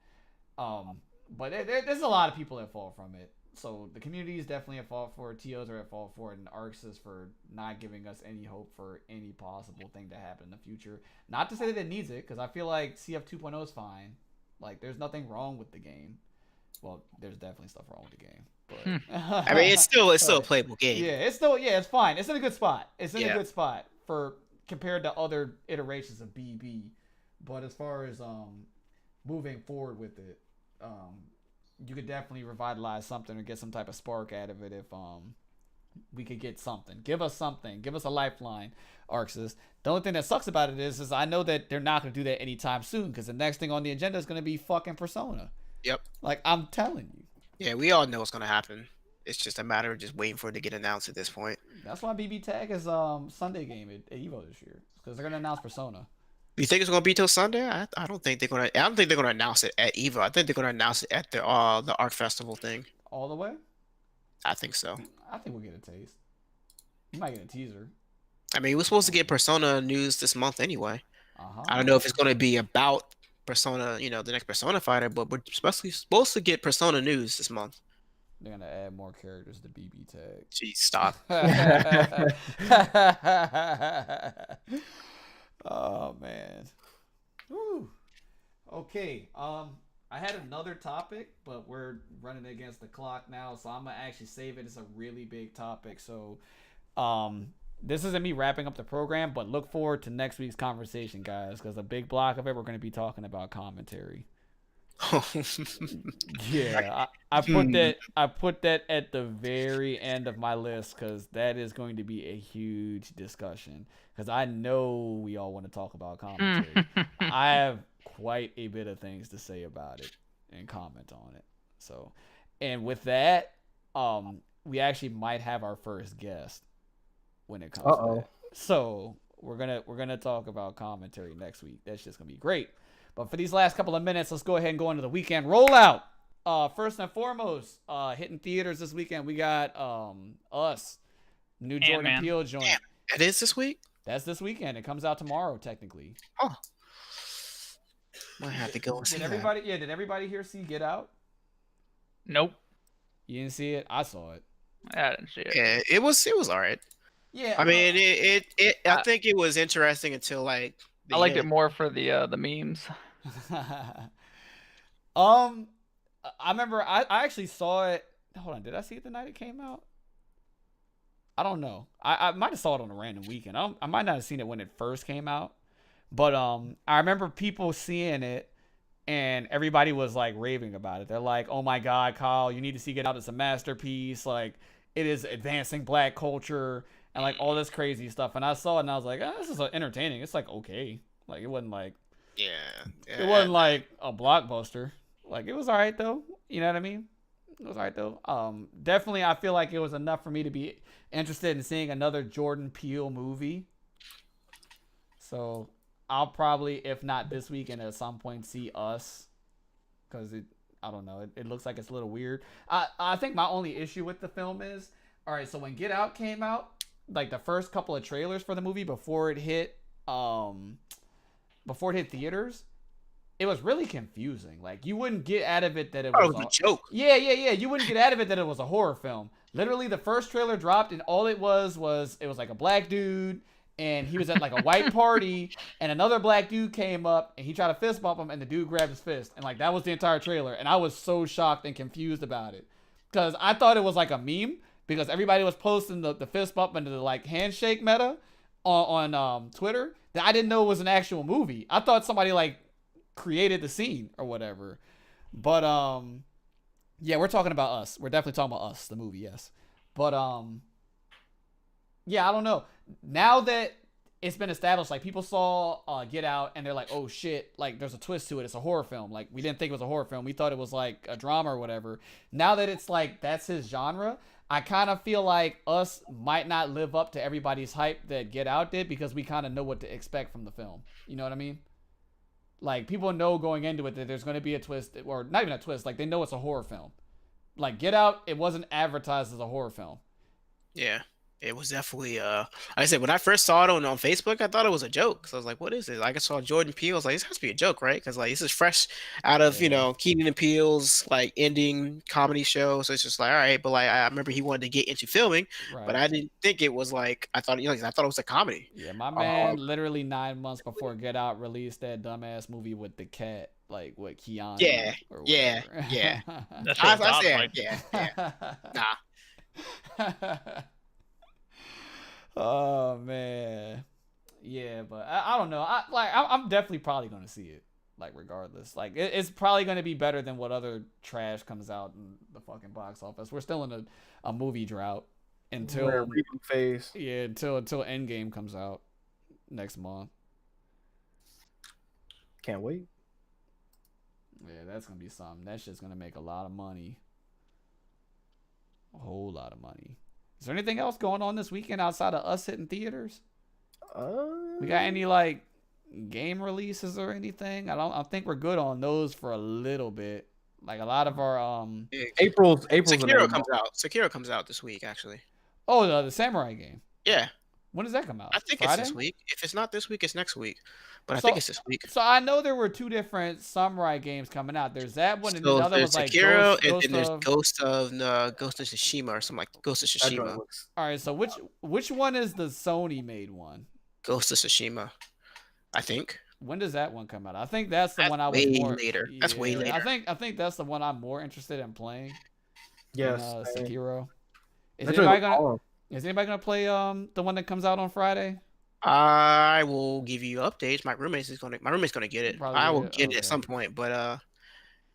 But there's a lot of people that fall from it. So the community is definitely at fault for it. TOs are at fault for it, and ARCs is for not giving us any hope for any possible thing to happen in the future. Not to say that it needs it, because I feel like CF 2.0 is fine. Like, there's nothing wrong with the game. Well, there's definitely stuff wrong with the game. But I mean, it's still a playable game. Yeah, it's fine. It's in a good spot. It's in a good spot for compared to other iterations of BB. But as far as moving forward with it, you could definitely revitalize something or get some type of spark out of it if we could get something. Give us something. Give us a lifeline, Arxis. The only thing that sucks about it is I know that they're not going to do that anytime soon, because the next thing on the agenda is going to be fucking Persona. Yep. Like, I'm telling you. Yeah, we all know what's going to happen. It's just a matter of just waiting for it to get announced at this point. That's why BB Tag is Sunday game at EVO this year, because they're going to announce Persona. You think it's going to be till Sunday? I don't think they're going to. I don't think they're going to announce it at EVO. I think they're going to announce it at the Art Festival thing. All the way? I think so. I think we'll get a taste. We might get a teaser. I mean, we're supposed to get Persona news this month anyway. Uh-huh. I don't know if it's going to be about Persona, the next Persona fighter, but we're especially supposed to get Persona news this month. They're gonna add more characters to BB Tag. Jeez, stop. Oh man. Woo. Okay. I had another topic, but we're running against the clock now, so I'm gonna actually save it. It's a really big topic, so this isn't me wrapping up the program, but look forward to next week's conversation, guys, because a big block of it, we're gonna be talking about commentary. Yeah, I put that at the very end of my list, because that is going to be a huge discussion, because I know we all want to talk about commentary. I have quite a bit of things to say about it and comment on it. So, and with that, we actually might have our first guest when it comes to that. So we're gonna talk about commentary next week. That's just gonna be great. But for these last couple of minutes, let's go ahead and go into the weekend rollout. First and foremost, hitting theaters this weekend, we got Us, new Jordan Peele joint. Damn, it is this week? That's this weekend. It comes out tomorrow, technically. Oh. Might have to go and see Did everybody here see Get Out? Nope. You didn't see it? I saw it. I didn't see it. Yeah, it was alright. Yeah. I mean, I think it was interesting until like I liked it more for the memes. I remember I actually saw it. Hold on, did I see it the night it came out? I don't know. I might have saw it on a random weekend. I might not have seen it when it first came out, But I remember people seeing it and everybody was like raving about it. They're like, "Oh my God, Kyle, you need to see Get Out. It's a masterpiece. Like, it is advancing Black culture and like all this crazy stuff." And I saw it and I was like, "This is entertaining. It's like okay. Like it wasn't like it wasn't like a blockbuster. Like it was all right though. You know what I mean? It was all right though. Definitely, I feel like it was enough for me to be interested in seeing another Jordan Peele movie. So I'll probably, if not this weekend, at some point see Us, because I don't know, it looks like it's a little weird. I think my only issue with the film is, all right, so when Get Out came out, like the first couple of trailers for the movie before it hit theaters, it was really confusing. Like you wouldn't get out of it that it was a joke. Yeah. You wouldn't get out of it that it was a horror film. Literally, the first trailer dropped, and all it was it was like a black dude. And he was at like a white party, and another black dude came up, and he tried to fist bump him, and the dude grabbed his fist, and like that was the entire trailer. And I was so shocked and confused about it, because I thought it was like a meme, because everybody was posting the fist bump into the like handshake meta on Twitter, that I didn't know it was an actual movie. I thought somebody like created the scene or whatever. But yeah, we're talking about Us. We're definitely talking about Us, the movie, yes. But yeah, I don't know. Now that it's been established, like people saw Get Out and they're like, oh shit, like there's a twist to it. It's a horror film. Like we didn't think it was a horror film. We thought it was like a drama or whatever. Now that it's like that's his genre, I kind of feel like Us might not live up to everybody's hype that Get Out did, because we kind of know what to expect from the film. You know what I mean? Like people know going into it that there's going to be a twist, or not even a twist. Like they know it's a horror film. Like Get Out, it wasn't advertised as a horror film. Yeah. It was definitely, like I said, when I first saw it on Facebook, I thought it was a joke. So I was like, what is it? Like I saw Jordan Peele. I was like, this has to be a joke, right? Because like this is fresh out of, Keenan and Peele's like ending comedy show. So it's just like, all right. But like, I remember he wanted to get into filming, but I didn't think it was like, I thought it was a comedy. Yeah, my man literally 9 months before Get Out released that dumbass movie with the cat, like with Keanu. Yeah. That's I said, yeah. Nah. Oh man, yeah, but I don't know. I'm definitely probably gonna see it. Like regardless, like it's probably gonna be better than what other trash comes out in the fucking box office. We're still in a movie drought until phase. Yeah, until Endgame comes out next month. Can't wait. Yeah, that's gonna be something. That shit's gonna make a lot of money. A whole lot of money. Is there anything else going on this weekend outside of Us hitting theaters? We got any like game releases or anything? I think we're good on those for a little bit. Like a lot of our April's Sekiro comes out this week, actually. Oh, the samurai game. Yeah. When does that come out? I think Friday? it's this week. If it's not this week, it's next week. But I think it's this week. So I know there were two different samurai games coming out. There's that one, and So the other was like Sekiro, Ghost and there's of... Ghost of Tsushima or something like Ghost of Tsushima. All right, so which one is the Sony made one? Ghost of Tsushima, I think. When does that one come out? I think that's the one I was way more later. That's way later. I think that's the one I'm more interested in playing. Yes, Sekiro. Is anybody gonna play the one that comes out on Friday? I will give you updates. My roommate's gonna get it. Probably I will get it at some point, but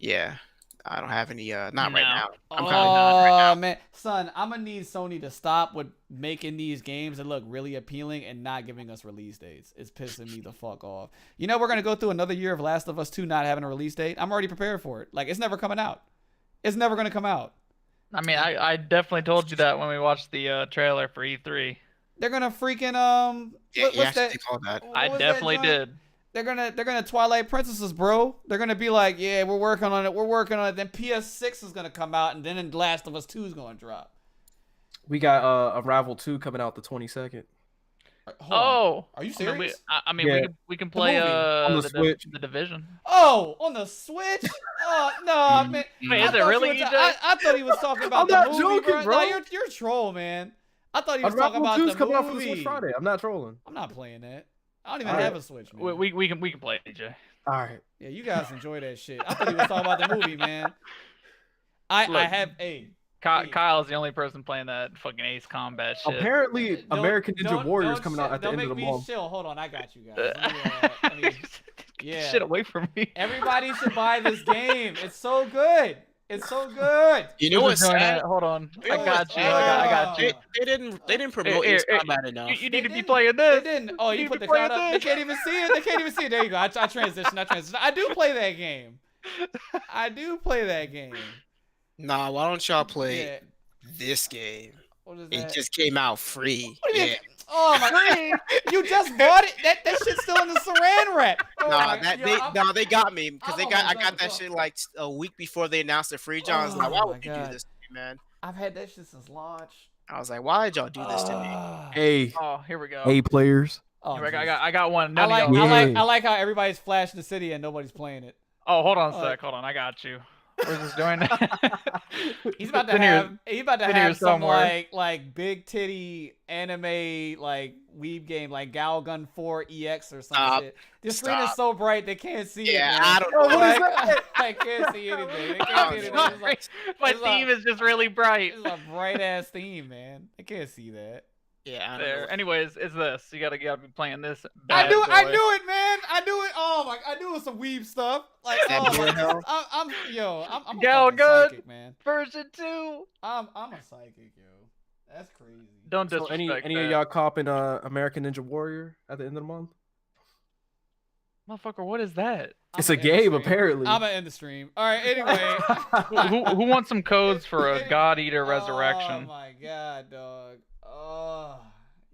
yeah, I don't have any. Not right now. I'm Oh probably not right now. man, son, I'm gonna need Sony to stop with making these games that look really appealing and not giving us release dates. It's pissing me the fuck off. You know we're gonna go through another year of Last of Us 2 not having a release date. I'm already prepared for it. Like it's never coming out. It's never gonna come out. I mean, I definitely told you that when we watched the trailer for E3. They're gonna freaking What's that? That? I definitely did. They're gonna Twilight Princesses, bro. They're gonna be like, yeah, we're working on it. Then PS6 is gonna come out, and then Last of Us 2 is gonna drop. We got Unravel 2 coming out the 22nd. Are you serious? I mean, we can play on the Switch. The Division. Oh, on the Switch? Oh no, man. Wait, is it really? I thought he was talking about I'm the not movie, joking, bro. No, you're a troll, man. I thought he was talking about the coming movie. out for the Switch Friday. I'm not trolling. I'm not playing that. I don't even have a Switch, man. We can play it, DJ. All right. Yeah, you guys enjoy that shit. I thought he was talking about the movie, man. I have a. Kyle's the only person playing that fucking Ace Combat shit. Apparently, Don't- American Ninja don't- Warrior is don't coming shit- out at the don't end of the make me month. chill. Hold on, I got you guys. Let me, Get yeah. shit away from me. Everybody should buy this game. It's so good. It's so good. You know what's Who's doing sad? that? Hold on. You know I got what's you. sad? I got you. They didn't promote Here, Ace here, Combat enough. You need They to be didn't- playing They this. didn't. Oh, you need put to the play cloud up. They this. can't even see it. They can't even see it. There you go. I transitioned. I do play that game. I do play that game. Nah, why don't y'all play Yeah. this game? What is It that? just came out free. What do you Yeah. mean? Oh my! You just bought it. That shit's still in the Saran wrap. Oh Nah, my- yo, I'm- they got me because I'm I almost got done that with shit like a week before they announced the free. John was like, Oh why my would you do God. this to me, man? I've had that shit since launch. I was like, why did y'all do this to me? Ah. Hey, Oh, here we go. hey, players. Oh, Here we go. jeez. I got one. I None like, of y'all. Yeah. I like how everybody's flashing the city and nobody's playing it. Oh, hold on a Oh. sec. Hold on. I got you. Where's this doing? He's about to Been here- have been here some somewhere. like big titty anime like weeb game like Galgun 4 EX or some Stop. shit. The screen is Stop. so bright they can't see it. Yeah, man. I don't Oh, know. what is Like, I can't see anything. They can't Oh, see anything. sorry. It's like, My it's theme like- is just really bright. it's a bright ass theme, man. I can't see that. Yeah, I don't There. know. Anyways, it's this. You gotta be playing this. I bad knew it, I boy. knew it, man. I knew it. Oh my, I knew it was some weeb stuff. Like, That oh blue my, hell? I'm a Gal fucking Good. psychic, man. Version 2. I'm a psychic, yo. That's crazy. Don't So disrespect any that. of y'all copping American Ninja Warrior at the end of the month? Motherfucker, what is that? It's I'm a gonna end the game, stream. apparently. I'm gonna end the stream. All right. Anyway. Who wants some codes for a God Eater Oh resurrection? my god, dog. Oh,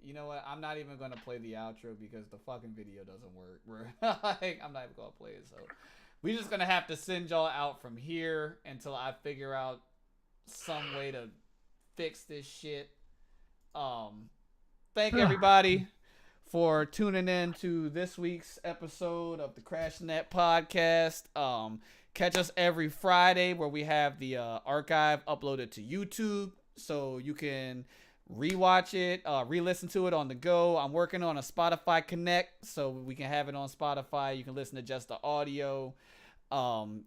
you know what? I'm not even gonna play the outro because the fucking video doesn't work, bro. Like, I'm not even gonna play it. So we just gonna have to send y'all out from here until I figure out some way to fix this shit. Thank everybody for tuning in to this week's episode of the Crash Net podcast. Catch us every Friday where we have the archive uploaded to YouTube so you can rewatch it, re-listen to it on the go. I'm working on a Spotify Connect so we can have it on Spotify. You can listen to just the audio.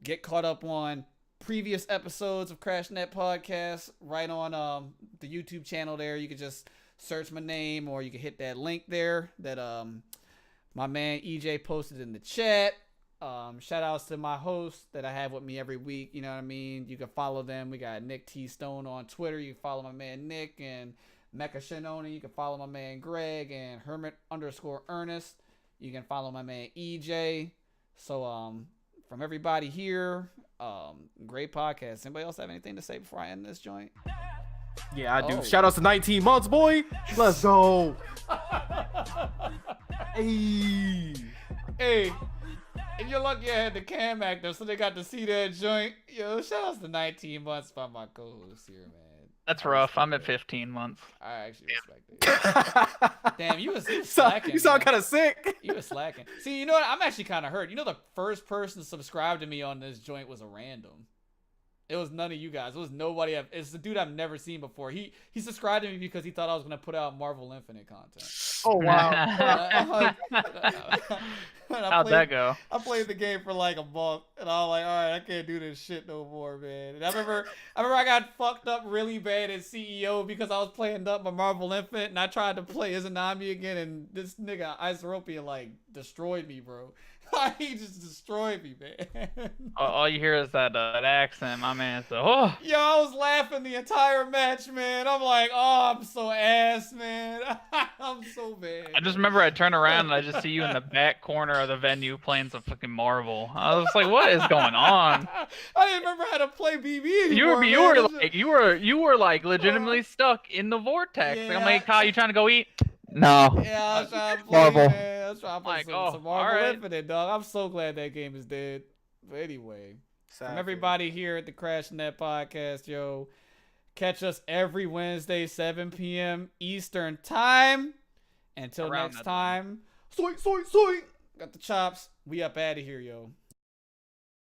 Get caught up on previous episodes of Crash Net podcast right on the YouTube channel there. You can just search my name or you can hit that link there that my man EJ posted in the chat. Shout outs to my hosts that I have with me every week. You know what I mean? You can follow them. We got Nick T Stone on Twitter. You can follow my man Nick and Mecha Shinoni. You can follow my man Greg and Hermit_Ernest. You can follow my man EJ. So from everybody here, great podcast. Anybody else have anything to say before I end this joint? Yeah, I do. Oh. Shout outs to 19 months, boy. Let's go. Hey. Hey, if you're lucky, I had the cam actor, so they got to see that joint. Yo, shout outs to 19 months by my co-host here, man. That's I rough. respect I'm at that. 15 months. I actually respect it. Damn, you was slacking. You sound man. kind of sick. You was slacking. See, you know what? I'm actually kind of hurt. You know, the first person to subscribe to me on this joint was a random. It was none of you guys. It was nobody. It's a dude I've never seen before. He subscribed to me because he thought I was gonna put out Marvel Infinite content. Oh wow. How'd that go? I played the game for like a month, and I was like, all right, I can't do this shit no more, man. And I remember I got fucked up really bad at CEO because I was playing up my Marvel Infinite, and I tried to play Izanami again, and this nigga Iceropian like destroyed me, bro. He just destroyed me, man. All you hear is that accent. My man said, "Oh, Yo, I was laughing the entire match, man. I'm like, oh, I'm so ass, man. I'm so bad. I just remember I turned around and I just see you in the back corner of the venue playing some fucking Marvel. I was like, what is going on? I didn't remember how to play BB You anymore, were man. you were like legitimately stuck in the vortex. Like, I'm Yeah. like, Kyle, you trying to go eat? No. Yeah, I was trying to play, Marvel. man. I was trying to play Like, some oh, Marvel alright. Infinite, dog. I'm so glad that game is dead. But anyway, from everybody here at the Crash Net Podcast, yo, catch us every Wednesday, 7 p.m. Eastern Time. Until Around next that time. time, soy. Got the chops. We up out of here, yo.